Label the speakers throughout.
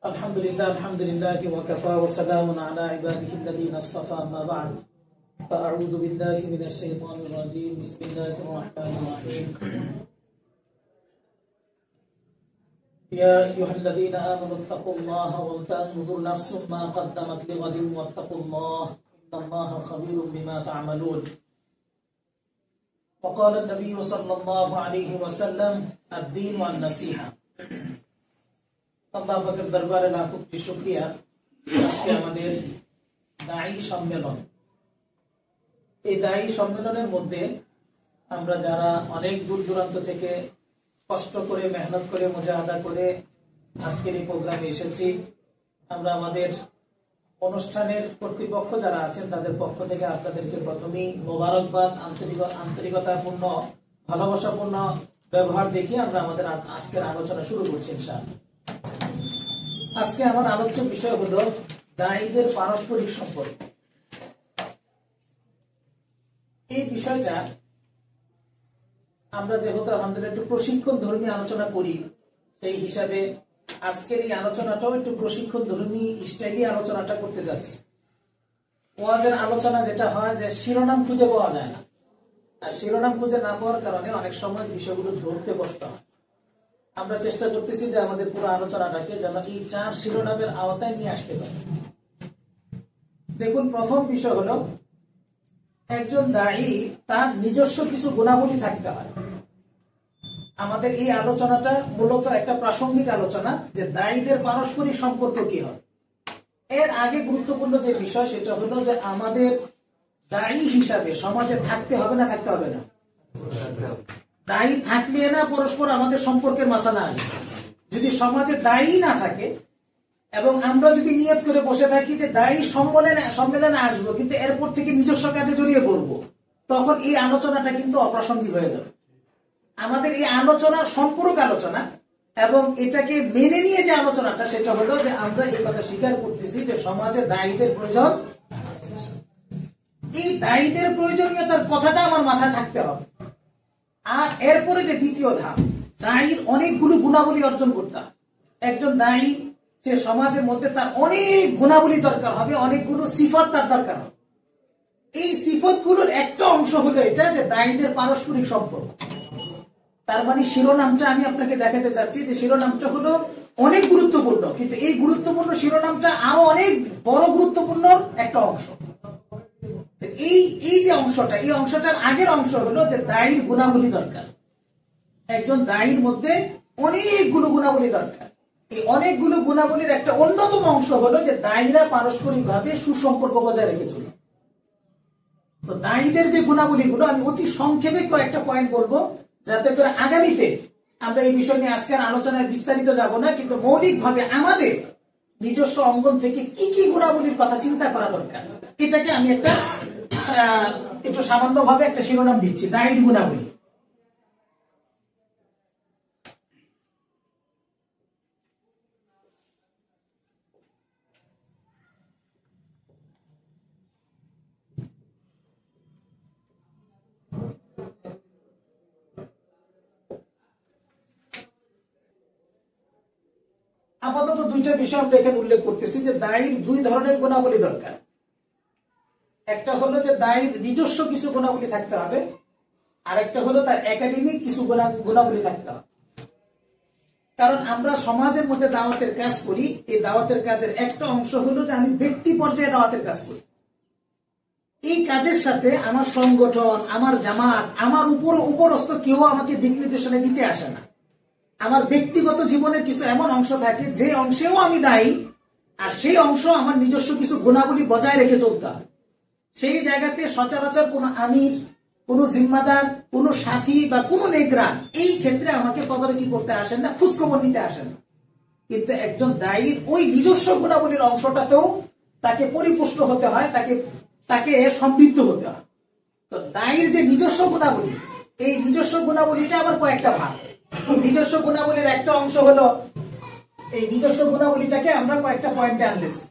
Speaker 1: الحمد لله وكفى وسلام على عباده الذين اصطفى أما بعد فأعوذ بالله من الشيطان الرجيم بسم الله الرحمن الرحيم يا أيها الذين آمنوا اتقوا الله ولتنظر نفس ما قدمت لغد واتقوا الله إن الله خبير بما تعملون وقال النبي صلى الله عليه وسلم الدين والنصيحة আল্লাহ পাকের দরবারে লাখ কোটি শুকরিয়া। আজকে আমাদের দায়ী সম্মেলন। এই দায়ী সম্মেলনের মধ্যে আমরা যারা অনেক দূর দূরান্ত থেকে কষ্ট করে মেহনত করে মুজাহাদা করে আজকের এই প্রোগ্রামে এসেছি, আমরা আমাদের অনুষ্ঠানের কর্তৃপক্ষ যারা আছেন তাদের পক্ষ থেকে আপনাদেরকে প্রথমেই মোবারকবাদ, আন্তরিকতাপূর্ণ ভালোবাসাপূর্ণ ব্যবহার দেখিয়ে আমরা আমাদের আজকের আলোচনা শুরু করছি ইনশাআল্লাহ। আজকে আমার আলোচ্য বিষয় হলো দায়ীদের পারস্পরিক সম্পর্ক। এই বিষয়টা আমরা যেহেতু আলহামদুলিল্লাহ একটু প্রশিক্ষণ ধর্মী আলোচনা করি, সেই হিসাবে আজকের এই আলোচনাটাও একটু প্রশিক্ষণ ধর্মী স্টাইলি আলোচনাটা করতে যাচ্ছি। ওয়াজের আলোচনা যেটা হয় যে শিরোনাম খুঁজে পাওয়া যায় না, আর শিরোনাম খুঁজে না পাওয়ার কারণে অনেক সময় বিষয়গুলো ধরতে কষ্ট হয়। আমরা চেষ্টা করতেছি যে আমাদের পুরো আলোচনাটাকে যেন এই 4 শিরোনামের আওতায় নিয়ে আসতে পারি। দেখুন, প্রথম বিষয় হলো একজন দায়ী তার নিজস্ব কিছু গুণাবলী থাকতে হয়। আমাদের এই আলোচনাটা মূলত একটা প্রাসঙ্গিক আলোচনা যে দায়ীদের পারস্পরিক সম্পর্ক কি হয়। এর আগে গুরুত্বপূর্ণ যে বিষয় সেটা হলো যে আমাদের দায়ী হিসাবে সমাজে থাকতে হবে না থাকতে হবে না। দায়ী থাকলে না পরস্পর আমাদের সম্পর্কের মাসালা আসবে। যদি সমাজে দায়ী না থাকে এবং আমরা যদি নিয়ত করে বসে থাকি যে দায়ী সম্মেলনে আসবো কিন্তু এরপর থেকে নিজস্ব কাজে জড়িয়ে পড়বো, তখন এই আলোচনাটা কিন্তু অপ্রাসঙ্গিক হয়ে যাবে। আমাদের এই আলোচনা সম্পূরক আলোচনা, এবং এটাকে মেনে নিয়ে যে আলোচনাটা সেটা হলো যে আমরা এই কথা স্বীকার করতেছি যে সমাজে দায়ীদের প্রয়োজন। এই দায়ীদের প্রয়োজনীয়তার কথাটা আমার মাথায় থাকতে হবে। আর এরপরে যে দ্বিতীয় ধাপ, দায়ীর অনেকগুলো গুণাবলী অর্জন করতে হবে। একজন দায়ী সে সমাজের মধ্যে তার অনেক গুণাবলী দরকার হবে, অনেকগুলো সিফত তার দরকার হবে। এই সিফত গুলোর একটা অংশ হলো এটা যে দায়ীদের পারস্পরিক সম্পর্ক। তার মানে শিরোনামটা আমি আপনাকে দেখাতে চাচ্ছি যে শিরোনামটা হলো অনেক গুরুত্বপূর্ণ, কিন্তু এই গুরুত্বপূর্ণ শিরোনামটা আরো অনেক বড় গুরুত্বপূর্ণ একটা অংশ। এই যে অংশটা, এই অংশটার আগের অংশ হলো যে দায়ীর গুণাবলী দরকার। একজন দায়ীর মধ্যে অনেকগুলো গুণাবলী দরকার। এই অনেকগুলো গুণাবলীর একটা অন্যতম অংশ হলো যে দায়ীরা পারস্পরিক ভাবে সুসম্পর্ক বজায় রেখে চলে। তো দায়ীদের যে গুণাবলীগুলো আমি অতি সংক্ষেপে কয়েকটা পয়েন্ট বলবো, যাতে করে আগামীতে আমরা এই বিষয় নিয়ে আজকের আলোচনায় বিস্তারিত যাব না, কিন্তু মৌলিকভাবে আমাদের নিজস্ব অঙ্গন থেকে কি কি গুণাবলীর কথা চিন্তা করা দরকার, এটাকে আমি একটু সামান্য ভাবে একটা শিরোনাম দিচ্ছি, দায়ীর গুণাবলী। আপাতত দুইটা বিষয় আমরা এখানে উল্লেখ করতেছি যে দায়ীর 2 ধরনের গুণাবলী দরকার। একটা হলো যে দায়ীর নিজস্ব কিছু গুণাবলী থাকতে হবে, আর একটা হলো তার একাডেমিক কিছু গুণাবলী থাকতে হবে। কারণ আমরা সমাজের মধ্যে দাওয়াতের কাজ করি, এই দাওয়াতের কাজের একটা অংশ হলো যে আমি ব্যক্তি পর্যায়ে দাওয়াতের কাজ করি। এই কাজের সাথে আমার সংগঠন, আমার জামাত, আমার উপরস্থ কেউ আমাকে দিক নির্দেশনা দিতে আসে না। আমার ব্যক্তিগত জীবনের কিছু এমন অংশ থাকে যে অংশেও আমি দায়ী, আর সেই অংশ আমার নিজস্ব কিছু গুণাবলী বজায় রেখে চলতে হয়। সেই জায়গাতে সচরাচর কোন আমির, কোন জিম্মাদার, কোন সাথী বা কোন নেগরান এই ক্ষেত্রে আমাকে তদারকি করতে আসেন না, খোঁজখবর নিতে আসেন না। কিন্তু একজন দায়ীর ওই নিজস্ব গুণাবলীর অংশটাতেও তাকে পরিপুষ্ট হতে হয়, তাকে সমৃদ্ধ হতে হয়। তো দায়ীর যে নিজস্ব গুণাবলী, এই নিজস্ব গুণাবলীটা আবার কয়েকটা ভাগ। নিজস্ব গুণাবলীর একটা অংশ হলো, এই নিজস্ব গুণাবলীটাকে আমরা কয়েকটা পয়েন্টে আনলেছি।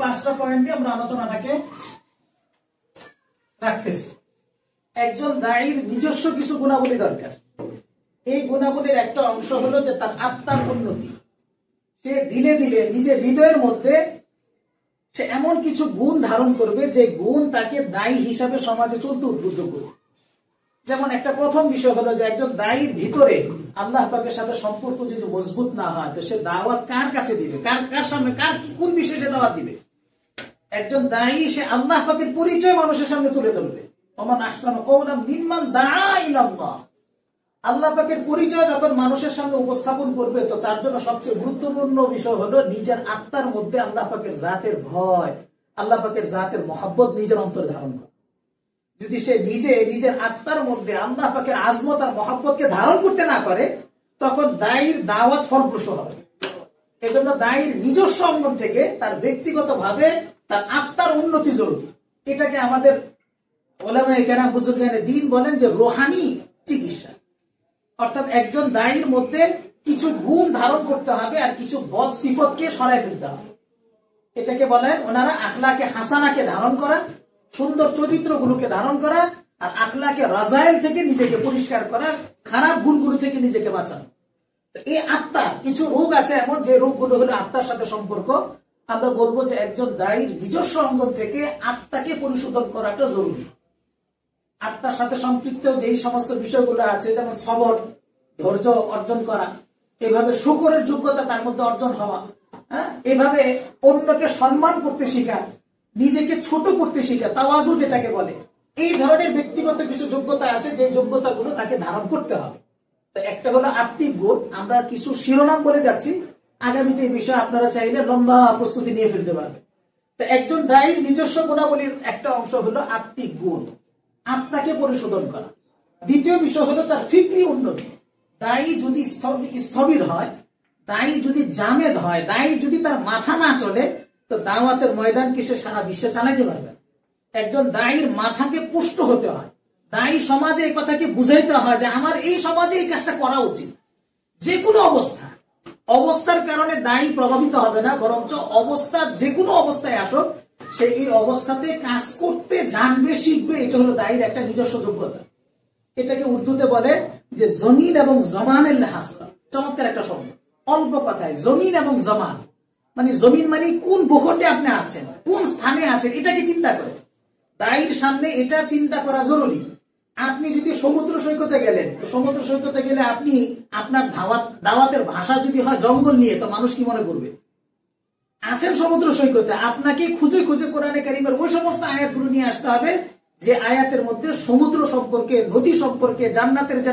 Speaker 1: 5টা পয়েন্ট দিয়ে আমরা আলোচনাটাকে রাখতেছি। একজন দায়ীর নিজস্ব কিছু গুণাবলী দরকার। এই গুণাবলীর একটা অংশ হলো যে তার আত্মার উন্নতি। সে ধীরে ধীরে নিজের হৃদয়ের মধ্যে সে এমন কিছু গুণ ধারণ করবে যে গুণ তাকে দায়ী হিসাবে সমাজে চলতে উদ্বুদ্ধ করবে। যেমন একটা প্রথম বিষয় হলো যে একজন দায়ীর ভিতরে আল্লাহ পাকের সাথে সম্পর্ক যদি মজবুত না হয়, তো সে দাওয়াত কার কাছে দিবে, কার সামনে, কোন বিষয়ে সে দাওয়াত দিবে? একজন দায়ী সে আল্লাহ পাকের পরিচয় মানুষের সামনে তুলে ধরবে। ওমান আহসানু কওলাম মিম্মান দাআ ইলাল্লাহ। আল্লাহ পাকের পরিচয় যখন মানুষের সামনে উপস্থাপন করবে, তো তার জন্য সবচেয়ে গুরুত্বপূর্ণ বিষয় হলো নিজের আত্মার মধ্যে আল্লাহ পাকের জাতের ভয়, আল্লাহ পাকের জাতের মহব্বত নিজের অন্তরে ধারণ করে। যদি সে নিজের আত্মার মধ্যে আল্লাহ পাকের আজমত আর মহব্বতকে ধারণ করতে না পারে, তখন দায়ীর দাওয়াত ফলপ্রসূ হবে। এজন্য দায়ীর নিজস্ব অঙ্গন থেকে তার ব্যক্তিগত ভাবে তার আত্মার উন্নতি জরুরি। এটাকে আমাদের উলামায়ে কেরাম বুজুর্গানে দ্বীন বলেন যে রুহানি চিকিৎসা। অর্থাৎ একজন দায়ীর মধ্যে কিছু গুণ ধারণ করতে হবে আর কিছু বদ সিফতকে সরাই ফেলতে হবে। এটাকে বলেন ওনারা আখলাকে হাসানাকে ধারণ করা, সুন্দর চরিত্রগুলোকে ধারণ করা, আর আখলাকে রাজাইল থেকে নিজেকে পরিষ্কার করা, খারাপ গুণগুলো থেকে নিজেকে বাঁচানো। এই আত্মার কিছু রোগ আছে এমন, যে রোগগুলো হলো আত্মার সাথে সম্পর্ক। আমরা বলবো যে একজন দায়ীর নিজস্ব অঙ্গন থেকে আত্মাকে পরিশোধন করাটা জরুরি। আত্মার সাথে সম্পৃক্ত যেই সমস্ত বিষয়গুলো আছে, যেমন সবর, ধৈর্য অর্জন করা, এভাবে শুকরের যোগ্যতা তার মধ্যে অর্জন হওয়া, এভাবে অন্যকে সম্মান করতে শেখা, নিজেকে ছোট করতে শেখা, তাওয়াজু যেটাকে বলে, এই ধরনের ব্যক্তিগত কিছু যোগ্যতা আছে, যে যোগ্যতাগুলো তাকে ধারণ করতে হবে। একটা হলো আত্মিক গুণ। আমরা কিছু শিরোনাম বলে যাচ্ছি, আগামীতে এই বিষয়ে আপনারা চাইলে লম্বা প্রস্তুতি নিয়ে ফেলতে পারবেন। তো একজন দায়ীর নিজস্ব গুণাবলীর একটা অংশ হলো আত্মিক গুণ, আত্মাকে পরিশোধন করা। দ্বিতীয় বিষয় হলো তার ফিকরি উন্নতি। দায়ী যদি স্থবির হয়, দায়ী যদি জামেদ হয়, দায়ী যদি তার মাথা না চলে, তো দাওয়াতের ময়দান কি সে সারা বিশ্বে চালাইতে পারবে? একজন দায়ীর মাথাকে পুষ্ট হতে হয়। দায়ী সমাজে এই কথাকে বুঝাইতে হয় যে আমার এই সমাজে এই কাজটা করা উচিত। যে কোনো অবস্থার কারণে দায়ী প্রভাবিত হবে না, বরঞ্চ যে কোনো অবস্থায় আসুক, সে এই অবস্থাতে কাজ করতে জানবে, শিখবে। এটা হলো দায়ীর একটা নিজস্ব যোগ্যতা। এটাকে উর্দুতে বলে যে জমিন এবং জমানের লেহাজ। চমৎকার একটা শব্দ, অল্প কথায় জমিন এবং জমান। মানে জমিন মানে কোন ভূখণ্ডে আপনি আছেন, কোন স্থানে আছেন, এটাকে চিন্তা করে। দায়ীর সামনে এটা চিন্তা করা জরুরি। আপনি যদি সমুদ্র সৈকতে গেলেন, তো সমুদ্র সৈকতে গেলে আপনি আপনার দাওয়াতের ভাষা যদি হয় জঙ্গল নিয়ে, তো মানুষ কি মনে করবে? আছেন সমুদ্র সৈকতে, আপনাকে খুঁজে খুঁজে কোরআনে কারিমের ওই সমস্ত আয়াতগুলো নিয়ে আসতে হবে যে আয়াতের মধ্যে সমুদ্র সম্পর্কে, নদী সম্পর্কে, জান্নাতের যে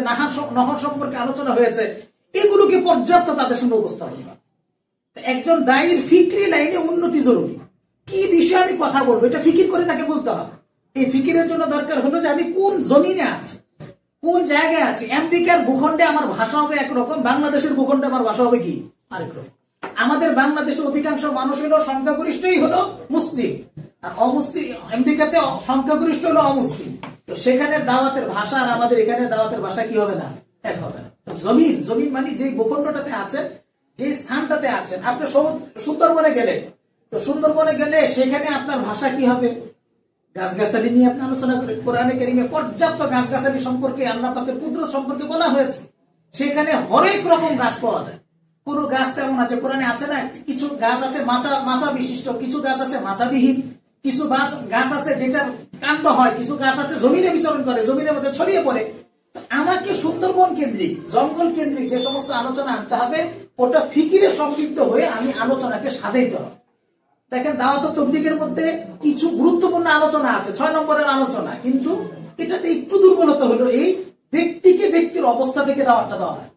Speaker 1: নহর সম্পর্কে আলোচনা হয়েছে, এগুলোকে পর্যাপ্ত তাদের সামনে উপস্থাপন করা। একজন দায়ীর ফিকরি লাইনে উন্নতি জরুরি। কি বিষয়ে আমি কথা বলবো, এটা ফিকির করে তাকে বলতে হবে। এই ফিকিরের জন্য দরকার হলো যে আমি কোন জমিনে আছি, কোন জায়গায় আছি। আমেরিকার ভূখণ্ডে আমার ভাষা হবে একরকম, বাংলাদেশের ভূখণ্ডে আমার ভাষা হবে কি আরেক রকম। আমাদের বাংলাদেশের অধিকাংশ মানুষ হলো সংখ্যাগরিষ্ঠই হলো মুসলিম, আর অমুসলিম আমেরিকাতে সংখ্যাগরিষ্ঠ হলো অমুসলিম। তো সেখানে দাওয়াতের ভাষা আর আমাদের এখানে দাওয়াতের ভাষা কি হবে না, এক হবে না। জমিন মানে যে ভূখণ্ডটাতে আছেন, যে স্থানটাতে আছেন। আপনি সুন্দরবনে গেলেন, তো সুন্দরবনে গেলে সেখানে আপনার ভাষা কি হবে? গাছগাছালি নিয়ে আপনি আলোচনা করেন। কোরআনে কারিমে পর্যাপ্ত গাছগাছালি সম্পর্কে, আল্লাহ পাকের কুদরত সম্পর্কে বলা হয়েছে। সেখানে হরেক রকম গাছ পাওয়া যায়। কোন গাছ তেমন আছে, কোরআনে আছে না, কিছু গাছ আছে মাচা বিশিষ্ট, কিছু গাছ আছে মাচাবিহীন, কিছু গাছ আছে যেটার কাণ্ড হয়, কিছু গাছ আছে জমিনে বিচরণ করে, জমিনের মধ্যে ছড়িয়ে পড়ে। আমাকে সুন্দরবন কেন্দ্রিক, জঙ্গল কেন্দ্রিক যে সমস্ত আলোচনা আনতে হবে, ওটা ফিকিরে সমৃদ্ধ হয়ে আমি আলোচনাকে সাজাইতে হবে। দেখেন, দাওয়াত ও তাবলীগের মধ্যে কিছু গুরুত্বপূর্ণ আলোচনা আছে, 6 নম্বরের আলোচনা, কিন্তু এটাতে একটু দুর্বলতা হলো এই ব্যক্তিকে ব্যক্তির অবস্থা থেকে দাওয়াতটা দেওয়া হয়।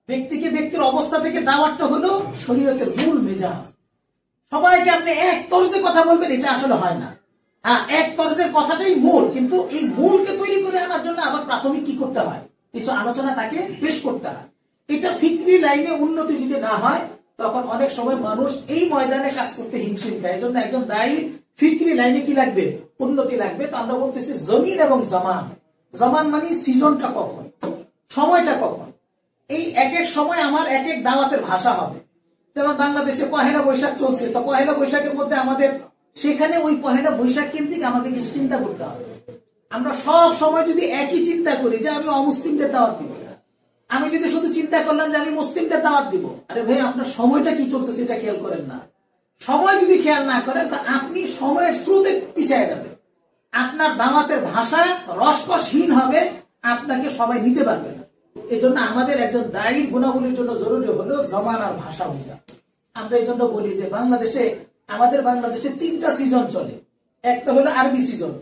Speaker 1: ব্যক্তিকে ব্যক্তির অবস্থা থেকে দাওয়াতটা হলো শরীয়তের মূল মেজাজ। সবাইকে আপনি এক তর্জে কথা বলবেন, এটা আসলে হয় না। হ্যাঁ, এক তর্জের কথাটাই মূল, কিন্তু এই মূলকে তৈরি করে আনার জন্য আবার প্রাথমিক কি করতে হয়, কিছু আলোচনা তাকে পেশ করতে হয়। এটা ফিকরি লাইনে উন্নতি যদি না হয়, তখন অনেক সময় মানুষ এই ময়দানে কাজ করতে হিমশিম খায়। এই জন্য একজন দায়ী ফিকরি লাইনে কি লাগবে, উন্নতি লাগবে। তো আমরা বলতেছি জমিন এবং জমান। জমান মানে সিজনটা কখন, সময়টা কখন। এই এক এক সময় আমার এক এক দাওয়াতের ভাষা হবে। যেমন বাংলাদেশে পহেলা বৈশাখ চলছে, তো পহেলা বৈশাখের মধ্যে আমাদের সেখানে ওই পহেলা বৈশাখ কেন্দ্রিক আমাদের কিছু চিন্তা করতে হবে। আমরা সব সময় যদি একই চিন্তা করি যে আমি অমুসলিমদের দাওয়াত দিব, আমি যদি শুধু চিন্তা করলাম যে আমি মুসলিমদের দাওয়াত দিব, আরে ভাই আপনার সময়টা কি চলতেছে এটা খেয়াল করেন না। সময় যদি খেয়াল না করেন তা আপনি সময়ের স্রোতে পিছিয়ে যাবেন, আপনার দাওয়াতের ভাষা রসকসহীন হবে, আপনাকে সবাই নিতে পারবে না। এই জন্য আমাদের একজন দায়ীর গুণাবলীর জন্য জরুরি হলো জমানার ভাষা বোঝা। আমরা এই জন্য বলি যে আমাদের বাংলাদেশে 3টা সিজন চলে। একটা হলো আরবি সিজন,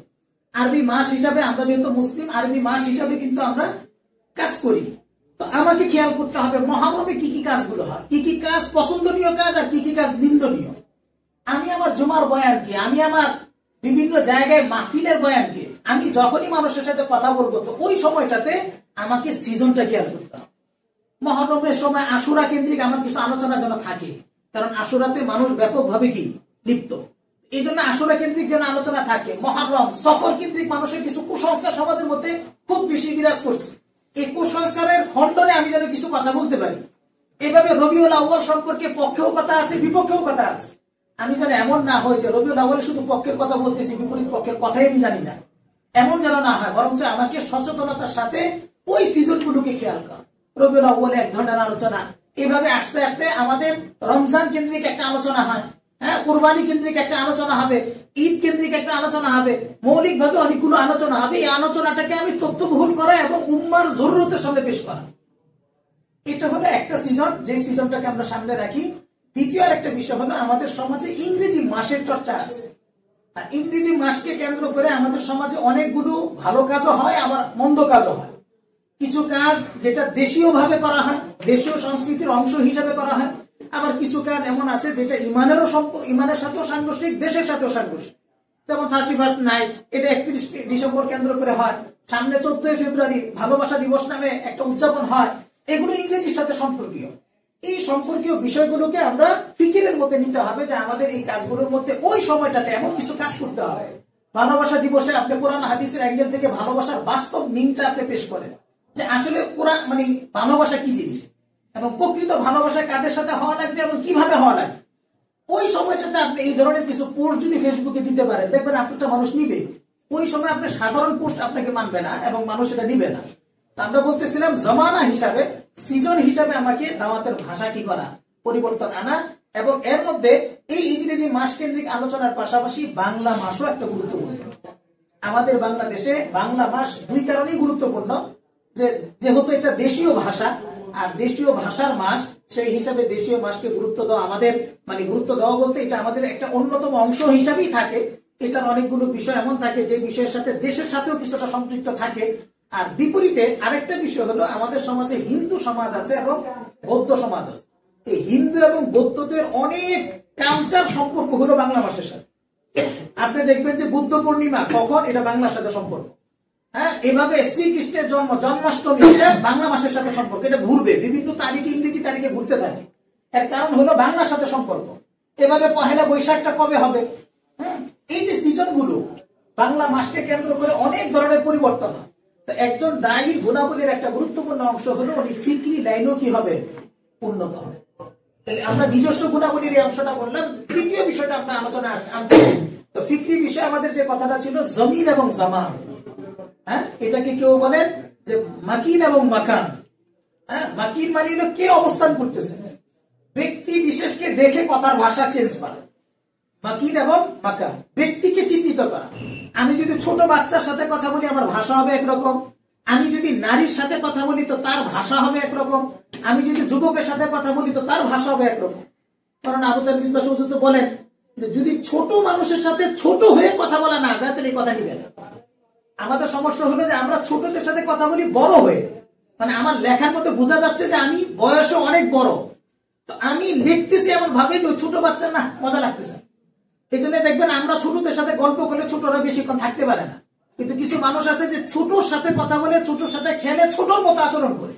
Speaker 1: আরবি মাস হিসাবে আমরা যেহেতু মুসলিম, আরবি মাস হিসাবে কিন্তু আমরা কাজ করি। তো আমাকে খেয়াল করতে হবে মহারমে কি কি কাজগুলো হয়, কি কি কাজ পছন্দনীয় কাজ আর কি কি কাজ নিন্দনীয়। আমি আমার জুমার বয়ান কি, আমি আমার বিভিন্ন জায়গায় মাহফিলের বয়ান কি, আমি যখনই মানুষের সাথে কথা বলবো তো ওই সময়টাতে আমাকে সিজনটা খেয়াল করতে হবে। মহরমের সময় আশুরা কেন্দ্রিক আমার কিছু আলোচনা যেন থাকে, কারণ আশুরাতে মানুষ ব্যাপকভাবে কি লিপ্ত, এই জন্য আশুরা কেন্দ্রিক যেন আলোচনা থাকে। মহরম সফর কেন্দ্রিক মানুষের কিছু কুসংস্কার সমাজের মধ্যে খুব বেশি বিরাজ করছে, এই কুসংস্কারের খণ্ডনে আমি যেন কিছু কথা বলতে পারি। এভাবে রবিউল আউয়াল সম্পর্কে পক্ষেও কথা আছে, বিপক্ষেও কথা আছে। আমি যেন এমন না হয় যে রবিউল আউয়ালে শুধু পক্ষের কথা বলতেছি, বিপরীত পক্ষের কথাই আমি জানি না, এমন যেন না হয়। বরঞ্চ আমাকে সচেতনতার সাথে ওই সিজনগুলোকে খেয়াল করা। রবিউল আউয়ালে এক ধরনের আলোচনা, এভাবে আস্তে আস্তে আমাদের রমজান কেন্দ্রিক একটা আলোচনা হয়, হ্যাঁ, কোরবানি কেন্দ্রিক একটা আলোচনা হবে, ঈদ কেন্দ্রিক একটা আলোচনা হবে, মৌলিকভাবে অনেকগুলো আলোচনা হবে। এই আলোচনাটাকে আমি তথ্যবহুল করা এবং উম্মার জরুরতের সামনে পেশ করা, এটা হলো একটা সিজন, যে সিজনটাকে আমরা সামনে রাখি। দ্বিতীয় একটা বিষয় হলো আমাদের সমাজে ইংরেজি মাসের চর্চা আছে। আর ইংরেজি মাসকে কেন্দ্র করে আমাদের সমাজে অনেকগুলো ভালো কাজও হয়, আবার মন্দ কাজও হয়। কিছু কাজ যেটা দেশীয় ভাবে করা হয়, দেশীয় সংস্কৃতির অংশ হিসাবে করা হয়, আবার কিছু কাজ এমন আছে যেটা ইমানের সাথেও সাংঘর্ষিক, দেশের সাথেও সাংঘর্ষিক। যেমন 31st নাইট, এটা 31 ডিসেম্বর কেন্দ্র করে হয়। সামনে 14 ফেব্রুয়ারি ভালোবাসা দিবস নামে একটা উদযাপন হয়, এগুলো ইংরেজির সাথে সম্পর্কীয়। এই সম্পর্কীয় বিষয়গুলোকে আমরা ফিকিরের মধ্যে নিতে হবে যে আমাদের এই কাজগুলোর মধ্যে ওই সময়টাতে এমন কিছু কাজ করতে হবে। ভালোবাসা দিবসে আপনি কোরআন হাদিসের অ্যাঙ্গেল থেকে ভালোবাসার বাস্তব মিনটা আপনি পেশ করেন, যে আসলে কোরআন মানে ভালোবাসা কি জিনিস এবং প্রকৃত ভালোবাসা কাদের সাথে হওয়া লাগবে এবং কিভাবে হওয়া লাগবে। ওই সময়টাতে আপনি এই ধরনের কিছু পোস্ট যদি ফেসবুকে দিতে পারেন, দেখবেন আপনারটা মানুষ নিবে। ওই সময় আপনি সাধারণ পোস্ট আপনাকে মানবে না এবং মানুষ এটা নিবে না। আমরা বলতেছিলাম জমানা হিসাবে, সিজন হিসাবে আমাকে দাওয়াতের ভাষা কি করা, পরিবর্তন আনা, এবং এর মধ্যে এই ইংরেজি মাস কেন্দ্রিক আলোচনার পাশাপাশি বাংলা মাসও একটা গুরুত্বপূর্ণ। আমাদের বাংলাদেশে বাংলা মাস দুই কারণেই গুরুত্বপূর্ণ, যেহেতু এটা দেশীয় ভাষা আর দেশীয় ভাষার মাস, সেই হিসাবে দেশীয় মাসকে গুরুত্ব দেওয়া আমাদের, মানে গুরুত্ব দেওয়া বলতে এটা আমাদের একটা অন্যতম অংশ হিসাবেই থাকে। এটার অনেকগুলো বিষয় এমন থাকে যে বিষয়ের সাথে দেশের সাথেও কিছুটা সম্পৃক্ত থাকে। আর বিপরীতে আরেকটা বিষয় হলো আমাদের সমাজে হিন্দু সমাজ আছে এবং বৌদ্ধ সমাজ আছে। এই হিন্দু এবং বৌদ্ধদের অনেক কালচার সম্পর্ক হলো বাংলা মাসের সাথে। আপনি দেখবেন যে বুদ্ধ পূর্ণিমা কখন, এটা বাংলার সাথে সম্পর্ক। হ্যাঁ, এভাবে শ্রীকৃষ্ণের জন্মাষ্টমী বাংলা মাসের সাথে সম্পর্ক, এটা ঘুরবে বিভিন্ন তারিখে, ইংরেজি তারিখে ঘুরতে থাকে। এর কারণ হলো বাংলার সাথে সম্পর্ক। এভাবে পহেলা বৈশাখটা কবে হবে, হ্যাঁ, এই যে সিজন গুলো বাংলা মাসকে কেন্দ্র করে অনেক ধরনের পরিবর্তন হয়। তো একজন দায়ীর গুণাবলীর একটা গুরুত্বপূর্ণ অংশ হলো উনি ফিকরি লাইনও কি হবে, উন্নত হবে। আমরা নিজস্ব গুণাবলীর এই অংশটা বললাম। তৃতীয় বিষয়টা আমরা আলোচনা আনতে, তো ফিকরি বিষয় আমাদের যে কথাটা ছিল জমিন এবং জামান, হ্যাঁ, এটাকে কেউ বলেন যে মাকিন এবং মাকান। হ্যাঁ, মাকিন মানে হলো কে অবস্থান করতেছে, ব্যক্তি বিশেষকে দেখে কথার ভাষা চেঞ্জ করা। মাকিন এবং মাকান, ব্যক্তিকে চিহ্নিত করা। আমি যদি ছোট বাচ্চার সাথে কথা বলি আমার ভাষা হবে একরকম, আমি যদি নারীর সাথে কথা বলি তো তার ভাষা হবে একরকম, আমি যদি যুবকের সাথে কথা বলি তো তার ভাষা হবে একরকম। কারণ আবু তাহের মিসবাহ হুজুর তো বলেন যে যদি ছোট মানুষের সাথে ছোট হয়ে কথা বলা না যায় তাহলে কথা নিবে না। আমাদের সমস্যা হলো যে আমরা ছোটদের সাথে কথা বলি বড় হয়ে, মানে আমার লেখার মধ্যে বোঝা যাচ্ছে যে আমি বয়সে অনেক বড়, তো আমি লিখতেছি এমন ভাবে যে ছোট বাচ্চা না মজা লাগতেছে। এই জন্য দেখবেন আমরা ছোটদের সাথে গল্প করলে ছোটরা বেশিক্ষণ থাকতে পারে না, কিন্তু কিছু মানুষ আছে যে ছোটর সাথে কথা বলে, ছোটর সাথে খেলে, ছোটর মতো আচরণ করে।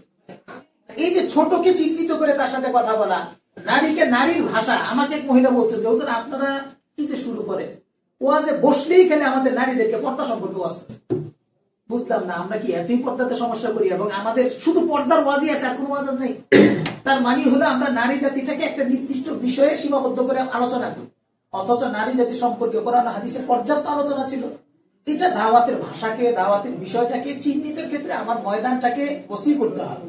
Speaker 1: এই যে ছোটকে চিহ্নিত করে তার সাথে কথা বলা, নারীকে নারীর ভাষা। আমাকে এক মহিলা বলছে যে ওদের আপনারা কি যে শুরু করে, ওয়াজে বসলেই খেলে আমাদের নারীদেরকে পর্দা সম্পর্কে ওয়াজ। বুঝলাম না আমরা কি এতই পর্দাতে সমস্যা করি এবং আমাদের শুধু পর্দার ওয়াজই আছে আর কোনো ওয়াজ নেই। তার মানে হলো আমরা নারী জাতিটাকে একটা নির্দিষ্ট বিষয়ে সীমাবদ্ধ করে আলোচনা করি, অথচ নারী জাতি সম্পর্কে কোরআন হাদিসে পর্যাপ্ত আলোচনা ছিল। এটা দাওয়াতের ভাষাকে, দাওয়াতের বিষয়টাকে চিহ্নিতের ক্ষেত্রে আমার ময়দানটাকে ওসি করতে হবে।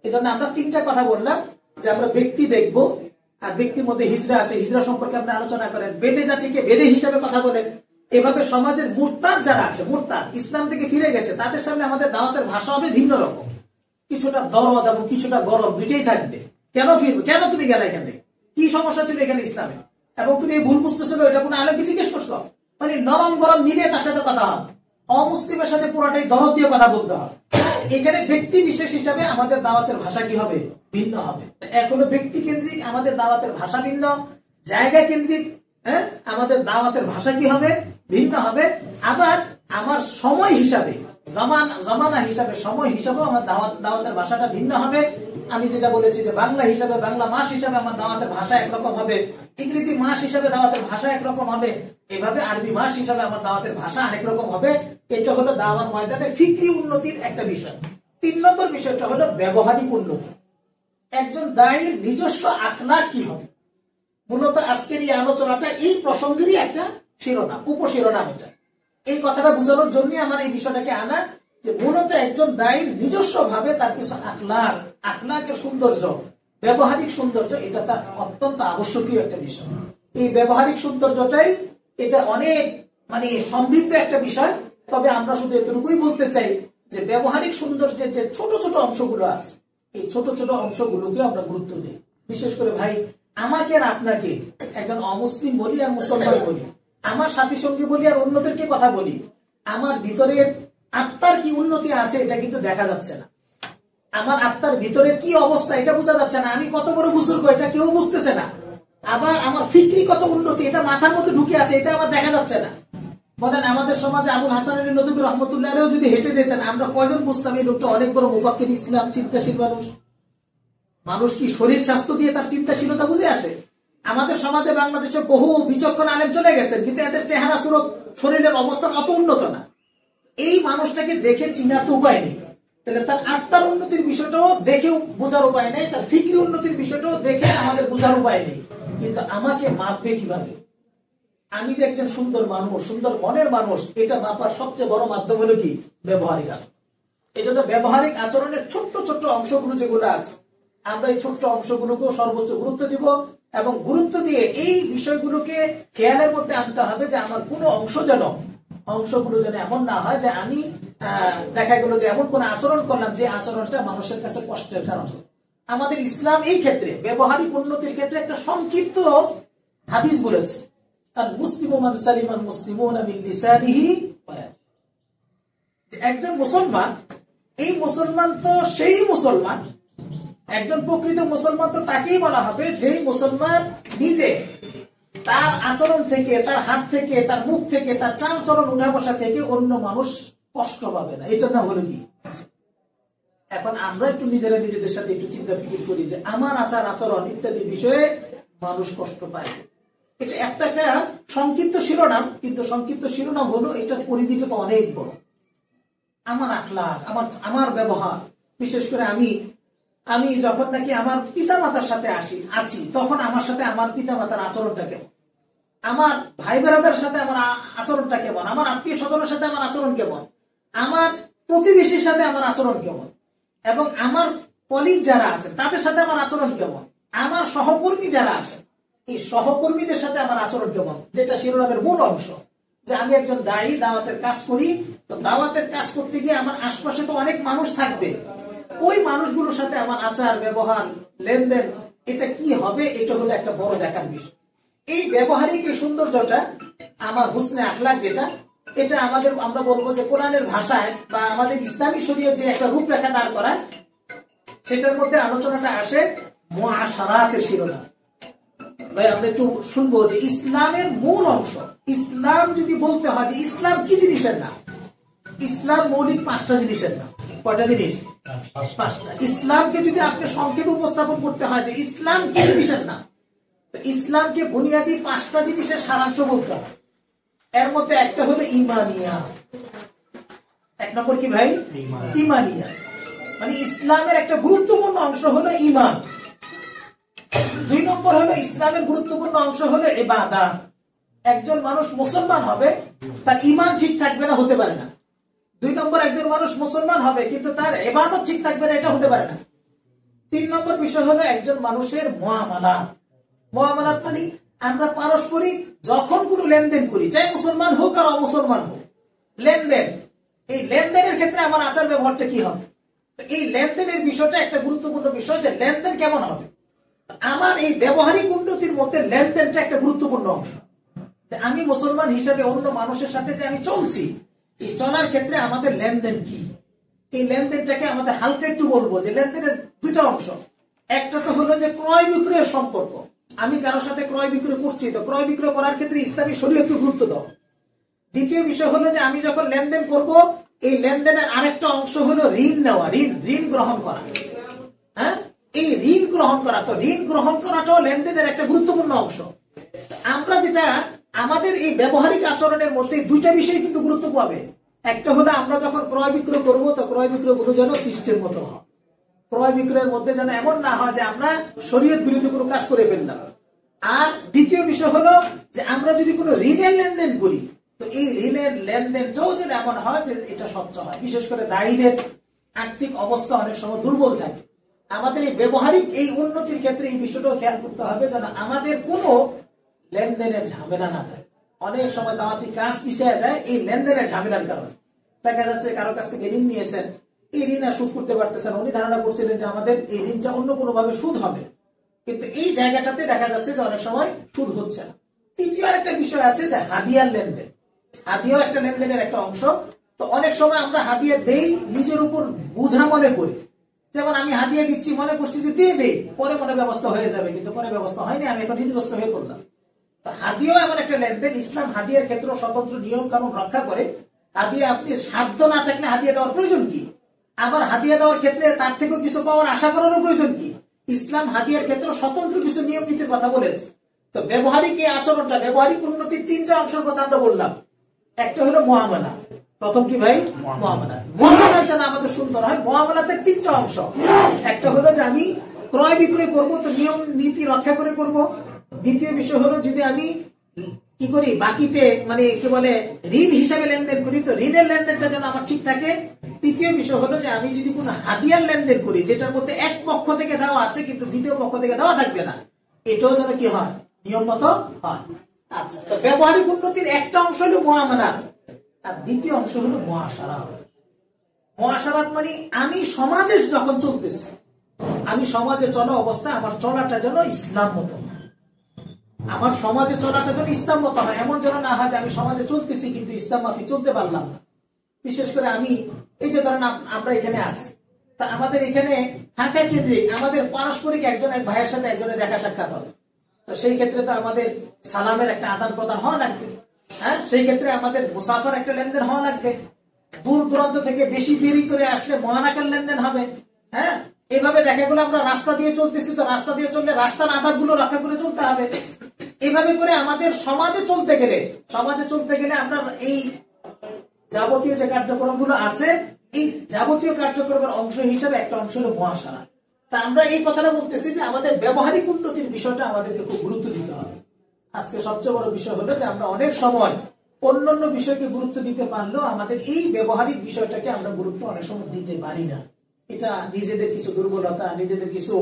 Speaker 1: এই জন্য আমরা তিনটা কথা বললাম যে আমরা ব্যক্তি দেখবো, আর ব্যক্তির মধ্যে হিজরা আছে, হিজরা সম্পর্কে আপনি আলোচনা করেন, বেদে জাতিকে বেদে হিসাবে কথা বলেন। এভাবে সমাজের মুরতাদ যারা আছে, মুরতাদ ইসলাম থেকে ফিরে গেছে, তাদের সামনে আমাদের দাওয়াতের ভাষা হবে ভিন্ন রকম, কিছুটা দরদ এবং কিছুটা গরম দুইটাই থাকবে। কেন ফিরবে, কেন তুমি গেলে এখানে, কি সমস্যা ছিল এখানে ইসলামে, এবং তুমি এই ভুল বুঝতেছিল, এটা কোনো আলেমকে জিজ্ঞেস করছো? মানে নরম গরম মিলে তার সাথে কথা হবে, অমুসলিমের সাথে পুরোটাই দরদ দিয়ে কথা বলতে হবে। এখানে ব্যক্তি বিশেষ হিসাবে আমাদের দাওয়াতের ভাষা কি হবে, ভিন্ন হবে। এখনো ব্যক্তি কেন্দ্রিক আমাদের দাওয়াতের ভাষা ভিন্ন, জায়গা কেন্দ্রিক আমাদের দাওয়াতের ভাষা কি হবে, ভিন্ন হবে। আবার আমার সময় হিসাবে, জামানা হিসাবে, সময় হিসাবে আমার দাওয়াতের ভাষাটা ভিন্ন হবে। আমি যেটা বলেছি যে বাংলা হিসাবে, বাংলা মাস হিসাবে আমার দাওয়াতের ভাষা একরকম হবে, ইংরেজি মাস হিসাবে দাওয়াতের ভাষা একরকম হবে, এভাবে আরবি মাস হিসাবে আমার দাওয়াতের ভাষা আরেক রকম হবে। এটা হলো দাওয়ার ময়দানে ফিকরি উন্নতির একটা বিষয়। 3 নম্বর বিষয়টা হলো ব্যবহারিক উন্নতি। একজন দায়ীর নিজস্ব আখলাক কি হবে। মূলত আজকের এই আলোচনাটা এই প্রসঙ্গেরই একটা শিরোনাম, উপশিরোনাম। এটা এই কথাটা বোঝানোর জন্য আমার এই বিষয়টাকে আনা, যে মূলত একজন দায়ীর নিজস্ব ভাবে তার কিছু আখলাকের সৌন্দর্য, ব্যবহারিক সৌন্দর্য, এটা তার অত্যন্ত আবশ্যকীয় একটা বিষয়। এই ব্যবহারিক সৌন্দর্যটাই এটা অনেক সমৃদ্ধ একটা বিষয়। তবে আমরা শুধু এতটুকুই বলতে চাই যে ব্যবহারিক সৌন্দর্যের যে ছোট ছোট অংশগুলো আছে, এই ছোট ছোট অংশগুলোকে আমরা গুরুত্ব দিই। বিশেষ করে ভাই, আমাকে আর আপনাকে, একজন অমুসলিম বলি আর মুসলমান বলি, আমার সাথী সঙ্গী বলি আর অন্যদেরকে কথা বলি, আমার ভিতরের আত্মার কি উন্নতি আছে এটা কিন্তু দেখা যাচ্ছে না। আমার আত্মার ভিতরে কি অবস্থা এটা বোঝা যাচ্ছে না। আমি কত বড় বুজুর্গ এটা কেউ বুঝতেছে না। আবার আমার ফিক্রি কত উন্নতি এটা মাথার মধ্যে ঢুকে আছে, এটা আমার দেখা যাচ্ছে না। বলেন আমাদের সমাজে আবুল হাসান আলী নদভী রহমতুল্লাহ আলাইহি যদি হেঁটে যেতেন, আমরা কয়জন বুঝতাম এই লোকটা অনেক বড় মুফাক্কির, ইসলাম চিন্তাশীল মানুষ। মানুষ কি শরীর স্বাস্থ্য দিয়ে তার চিন্তাশীলতা বুঝে আসে? আমাদের সমাজে বাংলাদেশে বহু বিচক্ষণ আলেম চলে গেছেন, কিন্তু এদের চেহারা সুরত, শরীরের অবস্থা অত উন্নত না। এই মানুষটাকে দেখে চিনার তো উপায় নেই। তাহলে তার আত্মার উন্নতির বিষয়টাও দেখেও বোঝার উপায় নেই, তার ফিক্রি উন্নতির বিষয়টাও দেখে আমাদের বোঝার উপায় নেই। কিন্তু আমাকে মাপবে কিভাবে? আমি যে একজন সুন্দর মানুষ, সুন্দর মনের মানুষ, এটা মাপার সবচেয়ে বড় মাধ্যম হলো কি? ব্যবহারিক আচরণ। এই জন্য ব্যবহারিক আচরণের ছোট্ট ছোট্ট অংশগুলো যেগুলো আছে, আমরা এই ছোট্ট অংশগুলোকেও সর্বোচ্চ গুরুত্ব দিব, এবং গুরুত্ব দিয়ে এই বিষয়গুলোকে খেয়ালের মধ্যে আনতে হবে যে আমার কোনো অংশগুলো যেন এমন না হয় যে আমি দেখা গেল যে এমন কোন আচরণ করলাম যে আচরণটা মানুষের কাছে কষ্টের কারণ। আমাদের ইসলাম এই ক্ষেত্রে ব্যবহারিক উন্নতির ক্ষেত্রে একটা সংক্ষিপ্ত হাদিস বলেছে, একজন মুসলমান, এই মুসলমান তো সেই মুসলমান, একজন প্রকৃত মুসলমান তো তাকেই বলা হবে যেই মুসলমান নিজে তার আচরণ থেকে, তার হাত থেকে, তার মুখ থেকে, তার চালচরণ উঠা বসা থেকে অন্য মানুষ কষ্ট পাবে না। এটার নাম হলো কি? এখন আমরা একটু নিজেরা নিজেদের সাথে একটু চিন্তা ফিকির করি যে আমার আচার আচরণ ইত্যাদি বিষয়ে মানুষ কষ্ট পায়। এটা একটা সংক্ষিপ্ত শিরোনাম, কিন্তু সংক্ষিপ্ত শিরোনাম হলো এটার পরিধিটা তো অনেক বড়। আমার আখলাক, আমার ব্যবহার, বিশেষ করে আমি যখন নাকি আমার পিতামাতার সাথে আছি, তখন আমার সাথে আমার পিতামাতার আচরণটা কেমন, আমার ভাই বোনদের সাথে আমার আচরণটা কেমন, আমার আত্মীয় স্বজনের সাথে আমার আচরণ কেমন, আমার প্রতিবেশীর সাথে আমার আচরণ কেমন, এবং আমার কলিগ যারা আছে তাদের সাথে আমার আচরণ কেমন, আমার সহকর্মী যারা আছে এই সহকর্মীদের সাথে আমার আচরণ কেমন, যেটা শিরোনামের মূল অংশ। যে আমি একজন দায়ী, দাওয়াতের কাজ করি, তো দাওয়াতের কাজ করতে গিয়ে আমার আশপাশে তো অনেক মানুষ থাকবে, ওই মানুষগুলোর সাথে আমার আচার ব্যবহার লেনদেন এটা কি হবে, এটা হলো একটা বড় দেখার বিষয়। এই ব্যবহারিক এই সৌন্দর্যটা, আমার হুসনে আখলাক যেটা, এটা আমরা বলবো যে কোরআনের ভাষায় বা আমাদের ইসলামী শরীয়ত যে একটা রূপরেখা দাঁড় করায়, সেটার মধ্যে আলোচনাটা আসে মুআশারাতের শিরোনাম। ভাই আমরা একটু শুনবো যে ইসলামের মূল অংশ, ইসলাম যদি বলতে হয় যে ইসলাম কি জিনিসের নাম, ইসলাম মৌলিক 5টা জিনিসের নাম। কয়টা জিনিস? 5টা। ইসলামকে যদি আপনি সংক্ষেপে উপস্থাপন করতে হয় যে ইসলাম কি জিনিসের নাম, তো ইসলামকে বুনিয়াদী 5টা জিনিসের সারাংশ বলতে হয়। এর মধ্যে একটা হলো ইমানিয়া। 1 নম্বর কি ভাই? ইমানিয়া। মানে ইসলামের একটা গুরুত্বপূর্ণ অংশ হলো ইমান। 2 নম্বর হলো ইসলামের গুরুত্বপূর্ণ অংশ হলো ইবাদত। একজন মানুষ মুসলমান হবে, তার ঈমান ঠিক থাকবে না, হতে পারে না। 2 নম্বর, একজন মানুষ মুসলমান হবে কিন্তু তার ইবাদত ঠিক থাকবে না, এটা হতে পারে না। 3 নম্বর বিষয় হলো একজন মানুষের মুআমালাত। মুআমালাত মানে আমরা পারস্পরিক যখন কোনো লেনদেন করি, চাই মুসলমান হোক আর অমুসলমান হোক, লেনদেন, এই লেনদেনের ক্ষেত্রে আমার আচার ব্যবহারটা কি হবে। এই লেনদেনের বিষয়টা একটা গুরুত্বপূর্ণ বিষয়, যে লেনদেন কেমন হবে। আমার এই ব্যবহারিক উন্নতির মধ্যে লেনদেনটা একটা গুরুত্বপূর্ণ অংশ। যে আমি মুসলমান হিসেবে অন্য মানুষের সাথে যে আমি চলছি, এই চলার ক্ষেত্রে আমাদের লেনদেন কি, এই লেনদেনটাকে আমাদের হালকা একটু বলবো। যে লেনদেনের 2টা অংশ, একটা তো হলো যে ক্রয় বিক্রয়ের সম্পর্ক, আমি কারোর সাথে ক্রয় বিক্রয় করছি, তো ক্রয় বিক্রয় করার ক্ষেত্রে ইসলামী শরীয়তকে গুরুত্ব দাও। দ্বিতীয় বিষয় হলো যে আমি যখন লেনদেন করব, এই লেনদেনের আরেকটা অংশ হলো ঋণ নেওয়া, ঋণ গ্রহণ করা। হ্যাঁ, এই ঋণ গ্রহণ করা, তো ঋণ গ্রহণ করাটাও লেনদেনের একটা গুরুত্বপূর্ণ অংশ। আমরা যেটা আমাদের এই ব্যবহারিক আচরণের মধ্যে 2টা বিষয় কিন্তু গুরুত্ব পাবে। একটা হলো আমরা যখন ক্রয় বিক্রয় করবো, তো ক্রয় বিক্রয় গুলো যেন সিস্টেম মতো হয়। ক্রয় বিক্রয়ের মধ্যে যেন এমন না হয় যে আমরা শরীয়ত বিরোধী কোনো কাজ করে ফেললাম। আর দ্বিতীয় বিষয় হলো যে আমরা যদি কোনো ঋণের লেনদেন করি, তো এই ঋণের লেনদেনটাও যেন এমন হয় যে এটা স্বচ্ছ হয়। বিশেষ করে দায়ীদের আর্থিক অবস্থা অনেক সময় দুর্বল থাকে। আমাদের এই ব্যবহারিক এই উন্নতির ক্ষেত্রে এই বিষয়টাও খেয়াল করতে হবে যেন আমাদের কোনো লেনদেনের ঝামেলা না থাকে। অনেক সময় দাওয়াতি কাজ পিছিয়ে যায় এই লেনদেনের ঝামেলার কারণে। দেখা যাচ্ছে কারো কাছ থেকে ঋণ নিয়েছেন, এই ঋণ আর সুদ করতে পারতেছেন, উনি ধারণা করছিলেন যে আমাদের এই ঋণটা অন্য কোনো ভাবে সুদ হবে, কিন্তু এই জায়গাটাতে দেখা যাচ্ছে যে অনেক সময় সুদ হচ্ছে না। তৃতীয় আরেকটা বিষয় আছে যে হাদিয়ার লেনদেন। হাদিয়াও একটা লেনদেনের একটা অংশ। তো অনেক সময় আমরা হাদিয়া দেই নিজের উপর বোঝা মনে করি। যেমন আমি হাদিয়া দিচ্ছি, মনে করছি যে দিয়ে দেই, পরে মনে ব্যবস্থা হয়ে যাবে, কিন্তু পরে ব্যবস্থা হয়নি, আমি এখন ঋণগ্রস্ত হয়ে পড়লাম। হাদিয়াও এমন একটা লেনদেন। ইসলাম হাদিয়ার ক্ষেত্রে স্বতন্ত্র নিয়ম কানুন রক্ষা করে। হাদিয়া আপনি সাধ্য না থাকলে হাদিয়া দেওয়ার প্রয়োজন কি, আবার হাদিয়া দেওয়ার ক্ষেত্রে তার থেকেও কিছু পাওয়ার আশা করারও প্রয়োজন কি। ইসলাম হাদিয়ার ক্ষেত্রে স্বতন্ত্র কিছু নিয়ম নীতির কথা বলেছে। তো ব্যবহারিক এই আচরণটা, ব্যবহারিক উন্নতির 3টা অংশের কথা আমরা বললাম। একটা হলো মুআমালা। প্রথম কি ভাই? মুআমালা। মুআমালা যেন আমাদের সুন্দর হয়, মুআমালাতের 3টা অংশ। একটা হলো যে আমি ক্রয় বিক্রয় করব, তো নিয়ম নীতি রক্ষা করে করব। দ্বিতীয় বিষয় হলো যদি আমি কি করি, বাকিতে মানে কি বলে ঋণ হিসাবে লেনদেন করি, তো ঋণের লেনদেনটা যেন আমার ঠিক থাকে। তৃতীয় বিষয় হলো যে আমি যদি কোনো হাদিয়ার লেনদেন করি, যেটার মধ্যে এক পক্ষ থেকে দেওয়া আছে কিন্তু দ্বিতীয় পক্ষ থেকে দেওয়া থাকবে না, এটাও যেন কি হয়, নিয়ম মতো হয়। আচ্ছা, তো ব্যবহারিক উন্নতির একটা অংশ হলো মুআমালা, আর দ্বিতীয় অংশ হলো মুআশারাত। মুআশারাত মানে আমি সমাজে যখন চলতেছি, আমি সমাজে চলা অবস্থা আমার চলাটা যেন ইসলাম মতো, আমার সমাজে চলাটা যেন ইসলাম মতো হয়। এমন যেন না হয় যে আমি সমাজে চলতেছি কিন্তু ইসলাম মাফিক চলতে পারলাম না। বিশেষ করে আমি এই যে ধরেন আমরা এখানে আছি, তা আমাদের এখানে থাকা কেন্দ্রিক আমাদের পারস্পরিক একজন এক ভাইয়ের সাথে একজনের দেখা সাক্ষাৎ হবে, তো সেই ক্ষেত্রে তো আমাদের সালামের একটা আদান প্রদান হওয়া লাগবে। হ্যাঁ, সেই ক্ষেত্রে আমাদের মুসাফার একটা লেনদেন হওয়া লাগবে। দূর দূরান্ত থেকে বেশি দেরি করে আসলে মহানাকার লেনদেন হবে। হ্যাঁ, এভাবে দেখা গেল আমরা রাস্তা দিয়ে চলতেছি, তো রাস্তা দিয়ে চললে রাস্তার আদাব গুলো রক্ষা করে চলতে হবে। এভাবে করে আমাদের সমাজে চলতে গেলে আমরা এই যাবতীয় যে কার্যক্রমগুলো আছে, এই যাবতীয় কার্যক্রমের অংশ হিসেবে একটা অংশ হলো মুআশারা। তা আমরা এই কথাটা বলতেছি যে আমাদের ব্যবহারিক উন্নতির বিষয়টা আমাদেরকে খুব গুরুত্ব দিতে হবে। আজকে সবচেয়ে বড় বিষয় হলো যে আমরা অনেক সময় অন্যান্য বিষয়কে গুরুত্ব দিতে পারলেও আমাদের এই ব্যবহারিক বিষয়টাকে আমরা গুরুত্ব অনেক সময় দিতে পারি না। এটা নিজেদের কিছু দুর্বলতা, নিজেদের কিছু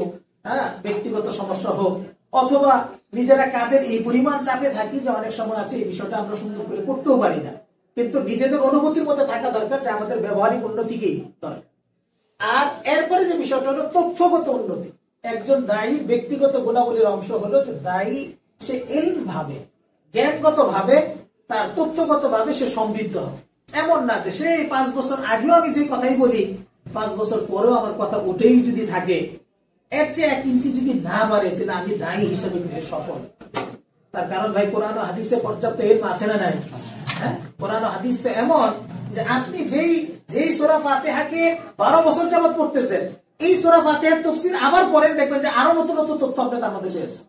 Speaker 1: ব্যক্তিগত সমস্যা হোক, অথবা নিজেরা কাজের এই পরিমাণ চাপে থাকি যে অনেক সময় আছে এই বিষয়টা আমরা সুন্দর করে করতেও পারি না। কিন্তু নিজেদের অনুভূতির মধ্যে থাকা দরকার যে আমাদের ব্যবহারিক উন্নতিকেই দরকার। আর এরপরে যে বিষয়টা হলো তথ্যগত উন্নতি। একজন দায়ীর ব্যক্তিগত গুণাবলীর অংশ হলো যে দায়ী সে ইলম ভাবে, জ্ঞানগত ভাবে, তার তথ্যগত ভাবে সে সমৃদ্ধ হবে। এমন না যে সে 5 বছর আগেও আমি যে কথাই বলি 5 বছর পরেও আমার কথা উঠেই যদি থাকে, এর চেয়ে 1 ইঞ্চি যদি না বাড়ে, তাহলে আমি দায়ী হিসেবে সফল। তার কারণ ভাই কোরআন ও হাদিসে পর্যাপ্ত ইলম আছে না নাই? হ্যাঁ, কোরআন ও হাদিস তো এমন যে আপনি যেই সূরা ফাতিহাকে 12 বছর যাবত পড়তেছেন, এই সূরা ফাতিহার তাফসীর আবার পড়েন, দেখবেন যে আরো নতুন নতুন তথ্য আপনি তার মধ্যে পেয়েছেন।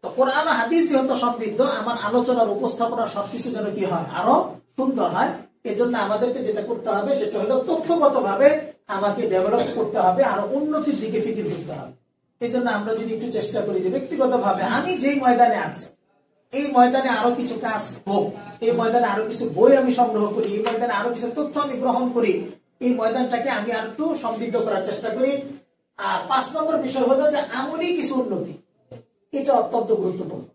Speaker 1: তো কোরআন ও হাদিস যেহেতু সমৃদ্ধ, আমার আলোচনার উপস্থাপনা সবকিছু যেন কি হয়, আরো সুন্দর হয়। এজন্য আমাদেরকে যেটা করতে হবে সেটা হলো তথ্যগত ভাবে আমাকে ডেভেলপ করতে হবে, আরো উন্নতির দিকে ফিকির করতে হবে। এই জন্য আমরা যদি একটু চেষ্টা করি যে ব্যক্তিগত ভাবে আমি যেই ময়দানে আছি এই ময়দানে আরো কিছু কাজ হোক, এই ময়দানে আরো কিছু বই আমি সংগ্রহ করি, এই ময়দানে আরো কিছু তথ্য আমি গ্রহণ করি, এই ময়দানটাকে আমি আর একটু সমৃদ্ধ করার চেষ্টা করি। আর 5 নম্বর বিষয় হলো যে আমলি কিছু উন্নতি, এটা অত্যন্ত গুরুত্বপূর্ণ।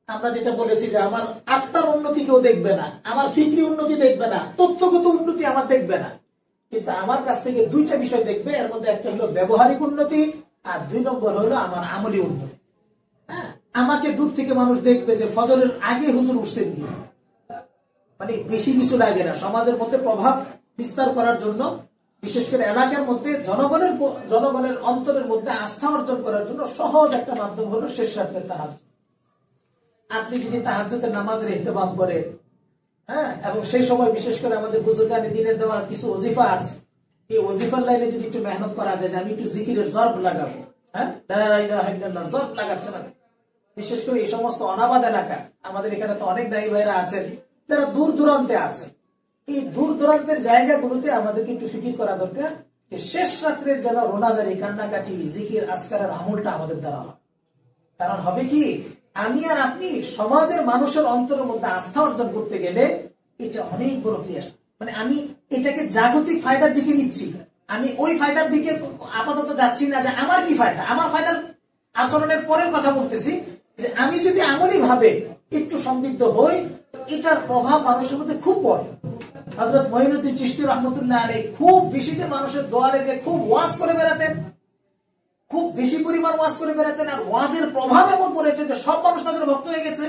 Speaker 1: আমরা যেটা বলেছি যে আমার আত্মার উন্নতি কেউ দেখবে না, আমার ফিক্রি উন্নতি দেখবে না, তথ্যগত উন্নতি আমার দেখবে না, কিন্তু আমার কাছ থেকে 2টা বিষয় দেখবে। এর মধ্যে একটা হলো ব্যবহারিক উন্নতি আর 2 নম্বর হলো আমার আমলি উন্নতি। হ্যাঁ, আমাকে দূর থেকে মানুষ দেখবে যে ফজরের আগে হুজুর উঠছেন, মানে বেশি কিছু লাগে না। সমাজের মধ্যে প্রভাব বিস্তার করার জন্য, বিশেষ করে এলাকার মধ্যে জনগণের অন্তরের মধ্যে আস্থা অর্জন করার জন্য সহজ একটা মাধ্যম হলো শেষ রাতের তাহাজ্জুদ। আপনি যদি তাহাজ্জুদের নামাজের ইহতিমাম করেন, হ্যাঁ, এবং সেই সময় বিশেষ করে আমাদের বুজুর্গানি দিনের দেওয়া কিছু ওজিফা আছে, এই ওজিফার লাইনে যদি একটু মেহনত করা যায় যে আমি একটু জিকিরের জর্ব লাগাবো, হ্যাঁ, লা ইলাহা ইল্লাল্লাহ জর্ব লাগাচ্ছে না। বিশেষ করে এই সমস্ত অনাবাদ এলাকা, আমাদের এখানে তো অনেক দায়ী ভাইরা আছেন যারা দূর দূরান্তে আছেন, এই দূর দূরান্তের জায়গাগুলোতে আমাদেরকে একটু ফিকির করা দরকার যে শেষ রাত্রের যেন রোনাজারি, কান্নাকাটি, জিকির আসকারের আমলটা আমাদের দ্বারা হয়। কারণ হবে কি, আমি আর আপনি সমাজের মানুষের অন্তরের মধ্যে আস্থা অর্জন করতে গেলে এটা অনেক বড় ক্রিয়া। মানে আমি এটাকে জাগতিক ফায়দার দিকে নিচ্ছি, আমি ওই ফায়দার দিকে আপাতত যাচ্ছি না যে আমার কি ফায়দা, আমার ফায়দার আচরণের পরের কথা বলতেছি যে আমি যদি আমলি ভাবে একটু সমৃদ্ধ হই, এটার প্রভাব মানুষের মধ্যে খুব পড়ে। হযরত মঈনুদ্দিন চিশতি রাহমাতুল্লাহ আলাইহি খুব বেশি যে মানুষের দোয়ারে যে খুব ওয়াজ করে বেড়াতেন, খুব বেশি পরিমাণ ওয়াজ করে বেড়াতেন, আর ওয়াজের প্রভাব এমন পড়েছে যে সব মানুষ তাদের ভক্ত হয়ে গেছে।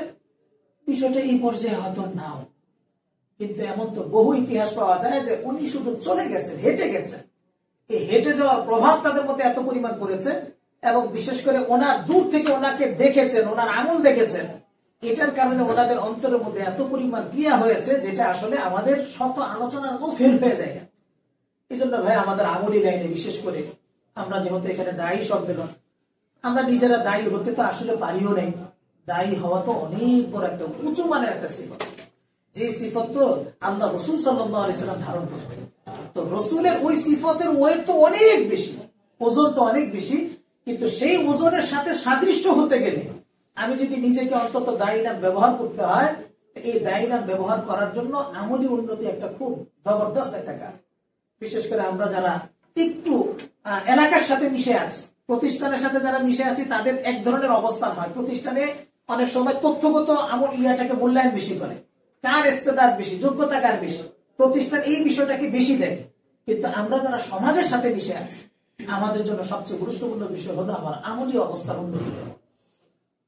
Speaker 1: বিষয়টা এই পর্যায়ে হয়তো নাও, কিন্তু এমন তো বহু ইতিহাস পাওয়া যায় যে উনি শুধু চলে গেছেন, হেঁটে গেছেন, এই হেঁটে যাওয়ার প্রভাব তাদের মধ্যে এত পরিমাণ পড়েছে, এবং বিশেষ করে ওনার দূর থেকে ওনাকে দেখেছেন, ওনার আমল দেখেছেন, এটার কারণে ওনাদের অন্তরের মধ্যে এত পরিমাণ ক্রিয়া হয়েছে যেটা আসলে আমাদের শত আলোচনাও ফেল হয়ে যায়। এই জন্য ভাই আমাদের আমলি লাইনে বিশেষ করে আমরা যেহেতু এখানে দায়ী সম্মেলন, আমরা নিজেরা দায়ী হতে তো আসলে পারিও নাই। দায়ী হওয়া তো অনেক বড় একটা উঁচু মানের একটা সিফত, যে সিফত তো আল্লাহ রাসূল সাল্লাল্লাহু আলাইহি ওয়াসাল্লাম ধারণ করতেন। তো রাসূলের ওই সিফতের ওয়েট তো অনেক বেশি, ওজন তো অনেক বেশি, কিন্তু সেই ওজনের সাথে সাদৃশ্য হতে গেলে আমি যদি নিজেকে অন্তত দায়ী নাম ব্যবহার করতে হয়, এই দায়ী নাম ব্যবহার করার জন্য আমলি উন্নতি একটা খুব জবরদস্ত একটা কাজ। বিশেষ করে আমরা যারা একটু এলাকার সাথে মিশে আছি, প্রতিষ্ঠানের সাথে যারা মিশে আছি, তাদের এক ধরনের অবস্থান হয়। প্রতিষ্ঠানে অনেক সময় তথ্যগত আমল ইয়াটাকে মূল্যায়ন বেশি করে, কার ইস্তেদাদ বেশি, যোগ্যতা কার বেশি, প্রতিষ্ঠান এই বিষয়টাকে বেশি দেয়। কিন্তু আমরা যারা সমাজের সাথে মিশে আছি, আমাদের জন্য সবচেয়ে গুরুত্বপূর্ণ বিষয় হলো আমার আমলি অবস্থার উন্নতি।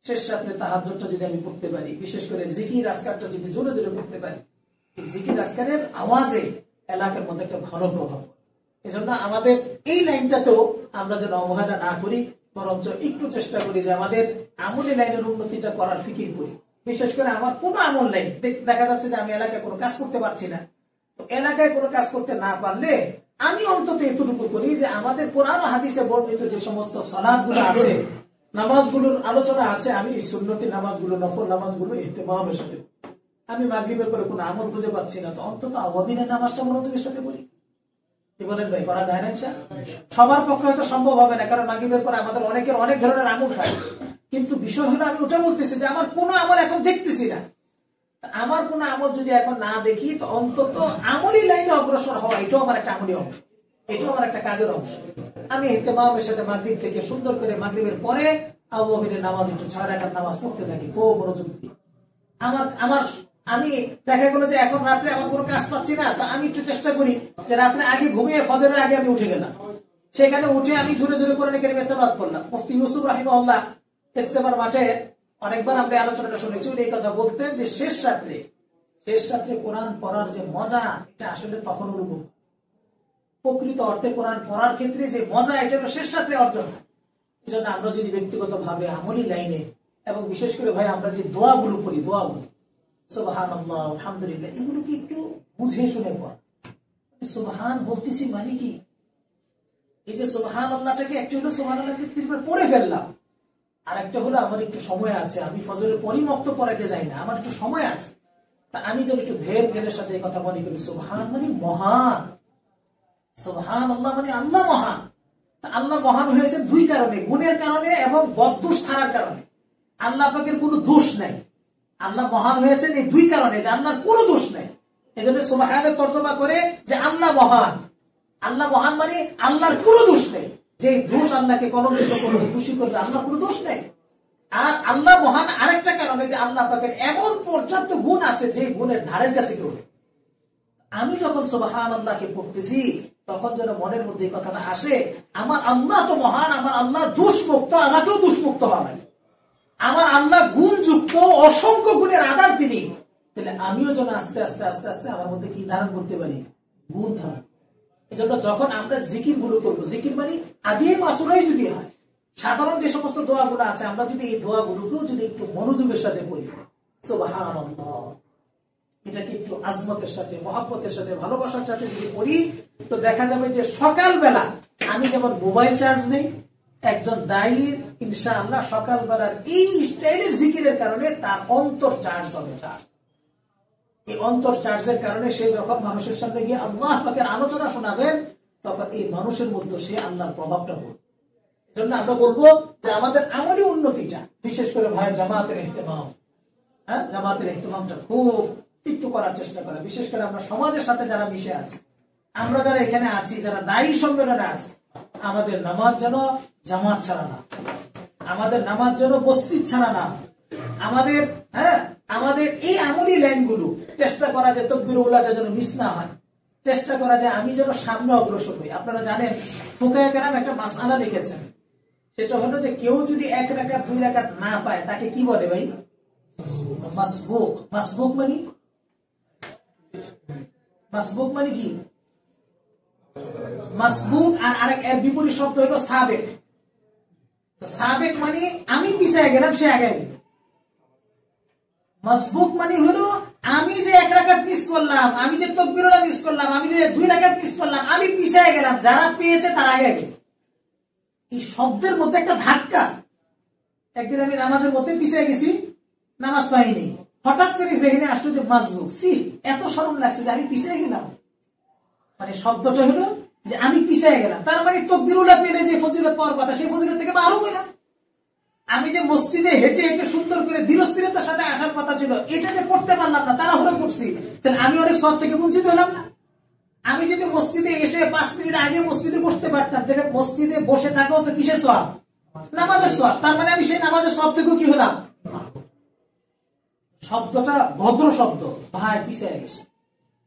Speaker 1: শেষ রাত্রে তাহাজ্জুদটা যদি আমি পড়তে পারি, বিশেষ করে জিকির আসকারটা যদি জোরে জোরে পড়তে পারি, এই জিকির আসকারের আওয়াজে এলাকার মধ্যে একটা ভালো প্রভাব। এজন্য আমাদের এই লাইনটাতেও আমরা যেন অবহেলা না করি, বরঞ্চ একটু চেষ্টা করি যে আমাদের আমলি লাইনের উন্নতিটা করার ফিকির করি। বিশেষ করে আমার কোনো আমল নাই, দেখা যাচ্ছে যে আমি এলাকায় কোনো কাজ করতে পারছি না, তো এলাকায় কোনো কাজ করতে না পারলে আমি অন্তত এতটুকু করি যে আমাদের কোরআন হাদিসে বর্ণিত যে সমস্ত সালাতগুলো আছে, নামাজগুলোর আলোচনা আছে, আমি সুন্নতি নামাজগুলো, নফল নামাজগুলো ইহতিমামের সাথে, আমি মাগরিবের পরে কোনো আমল খুঁজে পাচ্ছি না, তো অন্তত আওয়াবিনের নামাজটা মনোযোগের সাথে করি। কি বলেন ভাই, করা যায় না? সবার পক্ষে হয়তো সম্ভব হবে না, কারণ মাগরিবের পরে আমাদের অনেকের অনেক ধরনের আমল খায়, কিন্তু বিষয় হলো আমি ওটা বলতেছি যে আমার কোনো আমল এখন দেখতেছি না। আমার কোনো আমল যদি এখন না দেখি, তো অন্তত আমলি লাইনে অগ্রসর হওয়া, এটাও আমার একটা আমলি অংশ, এটাও আমার একটা কাজের অংশ। আমি ইহতিমামের সাথে মাগরিব থেকে সুন্দর করে মাগরিবের পরে আওয়াবিনের নামাজ, একটু 6 রাকাত নামাজ পড়তে থাকি খুব মনোযোগ দিয়ে। আমি দেখা গেল যে এখন রাত্রে আমার কোনো কাজ পাচ্ছি না, তা আমি একটু চেষ্টা করি যে রাত্রে আগে ঘুমিয়ে ফজরের আগে আমি উঠে গেলাম, সেখানে উঠে আমি জোরে জোরে কোরআন কারীমের তেলাওয়াত করলাম। মুফতি ইউসুফ রাহিমাহুল্লাহ ইস্তেমার মাঠে অনেকবার আমরা আলোচনাটা শুনেছি, উনি এই কথা বলতেন যে শেষ রাত্রে কোরআন পড়ার যে মজা, এটা আসলে তখন অনুভব, প্রকৃত অর্থে কোরআন পড়ার ক্ষেত্রে যে মজা, এটা শেষ রাত্রে অর্জন। এই জন্য আমরা যদি ব্যক্তিগত ভাবে আমলি লাইনে, এবং বিশেষ করে ভাই আমরা যে দোয়াগুলো করি, দোয়াগুলো সুবহানাল্লাহ, আলহামদুলিল্লাহ, এগুলোকে একটু বুঝে শুনে পড়া। সুবহান বলতেছি মানে কি, এই যে সুবহানাল্লাহটাকে একটা হলো সুবহানাল্লাহকে 3 বার পড়ে ফেললাম, আর একটা হলো আমার একটু সময় আছে, আমি ফজরের পরিমক্ত পড়াইতে যাই না, আমার একটু সময় আছে, তা আমি যদি একটু ধীর জ্ঞানের সাথে এই কথা মনে করি, সুবহান মানে মহান, সুবহানাল্লাহ মানে আল্লাহ মহান, আল্লাহ মহান হয়েছে দুই কারণে, গুণের কারণে এবং বদদোষ ছাড়ার কারণে। আল্লাহ পাকের কোনো দোষ নাই। আল্লাহ মহান হয়েছেন এই দুই কারণে, যে আল্লাহর কোনো দোষ নাই। এই জন্য সুবহানাল্লাহ তর্জমা করে যে আল্লাহ মহান। আল্লাহ মহান মানে আল্লাহর কোনো দোষ নেই। যে দোষ আল্লাহকে কলঙ্কিত করবে, খুশি করবে, আল্লাহ কোনো দোষ নেই। আর আল্লাহ মহান আরেকটা কারণে, যে আল্লাহ পাকের এমন পর্যাপ্ত গুণ আছে যে গুণের ধারের কাছে কেউ নেই। আমি যখন সুবহানাল্লাহকে পড়তেছি তখন যেন মনের মধ্যে এই কথাটা আসে, আমার আল্লাহ তো মহান, আমার আল্লাহ দোষমুক্ত, আমাকেও দোষমুক্ত হওয়া লাগে। আমার আল্লাহ গুণযুক্ত, অসংখ্য গুণের আধার তিনি। তাহলে আমিও যেন আস্তে আস্তে আস্তে আস্তে আমার মধ্যে কি ধারণ করতে পারি, গুণ ধারণ। এই জন্য যখন আমরা জিকির গুলো করবো, জিকির মানে আদি মাসুরাই যদি হয়, সাধারণ যে সমস্ত দোয়াগুলো আছে, আমরা যদি এই দোয়াগুলোকেও যদি একটু মনোযোগের সাথে পড়ি, সুবহানাল্লাহ, এটাকে একটু আজমতের সাথে, মহব্বতের সাথে, ভালোবাসার সাথে যদি পড়ি, তো দেখা যাবে যে সকালবেলা আমি যেমন মোবাইল চার্জ নেই, একজন দায়ীর ইনশাআল্লাহ সকালবেলার এই স্টাইলের জিকিরের কারণে তার অন্তর চার্জ হবে। চার্জ, এই অন্তর চার্জের কারণে সে যখন মানুষের সামনে গিয়ে আল্লাহ পাকের আলোচনা শোনাবেন, তখন এই মানুষের মধ্যে সে আল্লাহর প্রভাবটা পড়বে। জন্য আমরা বলবো যে আমাদের আমলি উন্নতিটা, বিশেষ করে ভাই জামাতের ইহতিমাম, জামাতের ইহতিমামটা খুব একটু করার চেষ্টা করা। বিশেষ করে আমরা সমাজের সাথে যারা মিশে আছি, আমরা যারা এখানে আছি, যারা দায়ী সম্মেলনে আছি, আমাদের নামাজ যেন জামাত ছাড়া না, আমাদের নামাজ যেন মসজিদ ছাড়া না, আমাদের আমাদের এই আমলি লাইনগুলো চেষ্টা করা যে তাকবীর উলাটা যেন মিস না হয়, চেষ্টা করা যায় আমি যেন সামনে অগ্রসর হই। আপনারা জানেন ফুকায়ে কেরাম একটা মাসআলা লিখেছেন, সেটা হলো যে কেউ যদি 1 রাকাত 2 রাকাত না পায় তাকে কি বলে ভাই? মাসবুক। মাসবুক মানে, মাসবুক মানে কি? মাসবুক আর আরেক এর বিপরীত শব্দ হলো সাবেক। তো সাবেক মানে আমি পিছায় গেলাম, সে আগে গেল। মাসবুক মানে হলো আমি যে 1 রাকাত মিস করলাম, আমি যে তাকবীরটা মিস করলাম, আমি যে 2 রাকাত মিস করলাম, আমি পিছায় গেলাম, যারা পেয়েছে তার আগে গেল। এই শব্দের মধ্যে একটা ধাক্কা। একদিন আমি নামাজের মধ্যে পিছিয়ে গেছি, নামাজ পাইনি, হঠাৎ করে জেহেনে আসলো যে মাসবুক, সি এত শরম লাগছে যে আমি পিছিয়ে গেলাম। মানে শব্দটা হলো যে আমি পিছিয়ে গেলাম, তার মানে তাকবীরুল্লাহ পেলে যে ফজিলত পাওয়ার কথা, সেই ফজিলত থেকে মাহরুম হইলাম। আমি যে মসজিদে হেঁটে হেঁটে সুন্দর করে ধীরস্থিরতার সাথে আসার কথা ছিল, এটা যে করতে পারলাম না, তাড়াহুড়ো করছি, তাহলে আমি অনেক সব থেকে বঞ্চিত হলাম না। আমি যদি মসজিদে এসে 5 মিনিট আগে মসজিদে বসতে পারতাম, তাহলে মসজিদে বসে থাকাও তো কিসের সওয়াব? নামাজের সওয়াব। তার মানে আমি সেই নামাজের সওয়াব থেকেও কি হলাম? শব্দটা ভদ্র শব্দ, ভাই পিছিয়ে গেছে।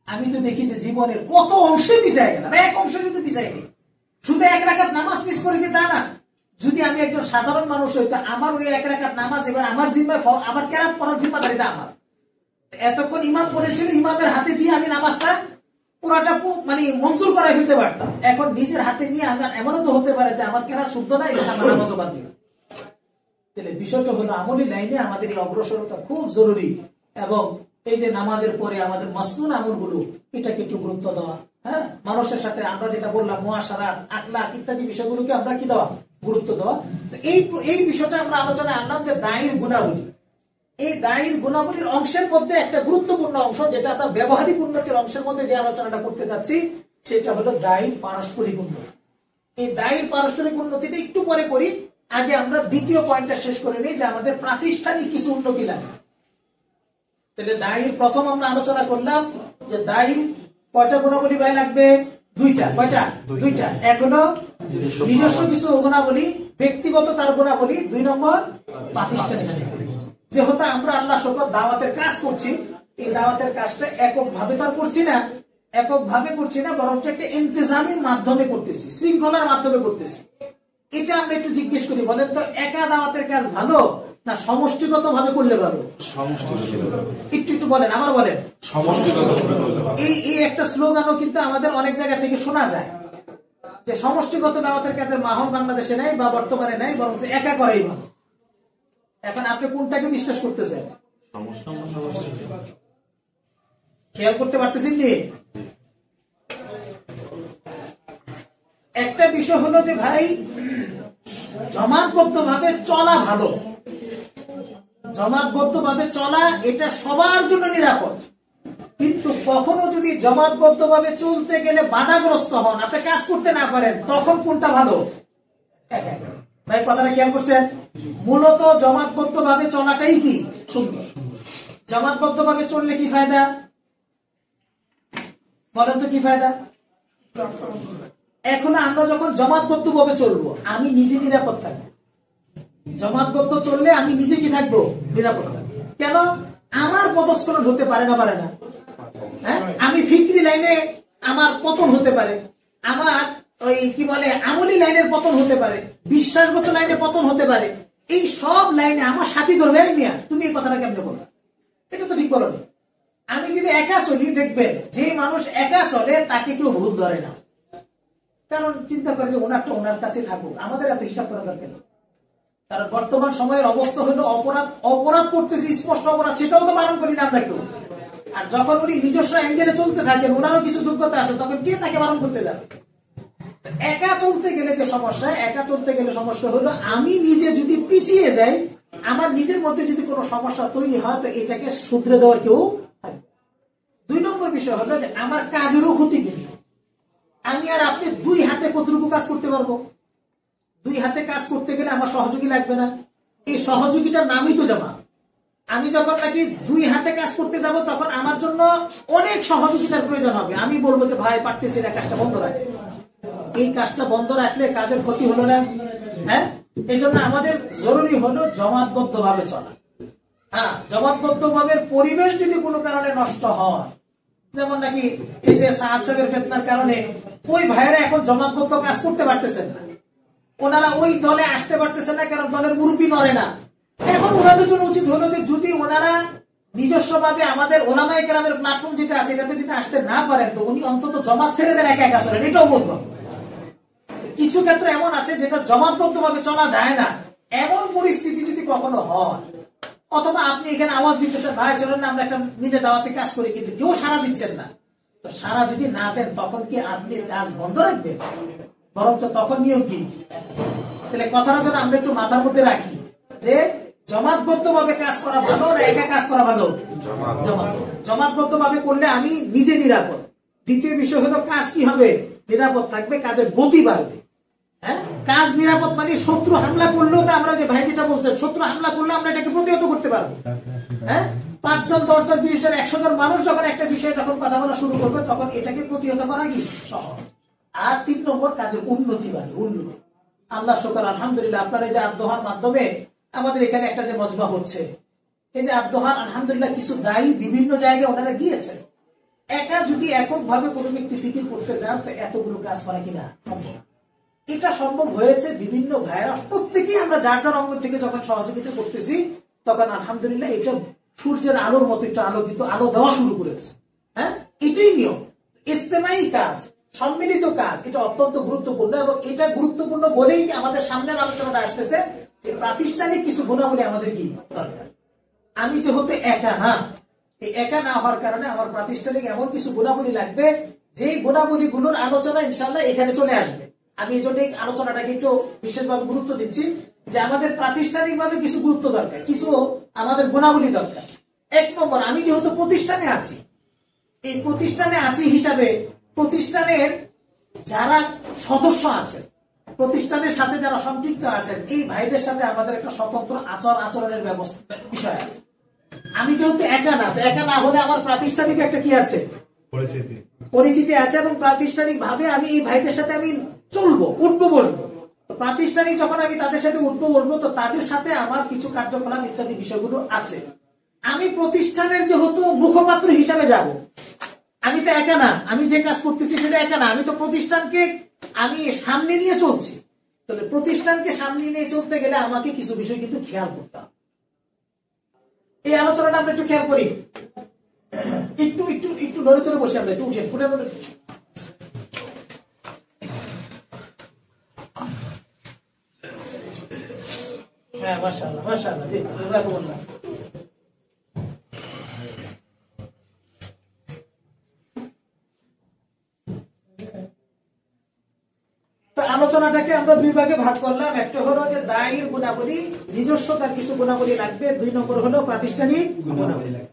Speaker 1: আমি তো দেখি যে জীবনের কত অংশে পিছিয়ে গেলাম, এক অংশে যদি পিছিয়ে গেলি, শুধু 1 রাকাত নামাজ মিস করেছি তা না। যদি আমি একজন সাধারণ মানুষ হইতো, আমার ওই 1 রাকাত নামাজ এবার আমার জিম্মায়, আমার কেরাত পড়ার জিম্মাদারিটা আমার। এতক্ষণ ইমাম করেছিল, ইমামের হাতে দিয়ে আমি নামাজটা পুরাটা মানে মঞ্জুর করাই ফেলতে পারতাম। এখন নিজের হাতে নিয়ে আমার এমনও তো হতে পারে যে আমার কেরাত শুদ্ধ না, এটা আমার নামাজও বাদ দিল। তাহলে বিষয়টা হলো আমলি লাইনে আমাদের এই অগ্রসরতা খুব জরুরি। এবং এই যে নামাজের পরে আমাদের মাসনুন আমলগুলো, এটাকে একটু গুরুত্ব দেওয়া। মানুষের সাথে আমরা যেটা বললাম মুআশারাত, আখলাক ইত্যাদি বিষয়গুলোকে আমরা কি দেওয়া, গুরুত্ব দেওয়া। এই বিষয়টা আমরা আলোচনায় আনলাম যে দায়ীর গুণাবলী। এই দায়ীর গুণাবলীর অংশের মধ্যে একটা গুরুত্বপূর্ণ অংশ, যেটা আমরা ব্যবহারিক উন্নতির অংশের মধ্যে যে আলোচনাটা করতে যাচ্ছি, সেটা হলো দায়ীর পারস্পরিক উন্নতি। এই দায়ীর পারস্পরিক উন্নতিটা একটু পরে করি, আগে আমরা দ্বিতীয় পয়েন্টটা শেষ করে নিই যে আমাদের প্রাতিষ্ঠানিক কিছু উন্নতি লাগে। তাহলে দায়ীর প্রথম আমরা আলোচনা করলাম যে দায়ীর কয়টা গুণাবলী ভাই লাগবে? 2টা। কয়টা? 2টা। এক হলো নিজস্ব কিছু গুণাবলী, ব্যক্তিগত তার গুণাবলী। 2 নম্বর প্রাতিষ্ঠানিক। যেহেতু আমরা আল্লাহ শুকর দাওয়াতের কাজ করছি, এই দাওয়াতের কাজটা এককভাবে তার করছি না, বরং একটা ইন্তেজামের মাধ্যমে করতেছি, শৃঙ্খলার মাধ্যমে করতেছি। এটা আমরা একটু জিজ্ঞেস করি, বলেন তো একা দাওয়াতের কাজ ভালো না সমষ্টিগত ভাবে করলে ভালো? একটু বলেন, আমার বলেন। এই একটা স্লোগানও কিন্তু আমাদের অনেক জায়গা থেকে শোনা যায় যে সমষ্টিগত দাওয়াতের কাজের মাহল বাংলাদেশে নাই বা বর্তমানে নাই, বরং একা করাই ভালো। এখন আপনি কোনটাকে বিশ্বাস করতেছেন? খেয়াল করতে পারতেছেন কি? একটা বিষয় হলো যে ভাই জমাতবদ্ধ ভাবে চলা ভালো, জমাতবদ্ধ ভাবে চলা এটা সবার জন্য নিরাপদ। কিন্তু কখনো যদি জমাতবদ্ধ ভাবে চলতে গেলে বাধাগ্রস্ত হন, আপনি কাজ করতে না পারেন, তখন কোনটা ভালো? এক এক। ভাই কথাটা খেয়াল করছেন? মূলত জমাতবদ্ধ ভাবে চলাটাই কি সুন্দর। জমাতবদ্ধ ভাবে চললে কি ফায়দা বলেন তো? কি ফায়দা? এখন আমরা যখন জমাতবদ্ধ ভাবে চলবো আমি নিজে নিরাপদ থাকবো। জমাতবদ্ধ চললে আমি নিজে কি থাকবো? নিরাপদ থাকবো। কেন? আমার পদস্খলন হতে পারে না, পারে না? হ্যাঁ, আমি ফিক্রি লাইনে আমার পতন হতে পারে, আমার ওই কি বলে আমলি লাইনের পতন হতে পারে, বিশ্বাসগত লাইনে পতন হতে পারে। এই সব লাইনে আমার সাথী ধরবে মিয়া, তুমি এই কথাটা কেমনে বলো? এটা তো ঠিক বলো না। আমি যদি একা চলি, দেখবেন যে মানুষ একা চলে তাকে কেউ ভূত ধরে না, কারণ চিন্তা করে যে ওনারটা ওনার কাছে থাকুক, আমাদের এত হিসাব করা দরকার নেই। কারণ বর্তমান সময়ের অবস্থা হলো অপরাধ করতেছি, স্পষ্ট অপরাধ, সেটাও তো বারণ করি না আমরা কেউ। আর যখন উনি নিজস্ব অ্যাঙ্গেলে চলতে থাকেন, ওনারও কিছু যোগ্যতা আছে, তখন কে তাকে বারণ করতে যাবে? একা চলতে গেলে যে সমস্যা, একা চলতে গেলে সমস্যা হলো আমি নিজে যদি পিছিয়ে যাই, আমার নিজের মধ্যে যদি কোনো সমস্যা তৈরি হয়, তো এটাকে শুধরে দেওয়ার কেউ থাকবে। 2 নম্বর বিষয় হলো যে আমার কাজেরও ক্ষতি কিন্তু। আমি আর আপনি 2 হাতে কতটুকু কাজ করতে পারবো? 2 হাতে কাজ করতে গেলে আমার সহযোগী লাগবে না? এই সহযোগিতার নামই তো জামাত। আমি যখন নাকি 2 হাতে কাজ করতে যাব, তখন আমার জন্য অনেক সহযোগিতার প্রয়োজন হবে। আমি বলবো যে ভাই পারতেছি না, কাজটা বন্ধ রাখে। এই কাজটা বন্ধ রাখলে কাজের ক্ষতি হলো না? হ্যাঁ, এই জন্য আমাদের জরুরি হলো জমাতবদ্ধ ভাবে চলা। হ্যাঁ, জমাতবদ্ধ ভাবে পরিবেশ যদি কোনো কারণে নষ্ট হয়, যেমন নাকি এই যে সাহাদ সাহেবের ফিতনার কারণে ওই ভাইয়েরা এখন জমাতবদ্ধ কাজ করতে পারতেছেন না, ওনারা ওই দলে আসতে পারতেছেন না, কারণ দলের মুরব্বী নড়ে না। এখন ওনাদের জন্য উচিত হলো যে যদি ওনারা নিজস্ব ভাবে আমাদের ওলামায়ে কেরামের প্ল্যাটফর্ম যেটা আছে এটাতে যদি আসতে না পারেন, তো উনি অন্তত জমাত ছেড়ে দেন, একা একা চলেন, এটাও বলবো। কিছু ক্ষেত্রে এমন আছে যেটা জমাতবদ্ধ ভাবে চলা যায় না, এমন পরিস্থিতি যদি কখনো হয়, অথবা আপনি এখানে আওয়াজ দিতেছেন ভাই চলেন না আমরা একটা মিলে দাওয়াতে কাজ করি, কিন্তু কেউ সাড়া দিচ্ছেন না, তো সাড়া যদি না দেন তখন কি আপনি কাজ বন্ধ রাখবেন? বরঞ্চ তখন নিয়ম কি? তাহলে কথাটা যেন আমরা একটু মাথার মধ্যে রাখি যে জমাতবদ্ধ ভাবে কাজ করা ভালো না একা কাজ করা ভালো? জমাতবদ্ধ ভাবে করলে আমি নিজে নিরাপদ। দ্বিতীয় বিষয় হলো কাজ কি হবে? নিরাপদ থাকবে, কাজের গতি বাড়বে। হ্যাঁ, কাজ নিরাপদ মানে শত্রু হামলা করলেও তো আমরা যে ভাই যেটা বলছেন, শত্রু হামলা করলে আমরা এটাকে প্রতিহত করতে পারবো। হ্যাঁ, 5 জন 10 জন 20 জন 100 জন মানুষ যখন একটা বিষয়ে যখন কথা বলা শুরু করবে, তখন এটাকে প্রতিহত করা কি সহজ। আর 3 নম্বর কাজের উন্নতি বাড়বে, উন্নতি। আল্লাহ শুকর আলহামদুলিল্লাহ, আপনার এই যে আব্দোহার মাধ্যমে আমাদের এখানে একটা যে মজমা হচ্ছে, এই যে আব্দোহার আলহামদুলিল্লাহ কিছু দায়ী বিভিন্ন জায়গায় ওনারা গিয়েছেন। একা যদি একক ভাবে কোনো ব্যক্তি ফিকির করতে চান, তো এতগুলো কাজ করা কিনা সম্ভব? এটা সম্ভব হয়েছে বিভিন্ন ভাইরা, প্রত্যেকেই আমরা যার যার অঙ্গ থেকে যখন সহযোগিতা করতেছি, তখন আলহামদুলিল্লাহ এটা সূর্যের আলোর মতো একটা আলোকিত আলো দেওয়া শুরু করেছে। হ্যাঁ, এটাই নিয়ম। ইজতেমাই কাজ, সম্মিলিত কাজ, এটা অত্যন্ত গুরুত্বপূর্ণ, এবং এটা গুরুত্বপূর্ণ বলেই আমাদের সামনের আলোচনাটা আসতেছে যে প্রাতিষ্ঠানিক কিছু গুণাবলী আমাদের কি দরকার। আমি যেহেতু একা না, এই একা না হওয়ার কারণে আমার প্রাতিষ্ঠানিক এমন কিছু গুণাবলী লাগবে, যে গুণাবলী গুলোর আলোচনা ইনশাআল্লাহ এখানে চলে আসবে। আমি এই জন্য আলোচনাটাকে একটু বিশেষভাবে গুরুত্ব দিচ্ছি যে আমাদের প্রাতিষ্ঠানিক ভাবে কিছু গুরুত্ব দরকার, কিছু আমাদের গুণাবলী দরকার। 1 নম্বর, আমি যেহেতু প্রতিষ্ঠানে আছি, এই প্রতিষ্ঠানে আছি হিসাবে প্রতিষ্ঠানের যারা সদস্য আছেন, প্রতিষ্ঠানের সাথে যারা সম্পৃক্ত আছেন, এই ভাইদের সাথে আমাদের একটা স্বতন্ত্র আচরণের ব্যবস্থা বিষয় আছে। আমি যেহেতু একা না, একা না হলে আমার প্রাতিষ্ঠানিক একটা কি আছে? পরিচিতি আছে, এবং প্রাতিষ্ঠানিক ভাবে আমি এই ভাইদের সাথে আমি চলবো, উঠবো বসবো। প্রাতিষ্ঠানিক যখন আমি তাদের সাথে উঠবো বসবো, তো তাদের সাথে আমার কিছু কার্যকলাপ ইত্যাদি বিষয়গুলো আছে। আমি প্রতিষ্ঠানের যেহেতু মুখপাত্র হিসাবে যাব, আমি তো একা না, আমি যে কাজ করতেছি সেটা একা না, আমি তো প্রতিষ্ঠানকে আমি সামনে নিয়ে চলছি। তাহলে প্রতিষ্ঠানকে সামনে নিয়ে চলতে গেলে আমাকে কিছু বিষয় কিন্তু খেয়াল করতে হবে। এই আলোচনাটা আমরা একটু খেয়াল করি, একটু একটু একটু নড়ে চড়ে বসে আমরা একটু উঠে ফুটে নড়ে। হ্যাঁ, মাশাআল্লাহ মাশাআল্লাহ, জি জাযাকুমুল্লাহ। আলোচনাটাকে আমরা 2 ভাগে ভাগ করলাম। একটা হলো যে দায়ীর গুণাবলী, নিজস্ব তার কিছু গুণাবলী লাগবে। 2 নম্বর হলো প্রাতিষ্ঠানিক গুণাবলী লাগবে।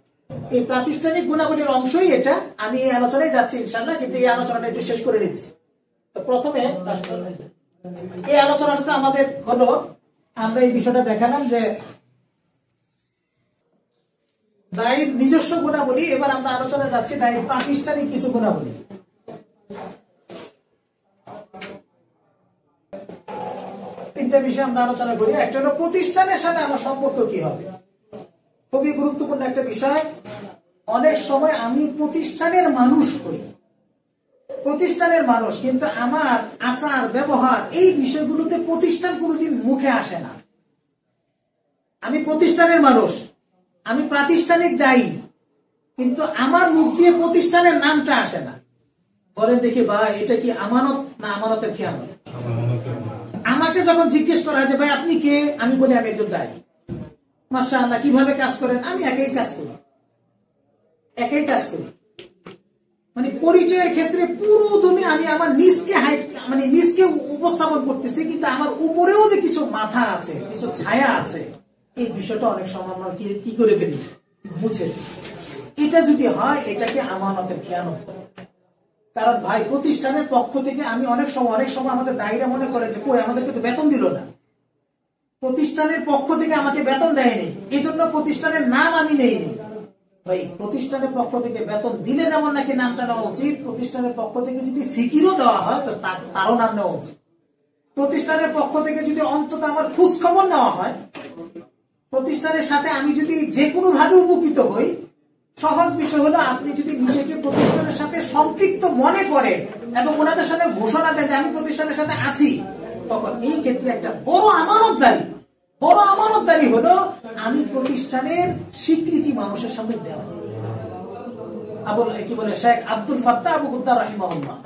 Speaker 1: এই প্রাতিষ্ঠানিক গুণাবলীর অংশই এটা। আমি এই আলোচনায় যাচ্ছি ইনশাআল্লাহ, কিন্তু এই আলোচনাটা একটু শেষ করে নিচ্ছি। তো প্রথমে এই আলোচনাটা আমাদের হলো, আমরা এই বিষয়টা দেখালাম যে দায়ের নিজস্ব গুণাবলী। এবার আমরা আলোচনা যাচ্ছি দায়ের প্রাতিষ্ঠানিক কিছু গুণাবলী। তিনটা বিষয় আমরা আলোচনা করি। একটা হলো প্রতিষ্ঠানের সাথে আমার সম্পর্ক কি হবে, খুবই গুরুত্বপূর্ণ একটা বিষয়। অনেক সময় আমি প্রতিষ্ঠানের মানুষ হই, প্রতিষ্ঠানের মানুষ, কিন্তু আমার আচার ব্যবহার এই বিষয়গুলোতে প্রতিষ্ঠান কোনোদিন মুখে আসে না। আমি প্রতিষ্ঠানের মানুষ, আমি প্রাতিষ্ঠানিক দায়ী, কিন্তু আমার মুখ দিয়ে প্রতিষ্ঠানের নামটা আসে না। বলেন দেখি ভাই, এটা কি আমানত না আমানতের খেয়ানত? আমাকে যখন জিজ্ঞেস করা হয় যে ভাই আপনি কে, আমি বলি আমি একজন দায়ী। মাশাআল্লাহ, কিভাবে কাজ করেন? আমি একই কাজ করি, একই কাজ করি। মানে পরিচয়ের ক্ষেত্রে পুরো তুমি আমি আমার নিজকে মানে নিজকে উপস্থাপন করতেছি, কিন্তু আমার উপরেও যে কিছু মাথা আছে, কিছু ছায়া আছে, এই বিষয়টা অনেক সময় আমরা কি করে ফেলি, মুছে। এটা যদি হয়, এটাকে আমানতের খেয়ানত। কারণ ভাই, প্রতিষ্ঠানের পক্ষ থেকে আমি অনেক সময় আমাদের দায়ীরা মনে করে যে কই আমাদেরকে তো বেতন দিল না, প্রতিষ্ঠানের পক্ষ থেকে আমাকে বেতন দেয়নি, এই জন্য প্রতিষ্ঠানের নাম আমি নেইনি। ভাই, প্রতিষ্ঠানের পক্ষ থেকে বেতন দিলে যেমন নাকি নামটা নেওয়া উচিত, প্রতিষ্ঠানের পক্ষ থেকে যদি ফিকিরও দেওয়া হয় তো তারও নাম নেওয়া উচিত। প্রতিষ্ঠানের পক্ষ থেকে যদি অন্তত আমার খোঁজ খবর নেওয়া হয়, প্রতিষ্ঠানের সাথে আমি যদি যে কোনো ভাবে উপকৃত হই, সহজ বিষয় হলো আপনি যদি নিজেকে প্রতিষ্ঠানের সাথে সম্পৃক্ত মনে করে এবং ওনাদের সাথে ঘোষণা দেয় যে আমি প্রতিষ্ঠানের সাথে আছি, তখন এই ক্ষেত্রে একটা বড় আমানতদারি হলো আমি প্রতিষ্ঠানের স্বীকৃতি মানুষের সামনে দেওয়া। কি বলে শেখ আব্দুল ফাত্তাহ আবু কুদ্দা রাহিমাহুল্লাহ,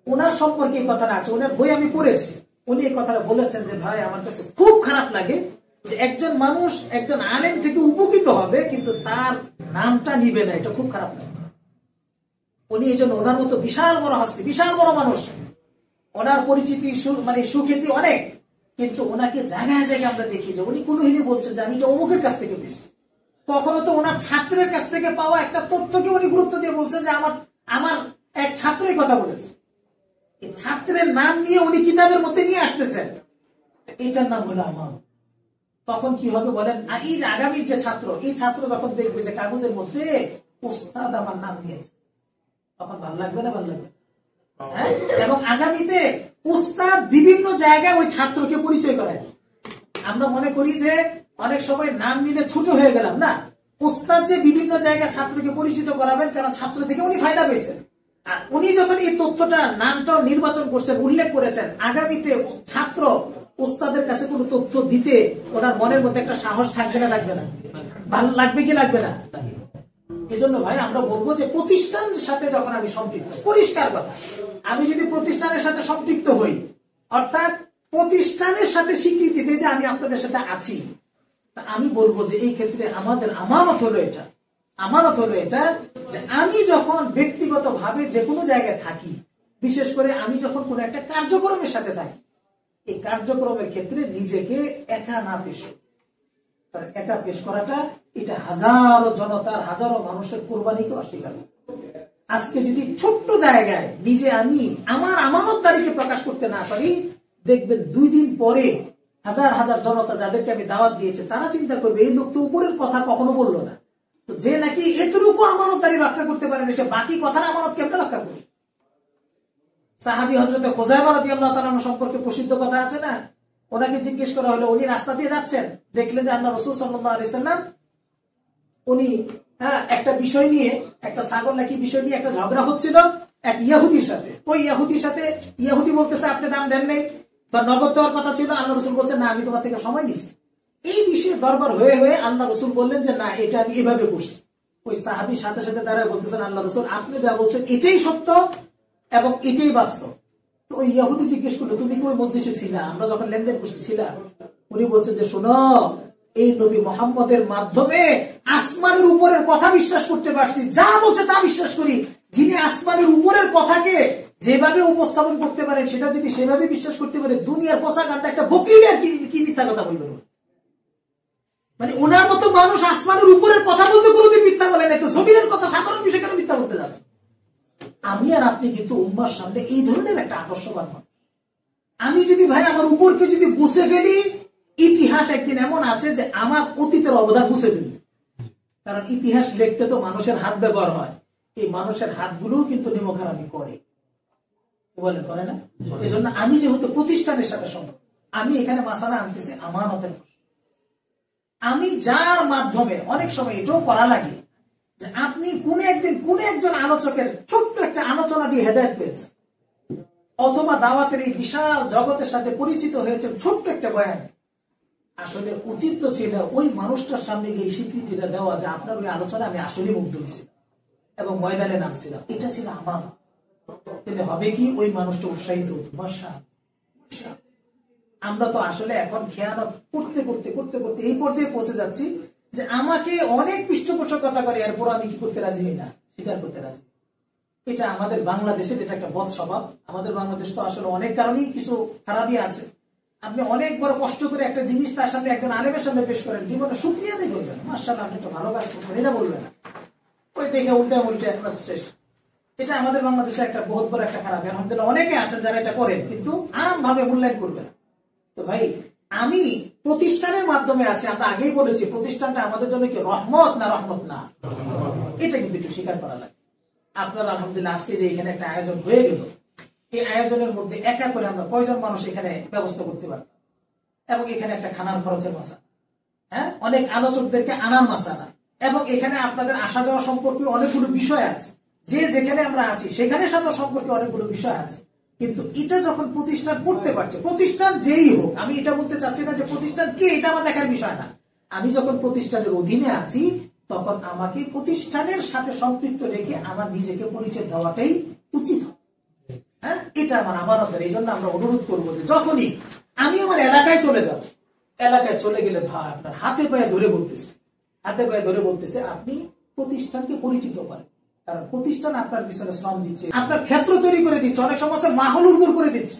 Speaker 1: ওনার সম্পর্কে এই কথাটা আছে, ওনার বই আমি পড়েছি। উনি এই কথাটা বলেছেন যে ভাই, আমার কাছে খুব খারাপ লাগে যে একজন মানুষ একজন আলেম থেকে উপকৃত হবে কিন্তু তার নামটা নিবে না, এটা খুব খারাপ লাগে। উনি এই জন্য ওনার মতো বিশাল বড় হস্তি, বিশাল বড় মানুষ, ওনার পরিচিতি মানে সুখ্যাতি অনেক, কিন্তু ওনাকে জায়গায় জায়গায় আমরা দেখি যে উনি কোনো হিলে বলছেন যে আমি এটা অমুকের কাছ থেকে পেয়েছি। কখনো তো ওনার ছাত্রের কাছ থেকে পাওয়া একটা তথ্যকে উনি গুরুত্ব দিয়ে বলছেন যে আমার এক ছাত্রই কথা বলেছে, এই ছাত্রের নাম নিয়ে উনি কিতাবের মধ্যে নিয়ে আসতেছেন, এটার নাম হলো আমার। তখন কি হবে বলেন? এই যে আগামীর যে ছাত্র, এই ছাত্র যখন দেখবে যে কাগজের মধ্যে উস্তাদ আমার নাম নিয়েছে, তখন ভালো লাগবে না? ভালো লাগবে। হ্যাঁ, এবং আগামীতে উস্তাদ বিভিন্ন জায়গায় ওই ছাত্রকে পরিচয় করায়। আমরা মনে করি যে অনেক সময় নাম নিলে ছোট হয়ে গেলাম, না, উস্তাদ যে বিভিন্ন জায়গায় ছাত্রকে পরিচিত করাবেন, কারণ ছাত্র থেকে উনি ফায়দা পেয়েছেন। আর উনি যখন এই তথ্যটা নামটাও নির্বাচন করছেন, উল্লেখ করেছেন, আগামীতে ছাত্র উস্তাদের কাছে কোনো তথ্য দিতে ওনার মনের মধ্যে একটা সাহস থাকবে না, লাগবে না? ভালো লাগবে কি লাগবে না? এজন্য ভাই আমরা বলবো যে প্রতিষ্ঠানের সাথে যখন আমি সম্পৃক্ত, পরিষ্কার কথা, আমি যদি প্রতিষ্ঠানের সাথে সম্পৃক্ত হই, অর্থাৎ প্রতিষ্ঠানের সাথে স্বীকৃতি দিয়ে যে আমি আপনাদের সাথে আছি, তা আমি বলবো যে এই ক্ষেত্রে আমাদের আমানত হলো এটা যে আমি যখন ব্যক্তিগত ভাবে যে কোনো জায়গায় থাকি, বিশেষ করে আমি যখন কোনো একটা কার্যক্রমের সাথে থাকি, এই কার্যক্রমের ক্ষেত্রে নিজেকে একা না পেশ, একা পেশ করাটা এটা হাজারো জনতার, হাজারো মানুষের কোরবানিকে অস্বীকার। আজকে যদি ছোট্ট জায়গায় নিজে আমি আমার আমানতদারিকে প্রকাশ করতে না পারি, দেখবেন 2 দিন পরে হাজার হাজার জনতা যাদেরকে আমি দাওয়াত দিয়েছে তারা চিন্তা করবে এই লোক তো উপরের কথা কখনো বললো না, তো যে নাকি এতটুকু আমানতদারি রক্ষা করতে পারে না, সে বাকি কথার আমানত কেমনে রক্ষা করবে? সাহাবী হযরত খুযাইমা রাদিয়াল্লাহু তাআলা সম্পর্কে প্রসিদ্ধ কথা আছে না, ওনাকে জিজ্ঞেস করা হলো, উনি রাস্তা দিয়ে যাচ্ছেন, দেখলেন যে আল্লাহ রাসূল সাল্লাল্লাহু আলাইহি সাল্লাম উনি একটা বিষয় নিয়ে, একটা ছাগল নাকি বিষয় নিয়ে একটা ঝগড়া হচ্ছিল এক ইহুদির সাথে। ওই ইহুদির সাথে ইহুদি বলতেছে আপনি দাম দেন নাই বা নগদ দেওয়ার কথা ছিল, আল্লাহ রাসূল বলছেন না আমি তোমার থেকে সময় নিচ্ছি। এই বিষয়ে দরবার হয়ে আল্লাহ রাসূল বললেন যে না, এটা আমি এভাবে করছি। ওই সাহাবী সাথে সাথে দাঁড়ায় বলতেছেন আল্লাহ রাসূল আপনি যা বলছেন এটাই সত্য এবং এটাই বাস্তব। তো ওই ইহুদি জিজ্ঞেস করলো তুমি কি ওই মজলিসে ছিলা আমরা যখন লেনদেন করতেছিলাম? উনি বলছেন যে শোনো, এই নবী মুহাম্মদের মাধ্যমে আসমানের উপরের কথা বিশ্বাস করতে পারছি, যা বলছে তা বিশ্বাস করি। যিনি আসমানের উপরের কথাকে যেভাবে উপস্থাপন করতে পারেন সেটা যদি সেভাবে বিশ্বাস করতে পারে, দুনিয়ার পোশাক আনতে একটা বকরির আর কি মিথ্যা কথা বলবে? মানে ওনার মতো মানুষ আসমানের উপরের কথা বলতে কোনোদিন মিথ্যা বলে না, তো জমিনের কথা সাধারণ বিষয় কেন মিথ্যা বলতে যাচ্ছে? আমি আর আপনি কিন্তু উম্মার সামনে এই ধরনের একটা আদর্শবান মানুষ। আমি যদি ভাই আমার উপরকে যদি বুঝে ফেলি, ইতিহাস একদিন এমন আছে যে আমার অতীতের অবদান বুঝে ফেলি। কারণ ইতিহাস লিখতে তো মানুষের হাত ব্যবহার হয়, এই মানুষের হাতগুলো কিন্তু নিমখারামি করে, বলেন করে না? এই জন্য আমি যেহেতু প্রতিষ্ঠানের সাথে সম্পর্ক, আমি এখানে মাসালা আনতেছি আমানতের। আমি যার মাধ্যমে অনেক সময় এটাও করা লাগে যে আপনি কোন একদিন কোন একজন আলোচকের ছোট্ট একটা আলোচনা দিয়ে হেদায়েত পেয়েছেন, অথবা দাওয়াতের এই বিশাল জগতের সাথে পরিচিত হয়েছে ছোট্ট একটা বয়ান। আসলে উচিত তো ছিল ওই মানুষটার সামনে গিয়ে স্বীকৃতিটা দেওয়া যে আপনার ওই আলোচনা আমি আসলে মুগ্ধ হয়েছিলাম এবং ময়দানে নামছিলাম, এটা ছিল আমার। তাহলে হবে কি, ওই মানুষটা উৎসাহিত হতো। আমরা তো আসলে এখন খেয়ানত করতে করতে করতে করতে এই পর্যায়ে পৌঁছে যাচ্ছি যে আমাকে অনেক পৃষ্ঠপোষকতা করে, এরপর আমি কি করতে রাজি না, স্বীকার করতে রাজি। এটা আমাদের বাংলাদেশের এটা একটা বদ স্বভাব। আমাদের বাংলাদেশ তো আসলে অনেক কারণেই কিছু খারাপই আছে। আপনি অনেক বড় কষ্ট করে একটা জিনিস তার সামনে একজন আলেমের সামনে পেশ করেন, জীবনে শুকরিয়া দিয়ে বলবেন মাশাআল্লাহ আপনি একটা ভালো কাজ করছেন, এটা বলবেন না, ওই দেখে উল্টে উল্টে শেষ। এটা আমাদের বাংলাদেশে একটা বহুত বড় একটা খারাপ। আলহামদুলিল্লাহ অনেকে আছেন যারা এটা করেন, কিন্তু আম ভাবে মূল্যায়ন করবে না। তো ভাই আমি প্রতিষ্ঠানের মাধ্যমে আছি, আমরা আগেই বলেছি প্রতিষ্ঠানটা আমাদের জন্য কি রহমত না রহমত না, এটা কিন্তু একটু স্বীকার করা লাগে। আপনারা আলহামদুলিল্লাহ আজকে যে এখানে একটা আয়োজন হয়ে গেল, এই আয়োজনের মধ্যে একা করে আমরা কয়জন মানুষ এখানে ব্যবস্থা করতে পারতাম, এবং এখানে একটা খানার খরচের মাসা, হ্যাঁ, অনেক আলোচকদেরকে আনার মাসালা, এবং এখানে আপনাদের আসা যাওয়া সম্পর্কে অনেকগুলো বিষয় আছে, যে যেখানে আমরা আছি সেখানে সাথে সম্পর্কে অনেকগুলো বিষয় আছে। কিন্তু এটা যখন প্রতিষ্ঠান করতে পারছে, প্রতিষ্ঠান যেই হোক, আমি এটা বলতে চাচ্ছি না যে প্রতিষ্ঠান কে, এটা আমার দেখার বিষয় না। আমি যখন প্রতিষ্ঠানের অধীনে আছি তখন আমাকে প্রতিষ্ঠানের সাথে সম্পৃক্ত রেখে আমার নিজেকে পরিচয় দেওয়াটাই উচিত। হ্যাঁ, এটা আমার আমানতের। এই জন্য আমরা অনুরোধ করবো যে যখনই আমি আমার এলাকায় চলে যাব, এলাকায় চলে গেলে ভাই আপনার হাতে পায়ে ধরে বলতেছে আপনি প্রতিষ্ঠানকে পরিচিত করেন। কারণ প্রতিষ্ঠান আপনার পিছনে শ্রম দিচ্ছে, আপনার ক্ষেত্র তৈরি করে দিচ্ছে, অনেক সমস্যা মাহল উর্বর করে দিচ্ছে।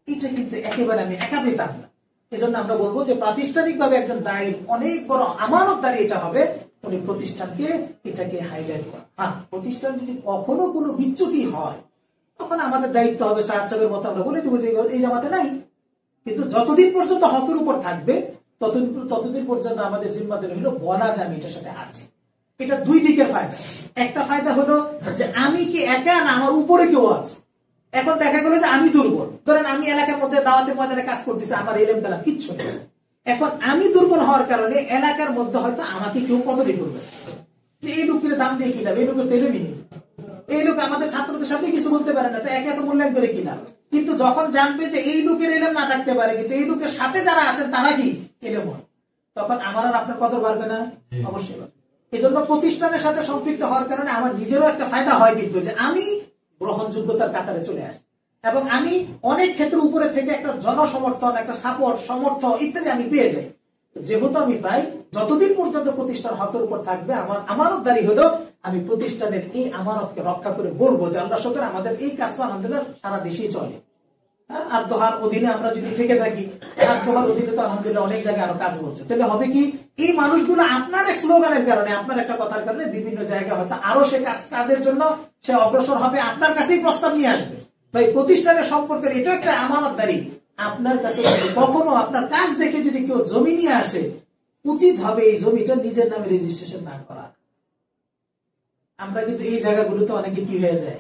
Speaker 1: এটা কিন্তু একেবারে আমি একা পেতাম না। এজন্য আমরা বলবো যে প্রাতিষ্ঠানিক ভাবে একজন দায়ী অনেক বড় আমানতদারি এটা হবে, উনি প্রতিষ্ঠানকে এটাকে হাইলাইট করা। হ্যাঁ, প্রতিষ্ঠান যদি কখনো কোনো বিচ্যুতি হয় তখন আমাদের দায়িত্ব হবে সাহেবের মতো আমরা বলে দেবো যে এই জামাতে নাই। কিন্তু যতদিন পর্যন্ত হকের উপর থাকবে ততদিন পর্যন্ত আমাদের জিম্মাদারি হলো বলা যে আমি এটার সাথে আছি। এটা দুই দিকের ফায়দা। একটা ফায়দা হলো যে আমি কি একা না, আমার উপরে কেউ আছে। এখন দেখা গেল যে আমি দুর্বল, ধরেন আমি এলাকার মধ্যে দাওয়াতে ময়দানে কাজ করতেছি, আমার এলেম কালাম কিচ্ছু নেই। এখন আমি দুর্বল হওয়ার কারণে এলাকার মধ্যে হয়তো আমাকে কেউ কদরই করবে, এই লোকের দাম দিয়ে কিনা, এই লোকের তেলেমি নেই, এই লোক আমাদের ছাত্রদের সাথে কিছু বলতে পারে না, তো একে এত মূল্যায়ন করে কিনা। কিন্তু যখন জানবে যে এই লোকের এলেম না থাকতে পারে, কিন্তু এই লোকের সাথে যারা আছেন তারা কি এলেম হয়, তখন আমার আর আপনার কদর বাড়বে না? অবশ্যই। এই জন্য প্রতিষ্ঠানের সাথে সম্পৃক্ত হওয়ার কারণে আমার নিজেরও একটা ফায়দা হয়, কিন্তু যে আমি গ্রহণযোগ্যতার কাতারে চলে আসি এবং আমি অনেক ক্ষেত্রে উপরে থেকে একটা জনসমর্থন, একটা সাপোর্ট, সমর্থন ইত্যাদি আমি পেয়ে যাই। যেহেতু আমি পাই, যতদিন পর্যন্ত প্রতিষ্ঠান হকের উপর থাকবে, আমার আমানতদারি হলো আমি প্রতিষ্ঠানের এই আমানতকে রক্ষা করে বলবো যে আল্লাহ শুকর আমাদের এই কাজটা আমাদের সারা দেশেই চলে। আর দোহার অধীনে আমরা যদি থেকে থাকি, আর দোহার অধীনে তো আলহামদুলিল্লাহ অনেক জায়গায় আরো কাজ হচ্ছে, তাহলে হবে কি এই মানুষগুলো আপনার এক স্লোগানের কারণে, আপনার একটা কথার কারণে বিভিন্ন জায়গায় হয়তো আরো সে কাজের জন্য সে অগ্রসর হবে, আপনার কাছেই প্রস্তাব নিয়ে আসবে। ভাই প্রতিষ্ঠানের সম্পর্কের এটা একটা আমানতদারি আপনার কাছে। কখনো আপনার কাজ দেখে যদি কেউ জমি নিয়ে আসে, উচিত হবে এই জমিটা নিজের নামে রেজিস্ট্রেশন না করা। আমরা কিন্তু এই জায়গাগুলোতে অনেকে কি হয়ে যায়,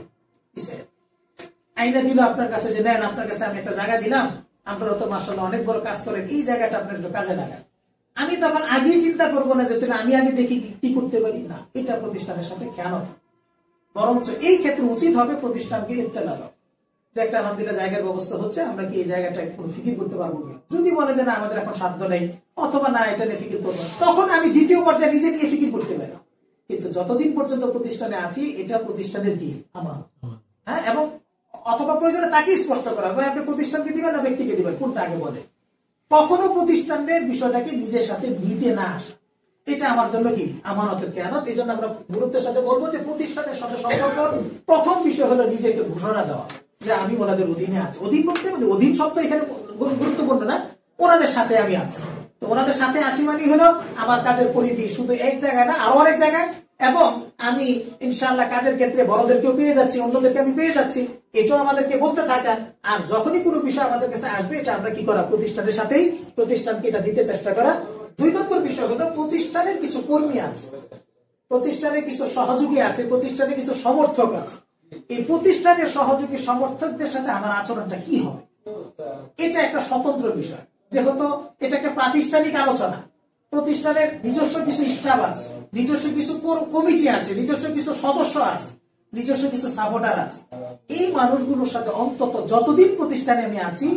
Speaker 1: আইনা দিল আপনার কাছে যে নেন, আপনার কাছে আমি একটা জায়গা দিলাম, আপনারা তো মাশাআল্লাহ অনেক বড় কাজ করেন, এই জায়গাটা আপনার একটু কাজে লাগান। আমি তখন আগেই চিন্তা করবো না যে আমি আগে দেখি কি করতে পারি, না, এটা প্রতিষ্ঠানের সাথে খেয়ানত। বরঞ্চ এই ক্ষেত্রে উচিত হবে প্রতিষ্ঠানকে ইত্তেলা দাও যে একটা আলহামদুলিল্লাহ জায়গার ব্যবস্থা হচ্ছে, আমরা কি এই জায়গাটা কোনো ফিকির করতে পারবো না। যদি বলে যে না আমাদের এখন সাধ্য নেই, অথবা না এটা নিয়ে ফিকির করবো, তখন আমি দ্বিতীয় পর্যায়ে নিজে নিয়ে ফিকির করতে পারি। কিন্তু যতদিন পর্যন্ত প্রতিষ্ঠানে আছি, এটা প্রতিষ্ঠানের কি আমার, হ্যাঁ, এবং অথবা প্রয়োজনে তাকে স্পষ্ট করা হয় আপনি প্রতিষ্ঠানকে দিবেন না ব্যক্তিকে দিবেন, কোনটা আগে বলে। কখনো প্রতিষ্ঠানের বিষয়টাকে নিজের সাথে নিতে না আসা, এটা আমার জন্য কি আমানতের খেয়ানত। এই জন্য আমরা গুরুত্বের সাথে বলবো যে প্রতিষ্ঠানের সাথে সম্পর্ক প্রথম বিষয় হলো নিজেকে ঘোষণা দেওয়া যে আমি ওনাদের অধীনে আছি। অধীন বলতে মানে অধীন শব্দ এখানে গুরুত্বপূর্ণ না, ওনাদের সাথে আমি আছি। তো ওনাদের সাথে আছি মানে হলো আমার কাজের পরিধি শুধু এক জায়গায় না, আরো অনেক জায়গায়, এবং আমি ইনশাআল্লাহ কাজের ক্ষেত্রে বড়দেরকেও পেয়ে যাচ্ছি, অন্যদেরকে আমি পেয়ে যাচ্ছি। এটাও আমাদেরকে বলতে থাকা। আর যখনই কোনো বিষয় আমাদের কাছে আসবে, এটা আমরা কি করা, প্রতিষ্ঠানের সাথেই প্রতিষ্ঠানকে এটা দিতে চেষ্টা করা। 2 নম্বর বিষয় হলো প্রতিষ্ঠানের কিছু কর্মী আছে, প্রতিষ্ঠানের কিছু সহযোগী আছে, প্রতিষ্ঠানের কিছু সমর্থক আছে। এই প্রতিষ্ঠানের সহযোগী সমর্থকদের সাথে আমার আচরণটা কি হবে, এটা একটা স্বতন্ত্র বিষয়। যেহেতু এটা একটা প্রাতিষ্ঠানিক আলোচনা, প্রতিষ্ঠানের নিজস্ব কিছু স্টাফ আছে, নিজস্ব কিছু কমিটি আছে, নিজস্ব কিছু সদস্য আছে, নিজস্ব কিছু সাপোর্টার আছে। এই মানুষগুলোর সাথে অন্তত যতদিন প্রতিষ্ঠানে আমি আছি,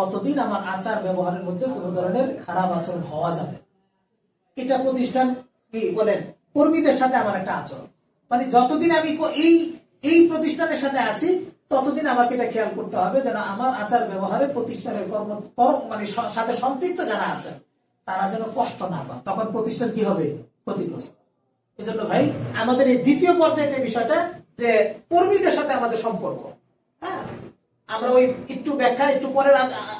Speaker 1: অতদিন আমার আচার ব্যবহারের মধ্যে কোনো ধরনের খারাপ আচরণ হওয়া যাবে। এটা প্রতিষ্ঠান কি বলেন, কর্মীদের সাথে আমার একটা আচরণ, মানে যতদিন আমি এই প্রতিষ্ঠানের সাথে আছি, ততদিন আমাকে এটা খেয়াল করতে হবে যেন আমার আচার ব্যবহারে প্রতিষ্ঠানের মানে সাথে সম্পৃক্ত যারা আছে তারা যেন কষ্ট না পায়। তখন প্রতিষ্ঠান কি হবে, ক্ষতিগ্রস্ত। এই জন্য ভাই আমাদের এই দ্বিতীয় পর্যায়ে যে বিষয়টা, যে কর্মীদের সাথে আমাদের সম্পর্ক, হ্যাঁ, আমরা ওই একটু ব্যাখ্যা একটু পরের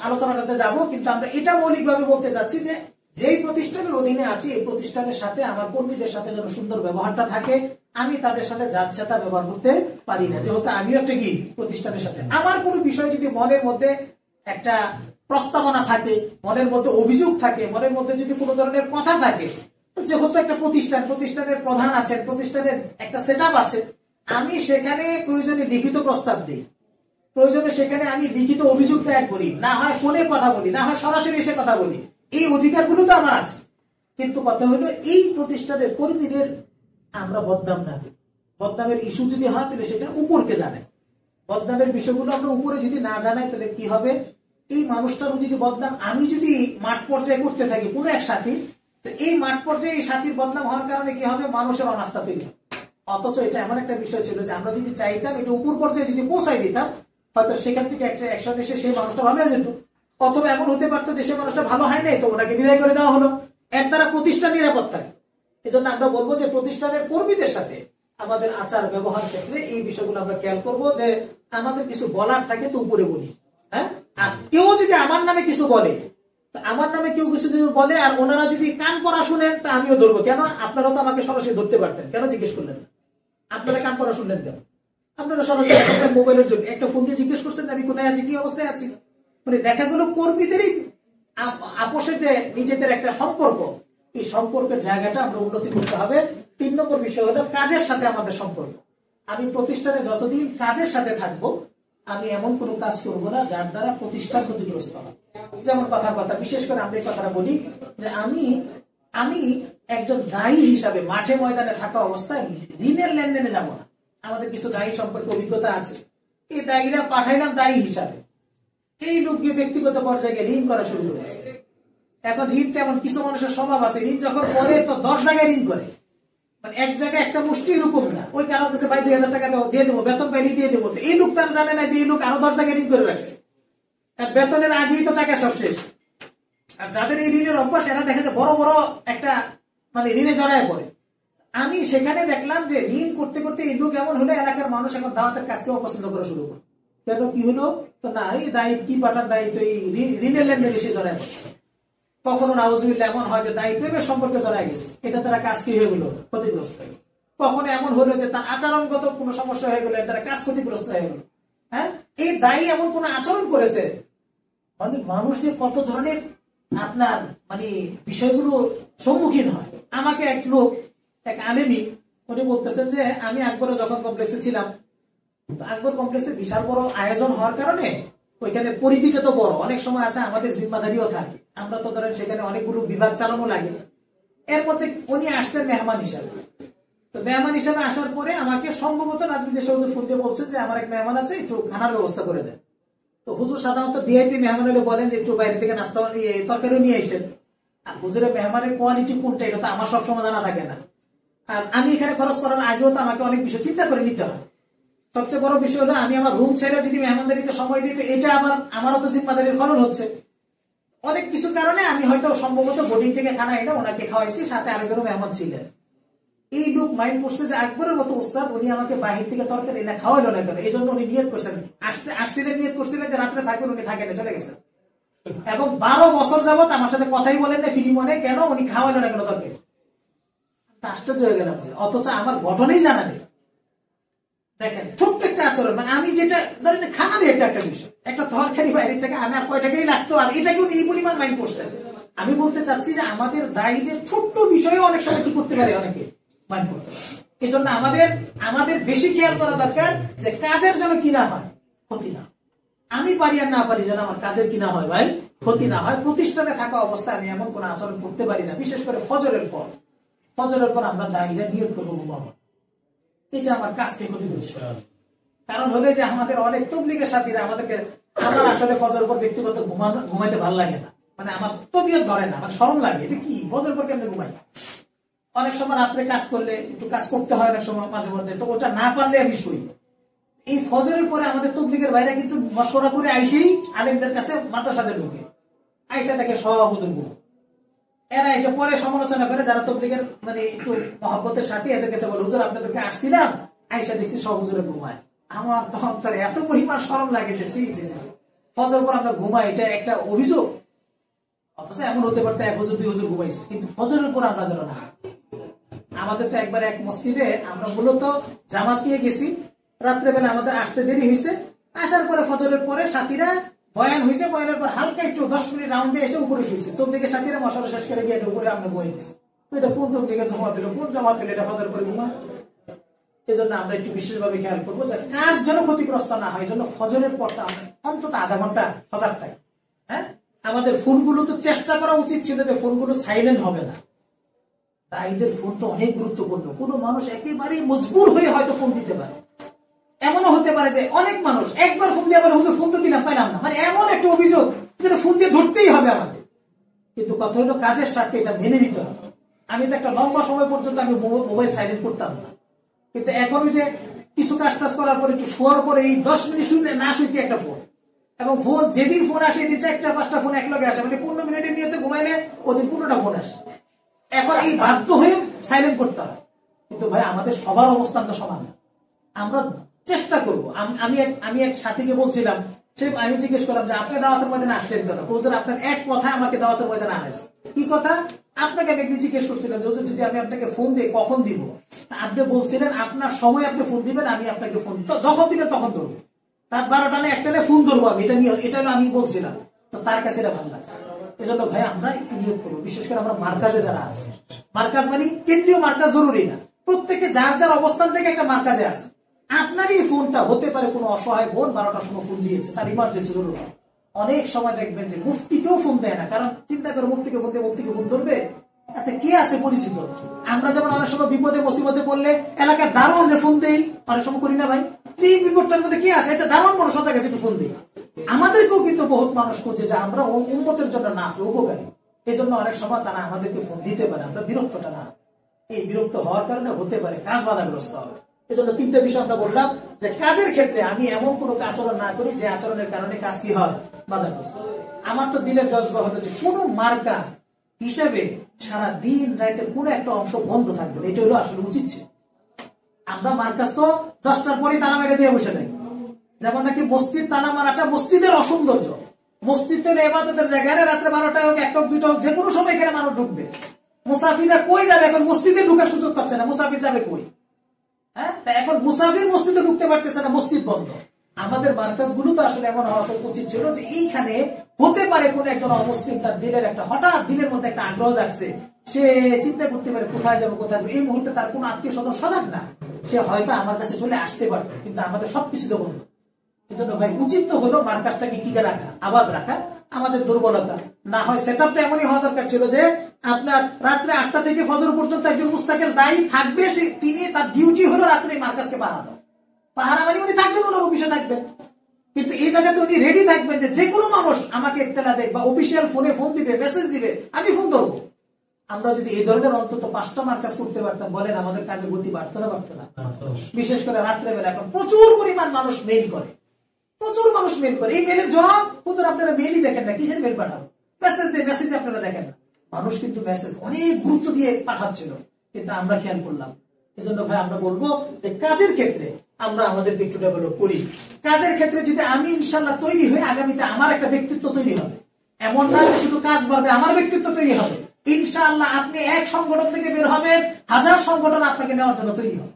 Speaker 1: আলোচনাটাতে যাব, কিন্তু আমরা এটা মৌলিকভাবে বলতে চাচ্ছি যে যেই প্রতিষ্ঠানের অধীনে আছি, এই প্রতিষ্ঠানের সাথে আমার কর্মীদের সাথে যেন সুন্দর ব্যবহারটা থাকে। আমি তাদের সাথে যাচ্ছেতা ব্যবহার করতে পারি না, যেহেতু আমিও একটা কি প্রতিষ্ঠানের সাথে। আমার কোনো বিষয় যদি মনের মধ্যে একটা প্রস্তাবনা থাকে, মনের মধ্যে অভিযোগ থাকে, মনের মধ্যে যদি কোনো ধরনের কথা থাকে, যেহেতু একটা প্রতিষ্ঠানের প্রধান আছেন, প্রতিষ্ঠানের একটা সেটআপ আছে, আমি সেখানে প্রয়োজনে লিখিত প্রস্তাব দিই, প্রয়োজনে সেখানে আমি লিখিত অভিযোগ ত্যাগ করি, না হয় ফোনে কথা বলি, না হয় সরাসরি এসে কথা বলি। এই অধিকারগুলো তো আমার আছে। কিন্তু কথা হলো এই প্রতিষ্ঠানের কর্মীদের আমরা বদনাম না করি। বদনামের ইস্যু যদি হয় তাহলে সেটা উপরকে জানাই। বদনামের বিষয়গুলো আমরা উপরে যদি না জানাই তাহলে কি হবে, এই মানুষটারও যদি বদনাম আমি যদি মাঠ পর্যায়ে করতে থাকি কোনো এক সাথী, তো এই মাঠ পর্যায়ে এই সাথীর বদনাম হওয়ার কারণে কি হবে, মানুষের অনাস্থা তৈরি হবে। অথচ এটা এমন একটা বিষয় ছিল যে আমরা যদি চাইতাম এটা উপর পর্যায়ে যদি পৌঁছাই দিতাম, হয়তো সেখান থেকে একটা অ্যাকশন এসে সেই মানুষটা ভালো হয়ে যেত। অথবা এমন হতে পারতো যে সে মানুষটা ভালো হয় নাই, তো ওনাকে বিদায় করে দেওয়া হলো। এর দ্বারা প্রতিষ্ঠান নিরাপদ থাকে। এজন্য আমরা বলবো যে প্রতিষ্ঠানের কর্মীদের সাথে আমাদের আচার ব্যবহার ক্ষেত্রে এই বিষয়গুলো আমরা খেয়াল করব, যে আমাদের কিছু বলার থাকে তো উপরে বলি, হ্যাঁ। আর কেউ যদি আমার নামে কিছু বলে, আমার নামে কেউ কিছু যদি বলে আর ওনারা যদি কান পড়া শুনেন, তা আমিও ধরবো। কেন আপনারা তো আমাকে সরাসরি ধরতে পারতেন, কেন জিজ্ঞেস করলেন না? আপনারা কান পড়া শুনলেন কেন? আপনারা সরাসরি মোবাইলের জন্য একটা ফোন দিয়ে জিজ্ঞেস করছেন আমি কোথায় আছি, কি অবস্থায় আছি। মানে দেখা গেল কর্মীদেরই আপোষে যে নিজেদের একটা সম্পর্ক, এই সম্পর্কের জায়গাটা আমরা উন্নতি করতে হবে। 3 নম্বর বিষয় হলো কাজের সাথে আমাদের সম্পর্ক। আমি প্রতিষ্ঠানে যতদিন কাজের সাথে থাকবো, আমি এমন কোনো কাজ করবো না যার দ্বারা প্রতিষ্ঠান ক্ষতিগ্রস্ত হয়। যেমন কথার কথা, বিশেষ করে আমরা এই কথাটা বলি যে আমি একজন দায়ী হিসাবে মাঠে ময়দানে থাকা অবস্থায় ঋণের লেনদেনে যাব না। আমাদের কিছু দায়ী সম্পর্কে অভিজ্ঞতা আছে, এই দায়ীরা পাঠাইলাম দায়ী হিসাবে, এই লোককে ব্যক্তিগত পর্যায়ে ঋণ করা শুরু করেছে। এখন ঋণ তেমন কিছু মানুষের স্বভাব আছে, ঋণ যখন করে তো 10 জায়গায় ঋণ করে, মানে এক জায়গায় একটা মুষ্টি এরকম না। ওই কারো কাছে ভাই 2000 টাকা দিয়ে দেবো, বেতন পাইলে দিয়ে দেবো। এই লোক তার জানে না যে এই লোক আরো 10 জায়গায় ঋণ করে রাখছে, বেতনের আগেই তো টাকা সব শেষ। আর যাদের এই ঋণের অভ্যাস, এরা দেখা যায় বড় বড় একটা মানে ঋণে জড়ায় পড়ে। আমি সেখানে দেখলাম যে ঋণ করতে করতে এই লোক এমন হলে এলাকার মানুষ এখন দাওয়াতের কাজকে অপছন্দ করা শুরু করে। কেন, কি হলো, তো না এই দায়ী কি পাঠান দায়ী তো এই ঋণের লেনদেনে সে জড়ায় পড়ে। কখনো নাউজুবিল্লাহ এমন হয় যে দায়ী প্রেমের সম্পর্কে জড়ায় গেছে, এটা তারা কাজ কি হয়ে গেল, ক্ষতিগ্রস্ত হয়ে গেল। কখনো এমন হলো যে তার আচরণগত কোনো সমস্যা হয়ে গেল, তারা কাজ ক্ষতিগ্রস্ত হয়ে গেল। হ্যাঁ, এই দায়ী এমন কোন আচরণ করেছে, মানে মানুষ যে কত ধরনের আপনার মানে বিষয়গুলো সম্মুখীন হয়। আমাকে এক লোক, এক আলেমী, উনি বলতেছেন যে আমি আকবরে যখন কমপ্লেক্সে ছিলাম, আকবর কমপ্লেক্সে বিশাল বড় আয়োজন হওয়ার কারণে ওইখানে পরিধিটা তো বড়, অনেক সময় আছে আমাদের জিম্মাদারিও থাকে। আমরা তো ধরেন সেখানে অনেকগুলো বিভাগ চালানো লাগে। এর মধ্যে উনি আসতেন মেহমান হিসাবে। তো মেহমান হিসাবে আসার পরে আমাকে সম্ভবত নাজমিন হুজুর ফোন দিয়ে বলছেন যে আমার এক মেহমান আছে, একটু খানার ব্যবস্থা করে দেন। তো হুজুর সাধারণত ভিআইপি মেহমান হলে বলেন যে একটু বাইরে থেকে নাস্তা তরকারিও নিয়ে আসেন। আর হুজুরের মেহমানের কোয়ালিটি কোনটা এটা তো আমার সবসময় জানা থাকে না। আর আমি এখানে খরচ করার আগেও তো আমাকে অনেক বিষয় চিন্তা করে নিতে হয়। সবচেয়ে বড় বিষয় হলো আমি আমার রুম ছেড়ে যদি মেহমানদারিতে সময় দিই, তো এটা আমারও তো জিম্মাদারির খরচ হচ্ছে। অনেক কিছু কারণে আমি হয়তো সম্ভবত বোর্ডিং থেকে খানা এনে ওনাকে খাওয়াইছি, সাথে আরেকজন মেহমান ছিলেন। এই লোক মাইন্ড করছে যে আকবরের মতো উস্তাদ, উনি আমাকে বাহির থেকে তরকারি এনে খাওয়াইলো না কেন। এই জন্য উনি নিয়ত করছেন, আসতে নিয়ত করছিলেন যে রাত্রে থাকবেন, উনি থাকেন, চলে গেছেন। এবং 12 বছর যাবত আমার সাথে কথাই বলেন না, ফিলিং মনে কেন উনি খাওয়াইলো না কেন তরকারি। আশ্চর্য হয়ে গেলাম যে অথচ আমার গঠনেই জানা নেই। দেখেন ছোট্ট একটা আচরণ, মানে আমি যেটা ধরেন খানা দিয়ে একটা বিষয়, একটা তরকারি বাইরে থেকে আনার কয় টাকাই লাগতো, আর এটাকেও এই পরিমাণ মাইন্ড করছে। আমি বলতে চাচ্ছি যে আমাদের দায়ীদের ছোট্ট বিষয়ে অনেক সময় কি করতে পারে, অনেকে মাইন্ড করতে পারে। এই জন্য আমাদের বেশি খেয়াল করা দরকার যে কাজের যেন কি না হয়, ক্ষতি না। আমি পারি আর না পারি যেন আমার কাজের কি না হয় ভাই, ক্ষতি না হয়। প্রতিষ্ঠানে থাকা অবস্থায় আমি এমন কোন আচরণ করতে পারি না, বিশেষ করে ফজরের পর আমরা দায়ীরা নিয়োগ করবো বাবা এটা আমার কাজকে ক্ষতি করছে। কারণ হলে যে আমাদের অনেক তবলিগের সাথীরা আমাদেরকে, আমার আসলে ফজর পর ব্যক্তিগত ঘুমাইতে ভালো লাগে না, মানে আমার তবিয়ত ধরে না, আমার শরম লাগে, এটা কি ফজর পর কেমনে ঘুমাই। অনেক সময় রাত্রে কাজ করলে একটু কাজ করতে হয় অনেক সময় মাঝে মধ্যে, তো ওটা না পারলে আমি শুই। এই ফজরের পরে আমাদের তবলিগের বাইরে কিন্তু মশকরা করে আইসেই আলেমদের কাছে মাদ্রাসাতে ঢুকে, আইসা দেখে সব হুজুর ঘুম। এরা এসে পরে সমালোচনা করে যারা তবলিগের মানে একটু মহব্বতের সাথে, এদের কাছে বলে হুজুর আপনাদেরকে আসছিলাম, আইসা দেখছি সব হুজুরে ঘুমায়। আমার তখন তার এত পরিমাণ শরম লাগে যে ফজর পর আমরা ঘুমাই, এটা একটা অভিযোগ। অথচ এমন হতে পারতো এক হুজুর দুই হুজুর ঘুমাইছে, কিন্তু ফজরের পর আমরা যেন না। আমাদের তো একবার এক মসজিদে আমরা মূলত জামাত নিয়ে গেছি, রাত্রেবেলা আমাদের আসতে দেরি হয়েছে, আসার পরে ফজরের পরে সাথীরা বয়ান হয়েছে, বয়ানের পর হালকা একটু 10 মিনিট রাউন্ডে এসে উপরে শুয়েছে। তবলিগের সাথীরা মশলা শেষ করে গিয়ে উপরে আমরা ঘুমিয়ে গেছি। এটা কোন তবলিগের জমা দিল, কোন জমা দিল, এটা ফজর পরে ঘুমা। এই জন্য আমরা একটু বিশেষভাবে খেয়াল করবো যে কাজ যেন ক্ষতিগ্রস্ত না হয়। এই জন্য ফজরের পরটা আমরা অন্তত আধা ঘন্টা সজাগ থাকি। হ্যাঁ, আমাদের ফোনগুলো তো চেষ্টা করা উচিত ছিল যে ফোনগুলো সাইলেন্ট হবে না। দায়ীদের ফোন তো অনেক গুরুত্বপূর্ণ। কোনো মানুষ একেবারেই মজবুর হয়ে হয়তো ফোন দিতে পারে, এমনও হতে পারে যে অনেক মানুষ একবার ফোন দিয়ে বলে হুজুর ফোন তো দিলাম পাইলাম না, মানে এমন একটা অভিযোগ যেটা ফোন দিয়ে ধরতেই হবে আমাদের। কিন্তু কথা হলো কাজের স্বার্থে এটা মেনে নিতে হবে। আমি তো একটা লম্বা সময় পর্যন্ত আমি মোবাইল সাইলেন্ট করতাম না, কিন্তু এখন ওই যে কিছু কাজ টাজ করার পরে একটু শোয়ার পরে এই 10 মিনিট শুনলে না শুইতে একটা ফোন, এবং ফোন যেদিন ফোন আসে এদিন 4টা 5টা ফোন একলগে আসে, মানে 15 মিনিটের নিয়তে ঘুমাইলে ওদিন 15টা ফোন আসে। এখন এই বাধ্য হয়ে সাইলেন্ট করতে হয়। কিন্তু ভাই আমাদের সবার অবস্থান তো সমান না। আমরা চেষ্টা করবো। আমি এক সাথীকে বলছিলাম, সে আমি জিজ্ঞেস করলাম যে আপনি দাওয়াতের ময়দানে আসলেন কেন? হুজুর আপনার এক কথা আমাকে দাওয়াতের ময়দানে আনাইছে। কি কথা? আপনাকে আমি একদিন জিজ্ঞেস করছিলাম যে হুজুর যদি আমি আপনাকে ফোন দিই কখন দিব? আপনি বলছিলেন আপনার সময় আপনি ফোন দিবেন, আমি আপনাকে ফোন যখন দিবেন তখন ধরবো। তার 12টা না 1টা ফোন ধরবো আমি, এটা আমি বলছিলাম। তো তার কাছে এটা ভালো লাগছে। এই জন্য ভাই আমরা একটু নিয়োগ করবো, বিশেষ করে আমরা মার্কাজে যারা আছে। মার্কাজ মানে কেন্দ্রীয় মার্কাজ জরুরি না, প্রত্যেকে যার যার অবস্থান থেকে একটা মার্কাজে আছে। আপনার এই ফোনটা হতে পারে কোনো অসহায় বোন 12টার সময় ফোন দিয়েছে, তার ইমার্জেন্সি জরুরি। অনেক সময় দেখবেন যে মুফতিকেও ফোন দেয় না, কারণ চিন্তা করে মুফতিকে ফোন দিয়ে মুফতিকে ফোন ধরবে। আচ্ছা কে আছে পরিচিত? আমরা যেমন অনেক সময় বিপদে মুসিবতে পড়লে এলাকার দারোয়ানে ফোন দেই, অনেক সময় করি না ভাই? যে এই বিপদটার মধ্যে কি আছে, আচ্ছা দারোয়ান মানুষ তার কাছে একটু ফোন দিই। আমাদেরকেও কিন্তু বহুত মানুষ করছে যে আমরা উম্মতের জন্য না উপকারী, এই জন্য অনেক সময় তারা আমাদেরকে ফোন দিতে পারে, আমরা বিরক্তটা না। এই বিরক্ত হওয়ার কারণে হতে পারে কাজ বাধাগ্রস্ত হবে। এই জন্য 3টা বিষয় আমরা বললাম যে কাজের ক্ষেত্রে আমি এমন কোন আচরণ না করি যে আচরণের কারণে কাজ কি হয়, বাধাগ্রস্ত। আমার তো দিলের জজবা হলো যে কোন মার্কাজ হিসেবে সারা দিন রাতের কোন একটা অংশ বন্ধ থাকবে, এটা হলো আসলে উচিত ছিল। আমরা মার্কাজ তো 10টার পরে তালা মেরে দিয়ে বসে থাকি, যেমন নাকি মসজিদ তালা মারাটা মসজিদের অসৌন্দর্য। মসজিদ তো ইবাদতের জায়গায়, রাত্রে 12টা হোক 1টা হোক 2টা হোক যে কোনো সময় এখানে মানুষ ঢুকবে। মুসাফিররা কই যাবে? এখন মসজিদে ঢুকার সুযোগ পাচ্ছে না, মুসাফির যাবে কই? হ্যাঁ, এখন মুসাফির মসজিদে ঢুকতে পারতেছে না, মসজিদ বন্ধ। আমাদের মার্কাজ গুলো তো আসলে এমন হওয়া উচিত ছিল যে এইখানে হতে পারে কোন একজন অমুসলিম তার দিলের একটা হঠাৎ দিলের মধ্যে একটা আগ্রহ জাগছে, সে চিন্তা করতে পারে কোথায় যাবো কোথায় যাবো। এই মুহূর্তে তার কোন আত্মীয় স্বজন সজাগ না, সে হয়তো আমার কাছে চলে আসতে পারত, কিন্তু আমাদের সবকিছু তো বন্ধ। এই জন্য ভাই উচিত তো হলো মার্কাজটাকে কি রাখা, আবাদ রাখা। আমাদের দুর্বলতা না হয় সেটআপটা এমনই হওয়া দরকার ছিল যে আপনার রাত্রে 8টা থেকে ফজর পর্যন্ত একজন মুস্তাকিল দায়ী থাকবে, তিনি তার ডিউটি হলো রাত্রে মার্কাজকে পাহারা দাও। পাহারা মানে উনি থাকবেন, ওনার অফিসে থাকবেন, কিন্তু এই জায়গাতে উনি রেডি থাকবেন যে কোনো মানুষ আমাকে ইত্তেলা দেখ বা অফিসিয়াল ফোনে ফোন দিবে, মেসেজ দিবে, আমি ফোন ধরবো। আমরা যদি এই ধরনের অন্তত 5টা মার্কাজ করতে পারতাম, বলেন আমাদের কাজের গতি বাড়তো না বাড়তো না? বিশেষ করে রাত্রেবেলা এখন প্রচুর পরিমাণ মানুষ মেইল করে, প্রচুর মানুষ মেল করে। এই মেলের জবাব প্রচুর আপনারা মেলই দেখেন না, কিসের মেল পাঠাবো? মেসেজ আপনারা দেখেন না। মানুষ কিন্তু মেসেজ অনেক গুরুত্ব দিয়ে পাঠাচ্ছিল, কিন্তু আমরা খেয়াল করলাম। এই জন্য ভাই আমরা বলবো যে কাজের ক্ষেত্রে আমরা আমাদেরকে একটু ডেভেলপ করি। কাজের ক্ষেত্রে যদি আমি ইনশাল্লাহ তৈরি হয়ে আগামীতে আমার একটা ব্যক্তিত্ব তৈরি হবে, এমন না যে শুধু কাজ বাড়বে আমার ব্যক্তিত্ব তৈরি হবে, ইনশাআল্লাহ আপনি এক সংগঠন থেকে বের হবেন, 1000 সংগঠন আপনাকে নেওয়ার জন্য তৈরি হবে।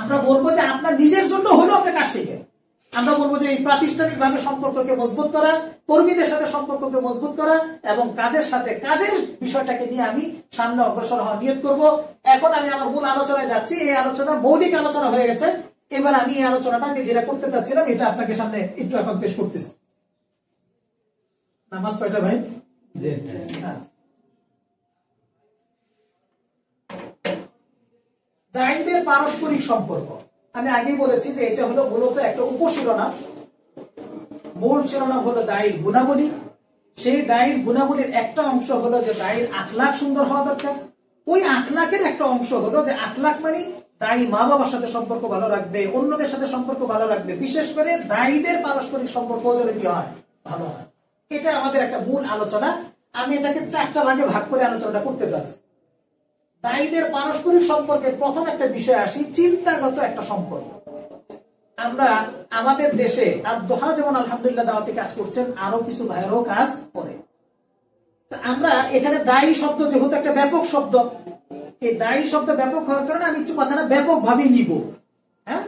Speaker 1: আমরা বলবো যে আপনার নিজের জন্য হলেও আপনি কাজ শিখেন। আমরা বলবো যে এই প্রাতিষ্ঠানিক ভাবে সম্পর্ককে মজবুত করা, কর্মীদের সাথে সম্পর্ককে মজবুত করা এবং কাজের সাথে কাজের বিষয়টাকে নিয়ে আমি সামনে অগ্রসর হওয়ার নিয়ত করব। এখন আমি আমার মূল আলোচনায় যাচ্ছি। এই আলোচনা মৌলিক আলোচনা হয়ে গেছে। এবার আমি এই আলোচনাটাকে যেটা করতে চাচ্ছিলাম এটা আপনাকে সামনে একটু এখন পেশ করতেছি। নামাজ কয়টা ভাই? দায়ীদের পারস্পরিক সম্পর্ক। আমি আগেই বলেছি যে এটা হলো মূলত একটা উপশিরোনাম। মূল শিরোনাম হলো দায়ীর গুণাবলী। সেই দায়ীর গুণাবলীর একটা অংশ হলো যে দায়ীর আখলাক সুন্দর হওয়া দরকার। ওই আখলাকের একটা অংশ হলো যে আখলাক মানে দায়ী মা বাবার সাথে সম্পর্ক ভালো রাখবে, অন্যদের সাথে সম্পর্ক ভালো রাখবে, বিশেষ করে দায়ীদের পারস্পরিক সম্পর্ক যেন কি হয়, ভালো হয়। এটা আমাদের একটা মূল আলোচনা। আমি এটাকে 4টা ভাগে ভাগ করে আলোচনাটা করতে যাচ্ছি। দায়ীদের পারস্পরিক সম্পর্কের প্রথম একটা বিষয় আসি, চিন্তাগত একটা সম্পর্ক। আমরা আমাদের দেশে আদ-দোহা যেমন আলহামদুলিল্লাহ দাওয়াতি কাজ করছেন, আরো কিছু ভাইয়েরও কাজ করে। আমরা এখানে দায়ী শব্দ যেহেতু একটা ব্যাপক শব্দ, এই দায়ী শব্দ ব্যাপক হওয়ার কারণে আমি একটু কথাটা ব্যাপক ভাবে নিব। হ্যাঁ,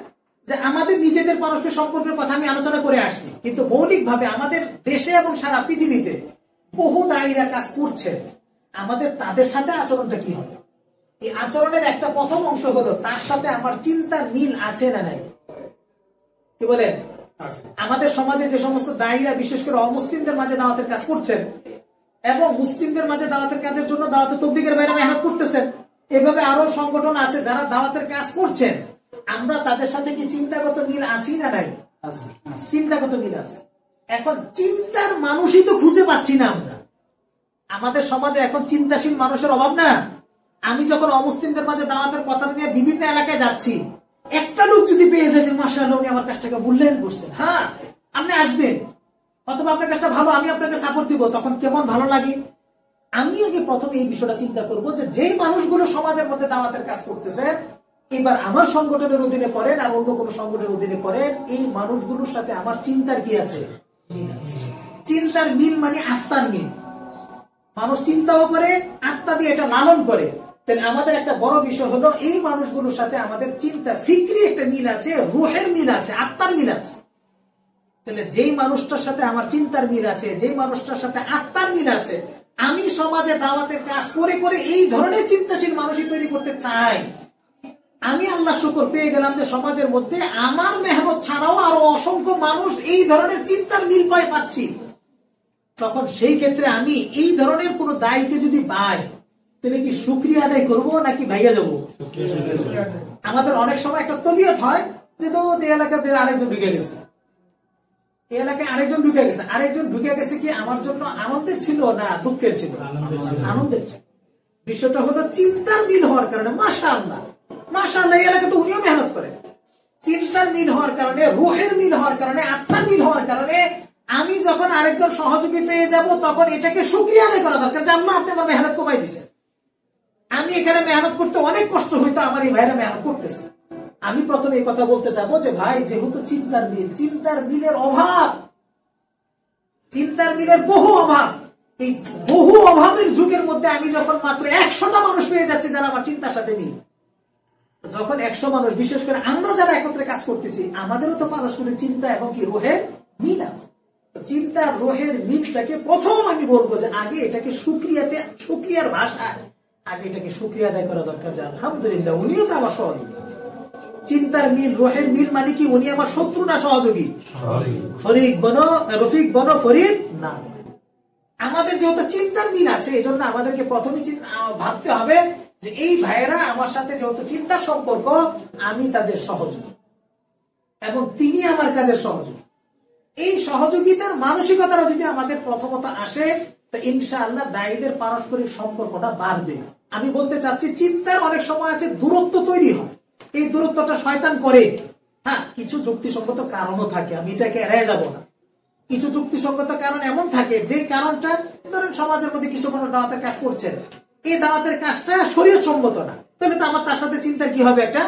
Speaker 1: যে আমাদের নিজেদের পারস্পরিক সম্পর্কের কথা আমি আলোচনা করে আসছি, কিন্তু মৌলিক ভাবে আমাদের দেশে এবং সারা পৃথিবীতে বহু দায়ীরা কাজ করছে। আমাদের তাদের সাথে আচরণটা কি হবে? এই আচরণের একটা প্রথম অংশ হলো তার সাথে আমার চিন্তার মিল আছে না নাই। কি বলেন? আমাদের সমাজে যে সমস্ত দায়ীরা বিশেষ করে অমুসলিমদের মাঝে দাওয়াতের কাজ করছেন এবং মুসলিমদের মাঝে দাওয়াতের কাজের জন্য দাওয়াতে তবলিগের বাইরে মেহনত করতেছেন, এভাবে আরো সংগঠন আছে যারা দাওয়াতের কাজ করছেন, আমরা তাদের সাথে কি চিন্তাগত মিল আছি না নাই? চিন্তাগত মিল আছে। এখন চিন্তার মানুষই তো খুঁজে পাচ্ছি না আমরা। আমাদের সমাজে এখন চিন্তাশীল মানুষের অভাব না। আমি যখন অমুসলিমদের মাঝে দাওয়াতের কথা নিয়ে বিভিন্ন এলাকায় যাচ্ছি, একটা লোক যদি পেয়ে যায় যে মাশাআল্লাহ উনি আমার কাজটাকে মূল্যায়ন করছেন, হ্যাঁ আপনি আসবেন অথবা আপনার কাজটা ভালো, আমি আপনাকে সাপোর্ট দিব, তখন কেমন ভালো লাগে। আমি আগে প্রথমে এই বিষয়টা চিন্তা করবো যে যেই মানুষগুলো সমাজের মধ্যে দাওয়াতের কাজ করতেছে, এবার আমার সংগঠনের অধীনে করেন আর অন্য কোনো সংগঠনের অধীনে করেন, এই মানুষগুলোর সাথে আমার চিন্তার কি আছে? চিন্তার মিল মানে আত্মার মিল। মানুষ চিন্তাও করে, আত্মা দিয়ে এটা লালন করে। তাহলে আমাদের একটা বড় বিষয় হলো এই মানুষগুলোর সাথে আমাদের চিন্তা ফিক্রি একটা মিল আছে, রুহের মিল আছে, আত্মার মিল আছে। তাহলে যেই মানুষটার সাথে আমার চিন্তার মিল আছে, যেই মানুষটার সাথে আত্মার মিল আছে, আমি সমাজে দাওয়াতের কাজ করে করে এই ধরনের চিন্তাশীল মানুষই তৈরি করতে চাই। আমি আল্লাহ শুকর পেয়ে গেলাম যে সমাজের মধ্যে আমার মেহনত ছাড়াও আরো অসংখ্য মানুষ এই ধরনের চিন্তার মিল পাচ্ছি। তখন সেই ক্ষেত্রে আমি এই ধরনের কোন দায়ীকে যদি পাই, তাহলে কি শুকরিয়া আদায় করবো নাকি ভাইয়া যাবো? আমাদের অনেক সময় একটা তবিয়ত হয় যে তো এই এলাকাতে আরেকজন ঢুকে গেছে, এই এলাকায় আরেকজন ঢুকে গেছে। আরেকজন ঢুকে গেছে কি আমার জন্য আনন্দের ছিল না দুঃখের ছিল? আনন্দের ছিল। বিষয়টা হলো চিন্তার মিল হওয়ার কারণে মাশাআল্লাহ মাশাআল্লাহ এই এলাকা তো উনিও মেহনত করে। চিন্তার মিল হওয়ার কারণে, রুহের মিল হওয়ার কারণে, আত্মার মিল হওয়ার কারণে আমি যখন আরেকজন সহযোগী পেয়ে যাব, তখন এটাকে শুকরিয়া আদায় করা দরকার যে আল্লাহ আপনি আমার মেহনত কমাই দিচ্ছেন। আমি এখানে মেহনত করতে অনেক কষ্ট হইতো, আমার এই ভাইরা মেহনত করতেছে। আমি প্রথমে এই কথা বলতে চাবো যে ভাই, যেহেতু চিন্তার মিল, চিন্তার মিলের অভাব, চিন্তার মিলের বহু অভাব, এই বহু অভাবের যুগের মধ্যে আমি যখন মাত্র 100টা মানুষ পেয়ে যাচ্ছি যারা আমার চিন্তার সাথে মিল, যখন 100 মানুষ, বিশেষ করে আমরা যারা একত্রে কাজ করতেছি, আমাদেরও তো পারস্পরিক চিন্তা এবং কি রোহের মিল আছে। চিন্তার রোহের মিলটাকে প্রথম আমি বলবো যে আগে এটাকে শুকরিয়ার ভাষায় আগে এটাকে শুকরিয়া আদায় করা দরকার যে আলহামদুলিল্লাহ উনিও তো আমার সহযোগী। চিন্তার মিল, রোহের মিল মানে কি উনি আমার শত্রু না সহযোগী? ফরিক বনো রফিক বনো ফরিদ না। আমাদের যেহেতু চিন্তার মিল আছে, এই জন্য আমাদেরকে প্রথমে ভাবতে হবে যে এই ভাইয়েরা আমার সাথে যেহেতু চিন্তার সম্পর্ক, আমি তাদের সহযোগী এবং তিনি আমার কাজের সহযোগী। এই সহযোগিতার মানসিকতাটা যদি আমাদের প্রথমত আসে, তো ইনশাআল্লাহ দায়ীদের পারস্পরিক সম্পর্কটা বাড়বে। আমি বলতে চাচ্ছি চিন্তার অনেক সময় আছে দূরত্ব তৈরি হয়, এই দূরত্বটা শয়তান করে। হ্যাঁ, কিছু যুক্তিসঙ্গত কারণও থাকে, আমি এটাকে এড়িয়ে যাব না। কিছু যুক্তিসঙ্গত কারণ এমন থাকে যে কারণটা, ধরেন সমাজের মধ্যে কিছু মানুষ দাওয়াতের কাজ করছেন, এই দাওয়াতের কাজটা শরীয়তসম্মত না, তাহলে তো আমার তার সাথে চিন্তার কি হবে? একটা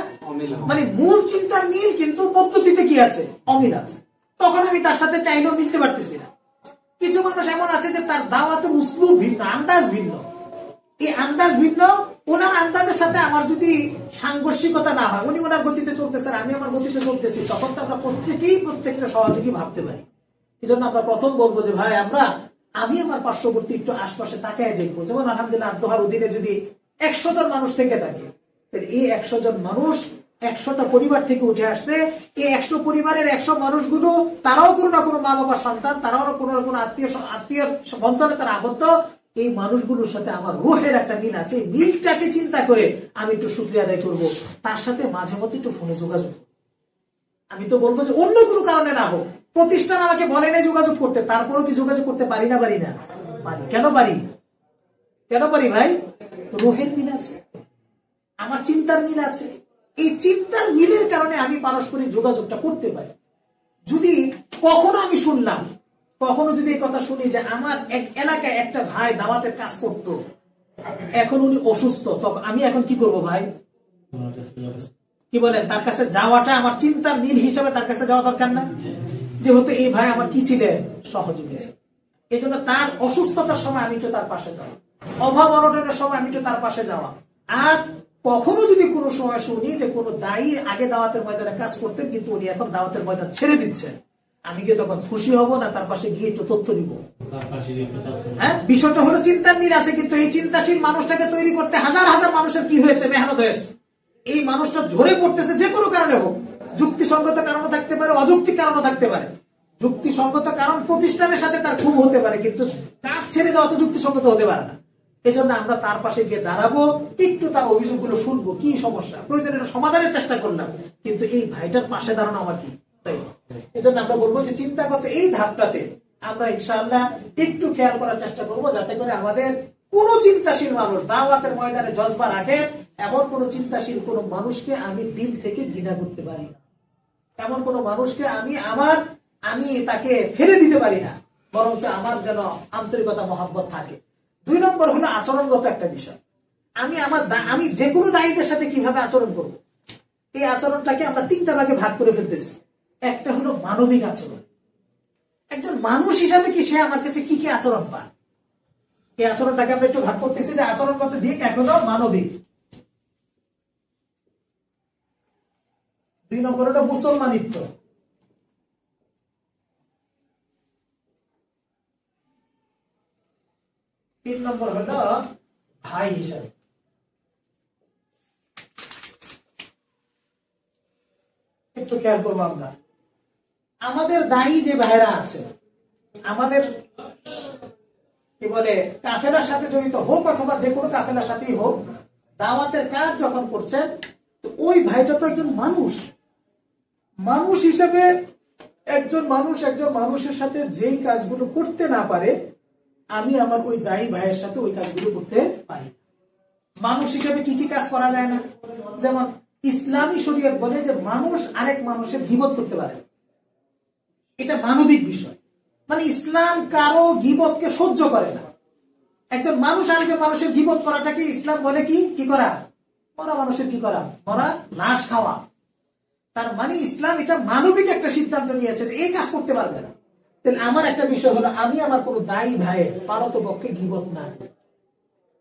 Speaker 1: মানে মূল চিন্তার মিল, কিন্তু পদ্ধতিতে কি আছে? অমিল আছে। তখন আমি তার সাথে চাইলেও মিলতে পারতেছি না। কিছু মানুষ এমন আছে যে তার দাওয়াতের উসলুব ভিন্ন, আন্দাজ ভিন্ন, এই আন্দাজ ভিন্ন। ওনার আন্দাজের সাথে আমার যদি সাংঘর্ষিকতা না হয়, উনি ওনার গতিতে চলতেছেন, আমি আমার গতিতে চলতেছি, তখন তো আমরা প্রত্যেকেই প্রত্যেকটা সহযোগী ভাবতে পারি। এই জন্য আমরা প্রথম বলবো যে ভাই আমি আমার পার্শ্ববর্তী একটু আশপাশে তাকায় দেখবো। যেমন আলহামদুলিল্লাহ আব্দুহার অধীনে যদি 100 জন মানুষ থেকে থাকে, এই 100 জন মানুষ 100টা পরিবার থেকে উঠে আসছে। এই 100 পরিবারের 100 মানুষগুলো তারাও কোনো না কোনো মা বাবার সন্তান, তারাও কোনো না কোনো আত্মীয় বন্ধনে তারা আবদ্ধ। এই মানুষগুলোর সাথে আমার রুহের একটা মিল আছে। মিলটাকে চিন্তা করে আমি একটু শুকরিয়া আদায় করবো, তার সাথে মাঝে মধ্যে একটু ফোনে যোগাযোগ। আমি তো বলবো যে অন্য কোনো কারণে না হোক, প্রতিষ্ঠান আমাকে বলে নাই যোগাযোগ করতে, তারপরেও কি যোগাযোগ করতে পারি না? পারি। কেন পারি ভাই? রুহের মিল আছে, আমার চিন্তার মিল আছে। এই চিন্তার মিলের কারণে আমি পারস্পরিক যোগাযোগটা করতে পারি। যদি কখনো আমি শুনলাম, কখনো যদি এই কথা শুনি যে আমার এক এলাকায় একটা ভাই দাওয়াতের কাজ করত, এখন উনি অসুস্থ, তখন আমি এখন কি করব ভাই? কি বলেন? তার কাছে যাওয়াটা আমার চিন্তার মিল হিসাবে তার কাছে যাওয়া দরকার না? যেহেতু এই ভাই আমার কি ছিলেন? সহযোগী। এই জন্য তার অসুস্থতার সময় আমি তো তার পাশে যাওয়া, অভাব অনটনের সময় আমি তো তার পাশে যাওয়া। আর কখনো যদি কোনো সময় শুনি যে কোনো দায়ী আগে দাওয়াতের ময়দানে কাজ করতেন, কিন্তু উনি এখন দাওয়াতের ময়দান ছেড়ে দিচ্ছেন, আমি কি তখন খুশি হব না তার পাশে গিয়ে একটু তথ্য দিব? হ্যাঁ, বিষয়টা হলো চিন্তার মিল আছে, কিন্তু এই চিন্তাশীল মানুষটাকে তৈরি করতে হাজার হাজার মানুষের কি হয়েছে? মেহনত হয়েছে। এই মানুষটা ঝরে পড়তেছে যে কোনো কারণে হোক, যুক্তিসঙ্গত কারণও থাকতে পারে, অযৌক্তিক কারণও থাকতে পারে। যুক্তিসঙ্গত কারণ প্রতিষ্ঠানের সাথে তার খুব হতে পারে, কিন্তু কাজ ছেড়ে দেওয়া তো যুক্তিসঙ্গত হতে পারে না। এই জন্য আমরা তার পাশে গিয়ে দাঁড়াবো, একটু তার অভিযোগগুলো শুনবো, কি সমস্যা, প্রয়োজনে সমাধানের চেষ্টা করলাম, কিন্তু এই ভাইটার পাশে দাঁড়ানো আমার কি তাই। এই জন্য আমরা বলবো যে চিন্তাগত এই ধাপটাতে আমরা ইনশাআল্লাহ একটু খেয়াল করার চেষ্টা করবো, যাতে করে আমাদের কোন চিন্তাশীল মানুষ দাওয়াতের ময়দানে জজবা রাখে, এমন কোন চিন্তাশীল কোন মানুষকে আমি দিল থেকে ঘৃণা করতে পারি না, এমন কোন মানুষকে আমি তাকে ফেলে দিতে পারি না, বরঞ্চ আমার যেন আন্তরিকতা মহব্বত থাকে। 2 নম্বর হলো আচরণগত একটা বিষয়। আমি যে কোনো দায়ীদের সাথে কিভাবে আচরণ করব, এই আচরণটাকে আমরা 3টা ভাগে ভাগ করে ফেলতেছি। একটা হলো মানবিক আচরণ। একজন মানুষ হিসাবে কি সে আমার কাছে কি কি আচরণ পায়, এই আচরণটাকে আমরা একটু ভাগ করতেছি যে আচরণগত দিক। এক হলো মানবিক। 2 নম্বর হলো মুসলমানিত্ব। 3 নম্বর হলো ভাই হিসাবে। একটু খেয়াল করবো আমরা, আমাদের দায়ী যে ভাইরা আছে, আমাদের কি বলে কাফেলার সাথে জড়িত হোক অথবা যে কোনো কাফেলার সাথেই হোক, দাওয়াতের কাজ যখন করছেন, তো ওই ভাইটা তো একজন মানুষ হিসেবে একজন মানুষের সাথে যেই কাজগুলো করতে না পারে, আমি আমার ওই দায়ী ভাইয়ের সাথে ওই কাজগুলো করতে পারি। মানুষ হিসেবে কি কি কাজ করা যায় না? যেমন ইসলামী শরীয়ত বলে যে মানুষ আরেক মানুষের গীবত করতে পারে, এটা মানবিক বিষয়। মানে ইসলাম কারো গীবতকে সহ্য করে না। একজন মানুষ আরেকজন মানুষের গীবত করাটাকে ইসলাম বলে কি করা? মরা মানুষের কি করা? মরা লাশ খাওয়া। তার মানে ইসলাম এটা মানবিক একটা সিদ্ধান্ত নিয়েছে যে এই কাজ করতে পারবে না। তাহলে আমার একটা বিষয় হলো, আমি আমার কোনো দায়ী ভাইয়ের পারতপক্ষে গীবত না করি।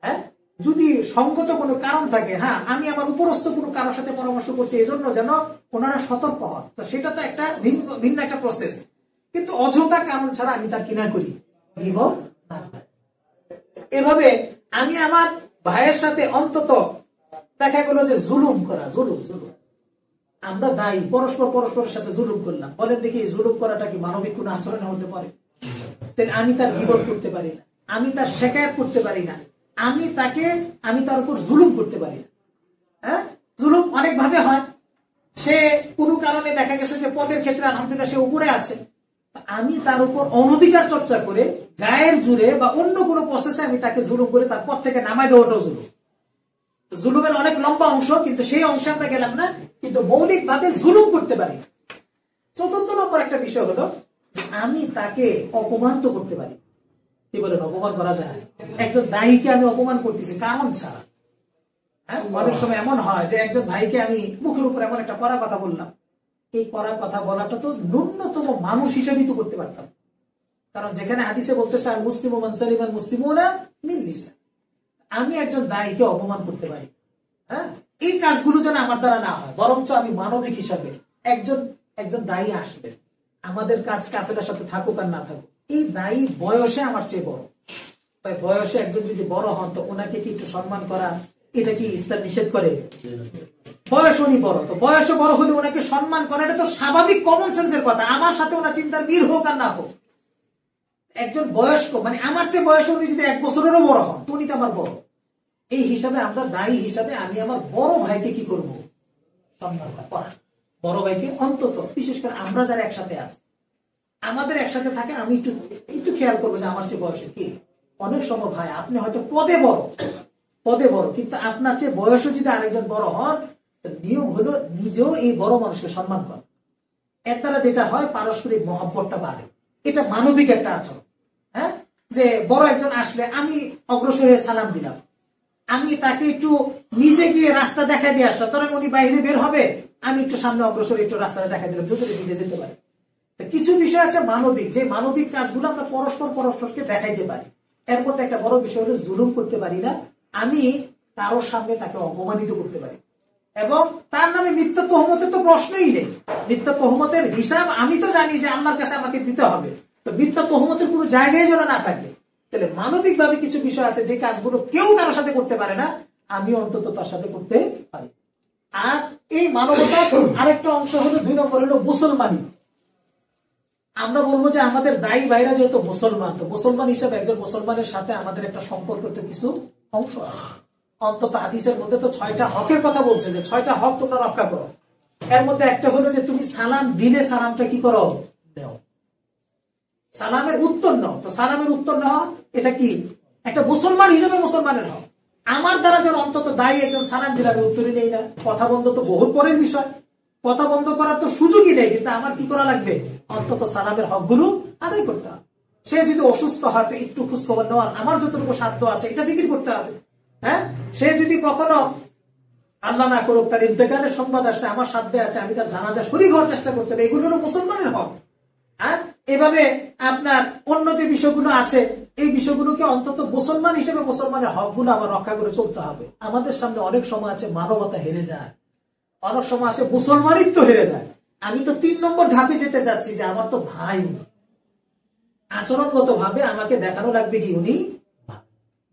Speaker 1: হ্যাঁ, যদি সঙ্গত কোনো কারণ থাকে, হ্যাঁ আমি আমার উপরস্থ কোনো কারোর সাথে পরামর্শ করছি এই জন্য যেন ওনারা সতর্ক হন, তো সেটা তো একটা ভিন্ন একটা প্রসেস। কিন্তু অযথা কারণ ছাড়া আমি তার কিনা করি গীবত না করি। এভাবে আমি আমার ভাইয়ের সাথে অন্তত দেখা গেল যে জুলুম আমরা দায়ী, পরস্পরের সাথে জুলুম করলাম, বলেন দেখি জুলুম করাটা কি মানবিক কোন আচরণ হতে পারে? আমি তার গীবত করতে পারি না, আমি তার শেকায়াত করতে পারি না, আমি তার উপর জুলুম করতে পারি না। হ্যাঁ, জুলুম অনেক ভাবে হয়। সে কোনো কারণে দেখা গেছে যে পদের ক্ষেত্রে আলহামদুলিল্লাহ সে উপরে আছে, আমি তার উপর অনধিকার চর্চা করে গায়ের জুড়ে বা অন্য কোনো প্রসেসে আমি তাকে জুলুম করে তার পদ থেকে নামাই দেওয়াটাও জুলুমের অনেক লম্বা অংশ, কিন্তু সেই অংশে আমরা গেলাম না, কিন্তু মৌলিক ভাবে জুলুম করতে পারি। 4th নম্বর একটা বিষয় হলো, আমি তাকে অপমান তো করতে পারি। কি বলেন, অপমান করা যায়? একজন দায়ীকে আমি অপমান করতেছি কারণ ছাড়া। হ্যাঁ, অনেক সময় এমন হয় যে একজন ভাইকে আমি মুখের উপর এমন একটা কড়া কথা বললাম, এই কড়া কথা বলাটা তো ন্যূনতম মানুষ হিসেবেই তো করতে পারতাম। কারণ যেখানে হাদিসে বলতেছে আর মুসলিম মান সালিমান মুসলিমুনা মিন লিসান, আমি একজন দায়ীকে অপমান করতে পারি। হ্যাঁ, এই কাজগুলো যেন আমার দ্বারা না হয়, বরঞ্চ আমি মানবিক হিসাবে একজন দায়ী আসবে, আমাদের কাজ কাফেলার সাথে থাকুক আর না থাকুক, এই দায়ী বয়সে আমার চেয়ে বড়, বয়সে একজন যদি বড় হন তো ওনাকে কি একটু সম্মান করা, এটা কি ইসলাম নিষেধ করে? বয়স উনি বড়, তো বয়সে বড় হলে ওনাকে সম্মান করা, এটা তো স্বাভাবিক কমন সেন্সের কথা। আমার সাথে ওনার চিন্তার মিল হোক আর না হোক, একজন বয়স্ক মানে আমার চেয়ে বয়সে উনি যদি 1 বছরেরও বড় হন তো উনি তো আমার বড়। এই হিসাবে আমরা দায়ী হিসাবে আমি আমার বড় ভাইকে কি করব? সম্মান করা। বড় ভাইকে অন্তত, বিশেষ করে আমরা যারা একসাথে আছি, আমাদের একসাথে থাকে, আমি একটু খেয়াল করবো যে আমার চেয়ে বয়সে কি। অনেক সময় ভাই আপনি হয়তো পদে বড়, কিন্তু আপনার চেয়ে বয়সে যদি আরেকজন বড় হন, নিয়ম হলো নিজেও এই বড় মানুষকে সম্মান করা। এর দ্বারা যেটা হয় পারস্পরিক মহব্বতটা বাড়ে, এটা মানবিক একটা আচরণ। হ্যাঁ, যে বড় একজন আসলে আমি অগ্রসর হয়ে সালাম দিলাম, আমি তাকে একটু নিজে গিয়ে রাস্তা দেখা দিয়ে আসলাম, তখন উনি বাইরে বের হবে, আমি একটু সামনে অগ্রসর একটু রাস্তাটা দেখা দিলাম, যদি দিকে যেতে পারে। কিছু বিষয় আছে মানবিক, যে মানবিক কাজগুলো আমরা পরস্পরকে দেখাইতে পারি। এর মধ্যে একটা বড় বিষয় হলো জুলুম করতে পারি না, আমি কারোর সামনে তাকে অপমানিত করতে পারি, এবং তার নামে মিথ্যা তহমতের তো প্রশ্নই নেই। মিথ্যা তহমতের হিসাব আমি তো জানি যে আল্লাহর কাছে আমাকে দিতে হবে, তো মিথ্যা তহমতের কোনো জায়গায় যেন না থাকে। তাহলে মানবিক ভাবে কিছু বিষয় আছে যে কাজগুলো কেউ কারোর সাথে করতে পারে না, আমি অন্তত তার সাথে করতে পারি। আর এই মানবতার আরেকটা অংশ হলো 2 নম্বর হলো মুসলমানি। আমরা বলবো যে আমাদের দায়ী ভাইরা যেহেতু মুসলমান, তো মুসলমান হিসেবে একজন মুসলমানের সাথে আমাদের একটা সম্পর্ক তো কিছু অংশ আছে। অন্তত হাদিসের মধ্যে তো 6টা হকের কথা বলছে, যে 6টা হক তোমরা রক্ষা করো। এর মধ্যে একটা হলো যে তুমি সালাম দিলে সালামটা কি করো? দাও। সালামের উত্তর নাও। তো সালামের উত্তর নেওয়া এটা কি একটা মুসলমান হিসেবে মুসলমানের হক। আমার দ্বারা যেন অন্তত দায়ী একজন সালাম দিলে আমি উত্তরই নেই না, কথা বন্ধ তো বহু পরের বিষয়, কথা বন্ধ করার তো সুযোগই নেই, কিন্তু আমার কি করা লাগবে? অন্তত সালামের হকগুলো আদায় করতে হবে। সে যদি অসুস্থ হয় তো একটু খোঁজখবর নেওয়ার আমার যতটুকু সাধ্য আছে এটা বিক্রি করতে হবে। হ্যাঁ, সে যদি কখনো আল্লাহ না করুক তার ইন্তেকালের সংবাদ আসছে, আমার সাধ্যে আছে, আমি তার জানাজা শরীক হওয়ার চেষ্টা করতে হবে। এগুলো হলো মুসলমানের হক। হ্যাঁ, এভাবে আপনার অন্য যে বিষয়গুলো আছে এই বিষয়গুলোকে অন্তত মুসলমান হিসেবে মুসলমানের হকগুলো আবার রক্ষা করে চলতে হবে। আমাদের সামনে অনেক সময় আছে মানবতা হেরে যায়, অনেক সময় আছে মুসলমানিত্ব হেরে যায়। আমি তো 3 নম্বর ধাপে যেতে যাচ্ছি যে আমার তো ভাই, আচরণগত ভাবে আমাকে দেখানো লাগবে কি উনি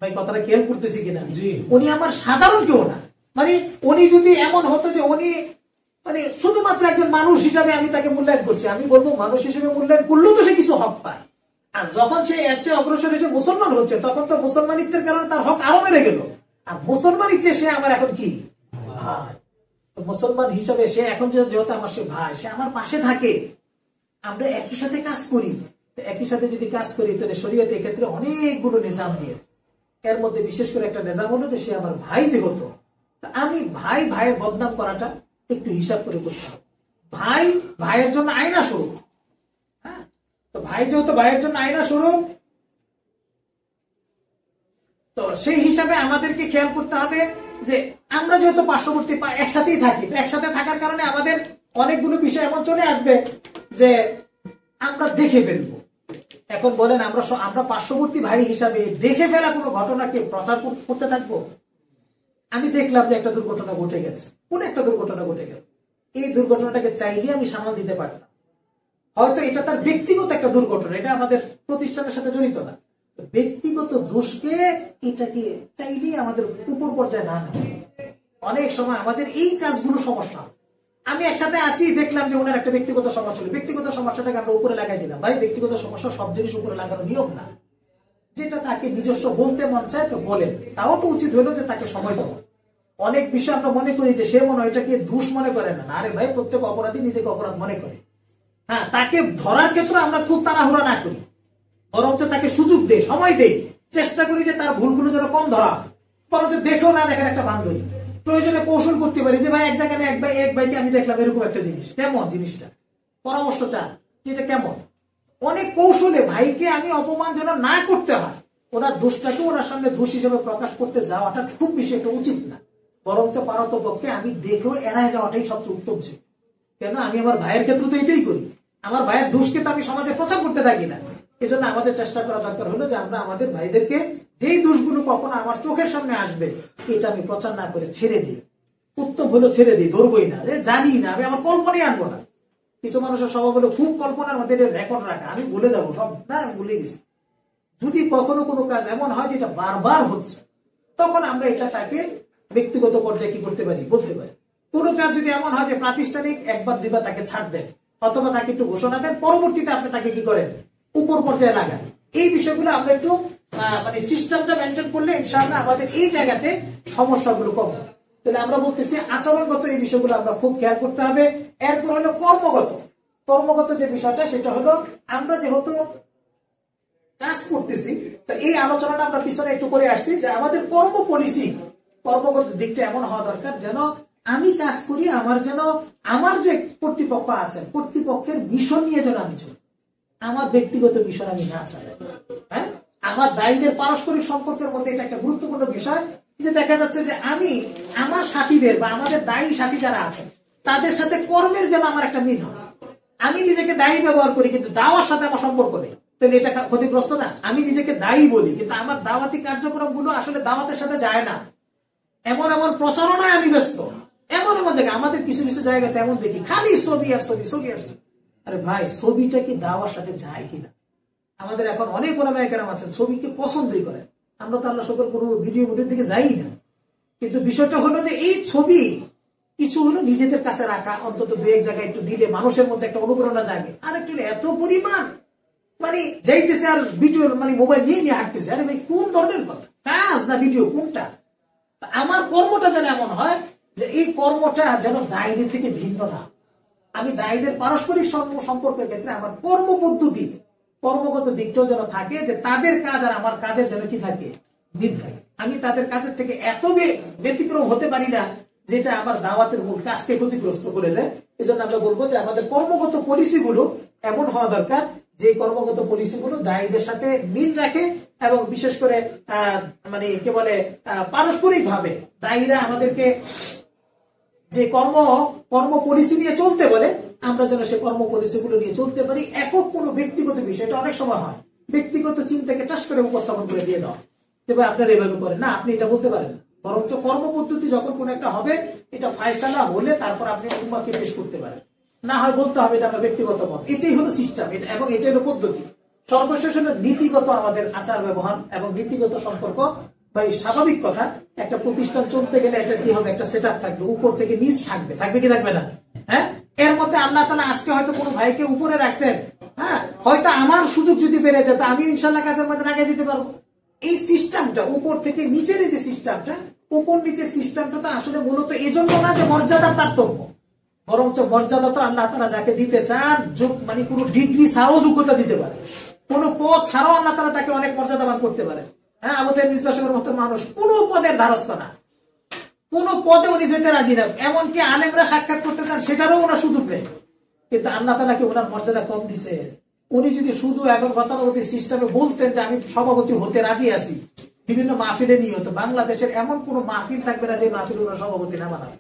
Speaker 1: ভাই, কথাটা খেয়াল করতেছি কিনা, উনি আমার সাধারণ কেউ না। মানে উনি যদি এমন হতো যে উনি মানে শুধুমাত্র একজন মানুষ হিসাবে আমি তাকে মূল্যায়ন করছি, আমি বলবো মানুষ হিসেবে মূল্যায়ন করলেও তো সে কিছু হক পায়। আর যখন সে এর চেয়ে অগ্রসর হয়েছে মুসলমান হচ্ছে, তখন তো মুসলমানিত্বের কারণে তার হক আরো বেড়ে গেল। আর মুসলমান ইচ্ছে সে আমার এখন কি ভাই, মুসলমান হিসাবে সে এখন যেহেতু আমার সে ভাই, সে আমার পাশে থাকে, আমরা একই সাথে কাজ করি। একই সাথে যদি কাজ করি তাহলে শরীয়তে এক্ষেত্রে অনেকগুলো নিজাম দিয়েছে। এর মধ্যে বিশেষ করে একটা নিজাম হলো যে সে আমার ভাই যেহেতু, আমি ভাইয়ের বদনাম করাটা একটু হিসাব করে করতে হবে। ভাইয়ের জন্য আয়না স্বরূপ। হ্যাঁ, তো ভাই যেহেতু ভাইয়ের জন্য আয়না স্বরূপ, তো সেই হিসাবে আমাদেরকে খেয়াল করতে হবে যে আমরা যেহেতু পার্শ্ববর্তী একসাথেই থাকি, তো একসাথে থাকার কারণে আমাদের অনেকগুলো বিষয় এমন চলে আসবে যে আমরা দেখে ফেলবো। এখন বলেন আমরা পার্শ্ববর্তী ভাই হিসাবে দেখে ফেলা কোনো ঘটনাকে প্রচার করতে থাকবো? আমি দেখলাম যে একটা দুর্ঘটনা ঘটে গেছে, কোন একটা দুর্ঘটনা ঘটে গেছে, এই দুর্ঘটনাটাকে চাইলে আমি সামাল দিতে পারতাম। হয়তো এটা তার ব্যক্তিগত একটা দুর্ঘটনা, এটা আমাদের প্রতিষ্ঠানের সাথে জড়িত না। ব্যক্তিগত দোষকে এটাকে চাইলে আমাদের উপর পর্যায়ে না নেওয়া। অনেক সময় আমাদের এই কাজগুলো সমস্যা। আমি একসাথে আছি, দেখলাম যে ওনার একটা ব্যক্তিগত সমস্যা হলো, ব্যক্তিগত সমস্যাটাকে আমরা উপরে লাগাই দিলাম। ভাই, ব্যক্তিগত সমস্যা সব জিনিস উপরে লাগানো নিয়ম না। যেটা তাকে নিজস্ব বলতে মন চায় তো বলেন, তাও তো উচিত হলো যে তাকে সময় দেওয়া। অনেক বিষয় আমরা মনে করি যে সে মনে হয় এটাকে দোষ মনে করে না। আরে ভাই, প্রত্যেক অপরাধী নিজেকে অপরাধ মনে করে। হ্যাঁ, তাকে ধরার ক্ষেত্রে আমরা খুব তাড়াহুড়া না করি, বরঞ্চ তাকে সুযোগ দেই, সময় দেই, চেষ্টা করি যে তার ভুলগুলো যেন কম ধরা, বরঞ্চ দেখেও না দেখার একটা বান্ধবী। প্রয়োজনে কৌশল করতে পারি যে ভাই এক জায়গায় এক ভাইকে আমি দেখলাম এরকম একটা জিনিস, কেমন জিনিসটা, পরামর্শ চান যেটা কেমন। অনেক কৌশলে ভাইকে আমি অপমান যেন না করতে হয়, ওনার দোষটাকে ওনার সামনে দোষ হিসেবে প্রকাশ করতে যাওয়াটা খুব বেশি একটা উচিত না, বরঞ্চ পারতপক্ষে আমি দেখেও এড়ায় যাওয়াটাই সবচেয়ে উত্তম ছিল। কেন, আমি আমার ভাইয়ের ক্ষেত্রে তো এটাই করি। আমার ভাইয়ের দোষকে তো আমি সমাজে প্রচার করতে থাকি না, এই জন্য আমাদের চেষ্টা করা দরকার হলো যে আমরা আমাদের ভাইদেরকে যেই দোষগুলো কখনো আমার চোখের সামনে আসবে এটা আমি প্রচার না করে ছেড়ে দিই, উত্তম হলো ছেড়ে দিই, ধরবই না, জানি না, আমি আমার কল্পনাই আনবো না। কিছু মানুষের স্বভাব হলো খুব কল্পনার মধ্যে রেকর্ড রাখা, আমি ভুলে যাবো সব, না আমি ভুলে গেছি। যদি কখনো কোনো কাজ এমন হয় যেটা বারবার হচ্ছে, তখন আমরা এটা তাকে ব্যক্তিগত পর্যায়ে কি করতে পারি, বলতে পারি। কোনো কাজ যদি এমন হয় যে প্রাতিষ্ঠানিক একবার দুইবার তাকে ছাড় দেন অথবা তাকে একটু ঘোষণা দেন, পরবর্তীতে আপনি তাকে কি করেন, উপর পর্যায়ে লাগান। এই বিষয়গুলো আমরা একটু মানে সিস্টেমটা মেনটেন করলে ইনশাআল্লাহ আমাদের এই জায়গাতে সমস্যাগুলো কম হবে। তাহলে আমরা বলতেছি আচরণগত এই বিষয়গুলো আমরা খুব খেয়াল করতে হবে। এরপর হলো কর্মগত যে বিষয়টা, সেটা হলো আমরা যেহেতু কাজ করতেছি, তো এই আলোচনাটা আমরা পিছনে একটু করে আসছি যে আমাদের কর্ম পলিসি, কর্মগত দিকটা এমন হওয়া দরকার যেন আমি কাজ করি, আমার যেন আমার যে কর্তৃপক্ষ আছেন কর্তৃপক্ষের মিশন নিয়ে যেন আমি চলি, আমার ব্যক্তিগত বিষয় আমি না চালাই। হ্যাঁ, আমার দায়ীদের পারস্পরিক সম্পর্কের মধ্যে এটা একটা গুরুত্বপূর্ণ বিষয় যে দেখা যাচ্ছে যে আমি আমার সাথীদের বা আমাদের দায়ী সাথী যারা আছেন তাদের সাথে কর্মের যেন আমার একটা মিল হয়। আমি নিজেকে দায়ী ব্যবহার করি কিন্তু দাওয়ার সাথে আমার সম্পর্ক নেই, তাহলে এটা ক্ষতিগ্রস্ত না? আমি নিজেকে দায়ী বলি কিন্তু আমার দাওয়াতি কার্যক্রম গুলো আসলে দাওয়াতের সাথে যায় না, এমন এমন প্রচারণায় আমি ব্যস্ত, এমন এমন জায়গায় আমাদের কিছু কিছু জায়গায় তেমন দেখি খালি ছবি আর ছবি, ছবি আর ছবি। আরে ভাই, ছবিটা কি দাওয়ার সাথে যায় কিনা? আমাদের এখন অনেক ওলামায়ে আছেন ছবিকে পছন্দই করেন, আমরা তো আল্লাহ সকল কোনো ভিডিও দিকে যাই না। কিন্তু বিষয়টা হলো যে এই ছবি কিছু হলো নিজেদের কাছে রাখা, অন্তত দু এক জায়গায় একটু দিলে মানুষের মধ্যে একটা অনুপ্রেরণা জাগে। আর একটু এত পরিমাণ মানে যাইতেছে আর ভিডিও মানে মোবাইল নিয়ে নিয়ে হাঁটতেছে। আরে ভাই, কোন ধরনের কথা, কাজ না ভিডিও, কোনটা? আমার কর্মটা যেন এমন হয় যে এই কর্মটা যেন দায়ীদের থেকে ভিন্ন না। আমি দায়ীদের পারস্পরিক সম্পর্কের ক্ষেত্রে আমার কর্ম পদ্ধতি, কর্মগত দিকটাও যেন থাকে যে তাদের কাজ আর আমার কাজের যেন কি থাকে, মিল থাকে। আমি তাদের কাজের থেকে এত ব্যতিক্রম হতে পারি না যেটা আমার দাওয়াতের মূল কাজকে ক্ষতিগ্রস্ত করে দেয়। এই জন্য আমরা বলবো যে আমাদের কর্মগত পলিসিগুলো এমন হওয়া দরকার যে কর্মগত পলিসিগুলো দায়ীদের সাথে মিল রাখে এবং বিশেষ করে মানে কি বলে পারস্পরিক ভাবে দায়ীরা আমাদেরকে যে কর্ম পলিসি নিয়ে চলতে বলে আমরা যেন সে কর্ম পলিসি গুলো নিয়ে চলতে পারি। একক কোনো ব্যক্তিগত বিষয়, এটা অনেক সময় হয় ব্যক্তিগত চিন্তাকে টাস করে উপস্থাপন করে দিয়ে দেওয়া, যে ভাই আপনারা এভাবে করেন না, আপনি এটা বলতে পারেন না। বরঞ্চ কর্ম পদ্ধতি যখন কোন একটা হবে এটা ফায়সালা হলে তারপর আপনি উম্মাহকে পেশ করতে পারেন, না হয় বলতে হবে এটা আমার ব্যক্তিগত মত। এটাই হলো সিস্টেম, এটা এবং এটাই হলো পদ্ধতি। সর্বশেষ হলো নীতিগত আমাদের আচার ব্যবহার এবং নীতিগত সম্পর্ক। ভাই স্বাভাবিক কথা, একটা প্রতিষ্ঠান চলতে গেলে এটা কি হবে, একটা সেট আপ থাকবে, উপর থেকে নিচ থাকবে, থাকবে কি থাকবে না? হ্যাঁ, এর মধ্যে আল্লাহ তাআলা আজকে হয়তো কোনো ভাইকে উপরে রাখছেন, হ্যাঁ হয়তো আমার সুযোগ যদি বেড়ে যেত আমি ইনশাল্লাহ কাজের মধ্যে আগে যেতে পারবো। এই সিস্টেমটা উপর থেকে নিচের যে সিস্টেমটা, উপর নিচের সিস্টেমটা তো আসলে মূলত এজন্য না যে মর্যাদার তারতম্য, বরঞ্চ মর্যাদা তো আল্লাহ তাআলা যাকে দিতে চান মানে কোনো ডিগ্রি ছাড়াও যোগ্যতা দিতে পারে, কোন পদ ছাড়াও আল্লাহ তাআলা তাকে অনেক মর্যাদাবান করতে পারে। হ্যাঁ, আমাদের নির্বাচনের মতো মানুষ কোন পদের ধারস্থ না, কোন পদে উনি যেতে রাজি না, এমনকি আলেমরা সাক্ষাৎ করতে চান সেটারও ওনার সুযোগ নেই। কিন্তু আল্লাহ তাআলা কি ওনার মর্যাদা কম দিছে? উনি যদি শুধু এখন গতানুগতিক সিস্টেমে বলতেন যে আমি সভাপতি হতে রাজি আছি, বিভিন্ন মাহফিলে নিয়ে হতো, বাংলাদেশের এমন কোন মাহফিল থাকবে না যে মাহফিল ওনার সভাপতি না বানাবে।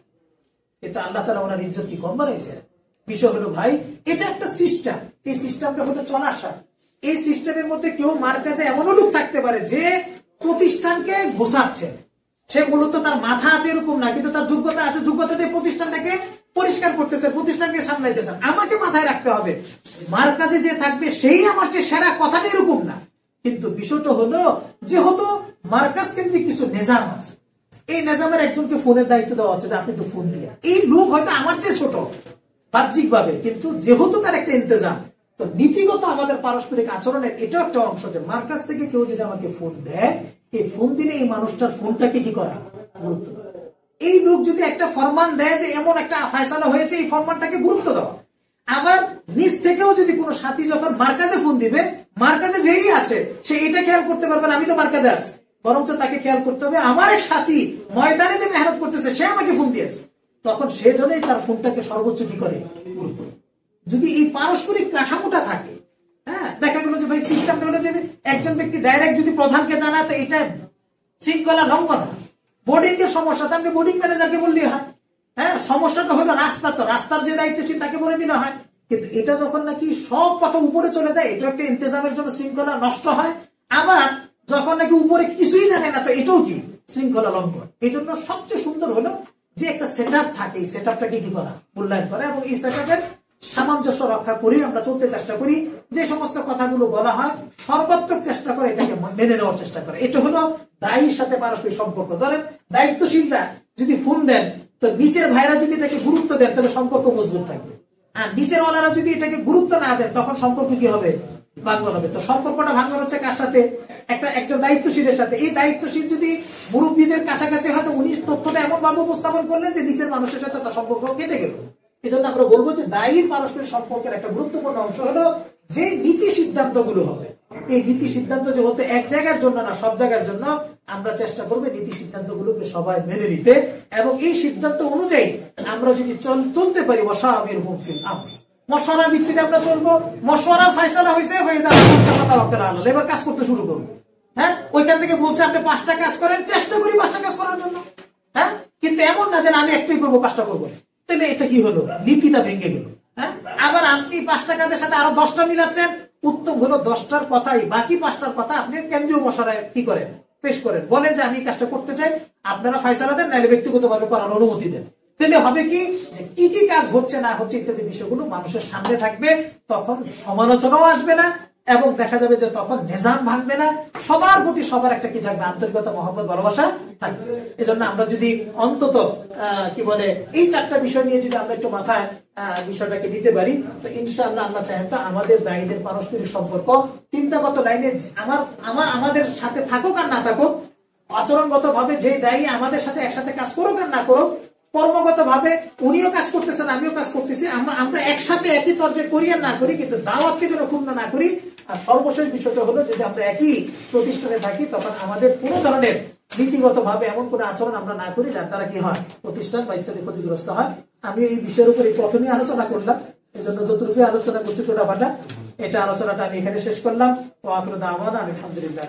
Speaker 1: কিন্তু আল্লাহ তাআলা ওনার ইজ্জত কি কম বানাইছে? বিষয় হলো ভাই, এটা একটা সিস্টেম, এই সিস্টেমটা হলো চলার সাথে। এই সিস্টেমের মধ্যে কেউ মার্কাজে এমনও লোক থাকতে পারে যে প্রতিষ্ঠানকে ঘোষাচ্ছে, সে মূলত তার মাথা আছে এরকম না, কিন্তু তার যোগ্যতা আছে, যোগ্যতা দিয়ে প্রতিষ্ঠানটাকে পরিষ্কার করতেছে, প্রতিষ্ঠানকে সামলাইতেছে। আমাকে মাথায় রাখতে হবে মার্কাজে যে থাকবে সেই আমার চেয়ে সেরা, কথাটা এরকম না। কিন্তু বিষয়টা হলো যেহেতু মার্কাজ কেন্দ্রিক কিছু নিজাম আছে, এই নিজামের একজনকে ফোনের দায়িত্ব দেওয়া হচ্ছে যে আপনি একটু ফোন দিয়ে, এই লোক হয়তো আমার চেয়ে ছোট বাহ্যিক ভাবে, কিন্তু যেহেতু তার একটা ইন্তজাম, তো নীতিগত আমাদের পারস্পরিক আচরণের এটাও একটা অংশ যে মার্কাজ থেকে কেউ যদি আমাকে ফোন দেয়, এই ফোন দিলে এই মানুষটার ফোনটাকে কি করা, গুরুত্ব। এই লোক যদি একটা ফরমান দেয় যে এমন একটা ফয়সালা হয়েছে, এই ফরমানটাকে গুরুত্ব দেওয়া। আবার নিজ থেকেও যদি কোনো সাথী যখন মার্কাজে ফোন দিবে, মার্কাজে যেই আছে সে এটা খেয়াল করতে পারবে না আমি তো মার্কাজে আছি, বরঞ্চ তাকে খেয়াল করতে হবে আমার এক সাথী ময়দানে যে মেহনত করতেছে সে আমাকে ফোন দিয়েছে, তখন সে জন্যই তার ফোনটাকে সর্বোচ্চ কি করে, গুরুত্ব। যদি এই পারস্পরিক কাঠামোটা থাকে, হ্যাঁ, দেখা গেল যে ভাই সিস্টেমটা হলো যে একজন ব্যক্তি ডাইরেক্ট যদি প্রধানকে জানায় তো এটা শৃঙ্খলা লঙ্ঘন। বোর্ডিং এর সমস্যা, আপনি বোর্ডিং ম্যানেজারকে বললেই হয়। হ্যাঁ, সমস্যাটা হলো রাস্তা, তো রাস্তার যে দায়িত্বশীল তাকে বলে দিলে হয়। কিন্তু এটা যখন নাকি সব কথা উপরে চলে যায়, এটা একটা ইন্তেজামের জন্য শৃঙ্খলা নষ্ট হয়। আবার যখন নাকি উপরে কিছুই জানে না, তো এটাও কি শৃঙ্খলা লঙ্ঘন। এই জন্য সবচেয়ে সুন্দর হলো যে একটা সেট আপ থাকে, এই সেট আপটাকে কি করা, মূল্যায়ন করা, এবং এই সেট আপের সামঞ্জস্য রক্ষা করেই আমরা চলতে চেষ্টা করি। যে সমস্ত কথাগুলো বলা হয় সর্বাত্মক চেষ্টা করে এটাকে মেনে নেওয়ার চেষ্টা করে। এটা হলো দায়ীর সাথে পারস্পরিক সম্পর্ক। ধরেন দায়িত্বশীলরা যদি ফোন দেন, তো নিচের ভাইরা যদি এটাকে গুরুত্ব দেন, তাহলে সম্পর্ক মজবুত থাকবে। আর নিচের ওনারা যদি এটাকে গুরুত্ব না দেন, তখন সম্পর্ক কি হবে, ভাঙ্গন হবে। তো সম্পর্কটা ভাঙ্গন হচ্ছে কার সাথে, একটা দায়িত্বশীলের সাথে। এই দায়িত্বশীল যদি মুরব্বীদের কাছাকাছি হয়তো উনি তথ্যটা এমন ভাবে উপস্থাপন করলেন যে নিচের মানুষের সাথে তার সম্পর্ক কেটে গেল। এই জন্য আমরা বলবো যে দায়ীর পারস্পরিক সম্পর্কের একটা গুরুত্বপূর্ণ অংশ হলো যে নীতি সিদ্ধান্ত গুলো হবে, এই নীতি সিদ্ধান্ত যে হতে এক জায়গার জন্য না, সব জায়গার জন্য আমরা চেষ্টা করবো নীতি সিদ্ধান্ত গুলোকে সবাই মেনে নিতে। এবং এই সিদ্ধান্ত অনুযায়ী আমরা যদি চলতে পারি, ওয়াশাবির হুম ফিল আমর, মশওয়ারার ভিত্তিতে আমরা চলবো। মশওয়ারার ফয়সালা হয়েছে, এবার কাজ করতে শুরু করবো। হ্যাঁ, ওইখান থেকে বলছে আপনি 5টা কাজ করেন, চেষ্টা করি 5টা কাজ করার জন্য। হ্যাঁ, কিন্তু এমন না যে আমি একটাই করবো, 5টা করবো, তাহলে এটা কি হলো, নীতিটা ভেঙে গেল। হ্যাঁ, আবার আপনি 5টা কাজের সাথে আরো 10টা মিলাচ্ছেন, উত্তম হলো 10টার কথাই বাকি 5টার কথা আপনি কেন্দ্রীয় মশওয়ারায় কি করেন, পেশ করেন, বলেন যে আমি এই কাজটা করতে চাই, আপনারা ফয়সালা দেন, নাহলে ব্যক্তিগতভাবে করার অনুমতি দেন। তাহলে হবে কি, যে কি কি কাজ হচ্ছে না হচ্ছে ইত্যাদি বিষয়গুলো মানুষের সামনে থাকবে, তখন সমালোচনাও আসবে না, এবং দেখা যাবে যে তখন নিজাম ভাঙবে না, সবার প্রতি সবার একটা কি থাকবে, আন্তরিকতা, মহব্বত, ভালোবাসা থাকবে। এজন্য আমরা যদি অন্তত কি বলে এই 4টা বিষয় নিয়ে যদি আমরা একটু মাথায় বিষয়টাকে দিতে পারি, তো ইনশাআল্লাহ আমরা চাই তো আমাদের দায়ীদের পারস্পরিক সম্পর্ক চিন্তাগত লাইনে আমাদের সাথে থাকুক আর না থাকুক, আচরণগত ভাবে যে দায়ী আমাদের সাথে একসাথে কাজ করুক আর না করুক, কর্মগত ভাবে উনিও কাজ করতেছেন, আমিও কাজ করতেছি, আমরা একসাথে একই পর্যায়ে করি আর না করি, কিন্তু দাওয়াতকে যেন ক্ষুণ্ণ না করি। আর সর্বশেষ বিষয়টা হলো যদি আমরা একই প্রতিষ্ঠানে থাকি, তখন আমাদের কোনো ধরনের নীতিগত ভাবে এমন কোন আচরণ আমরা না করি যার দ্বারা কি হয়, প্রতিষ্ঠান বা ইত্যাদি ক্ষতিগ্রস্ত হয়। আমি এই বিষয়ের উপরে প্রথমেই আলোচনা করলাম, এই জন্য যতটুকু আলোচনা করছি ছোটাফাটা, এটা আলোচনাটা আমি এখানে শেষ করলাম। তো আলহামদুলিল্লাহ।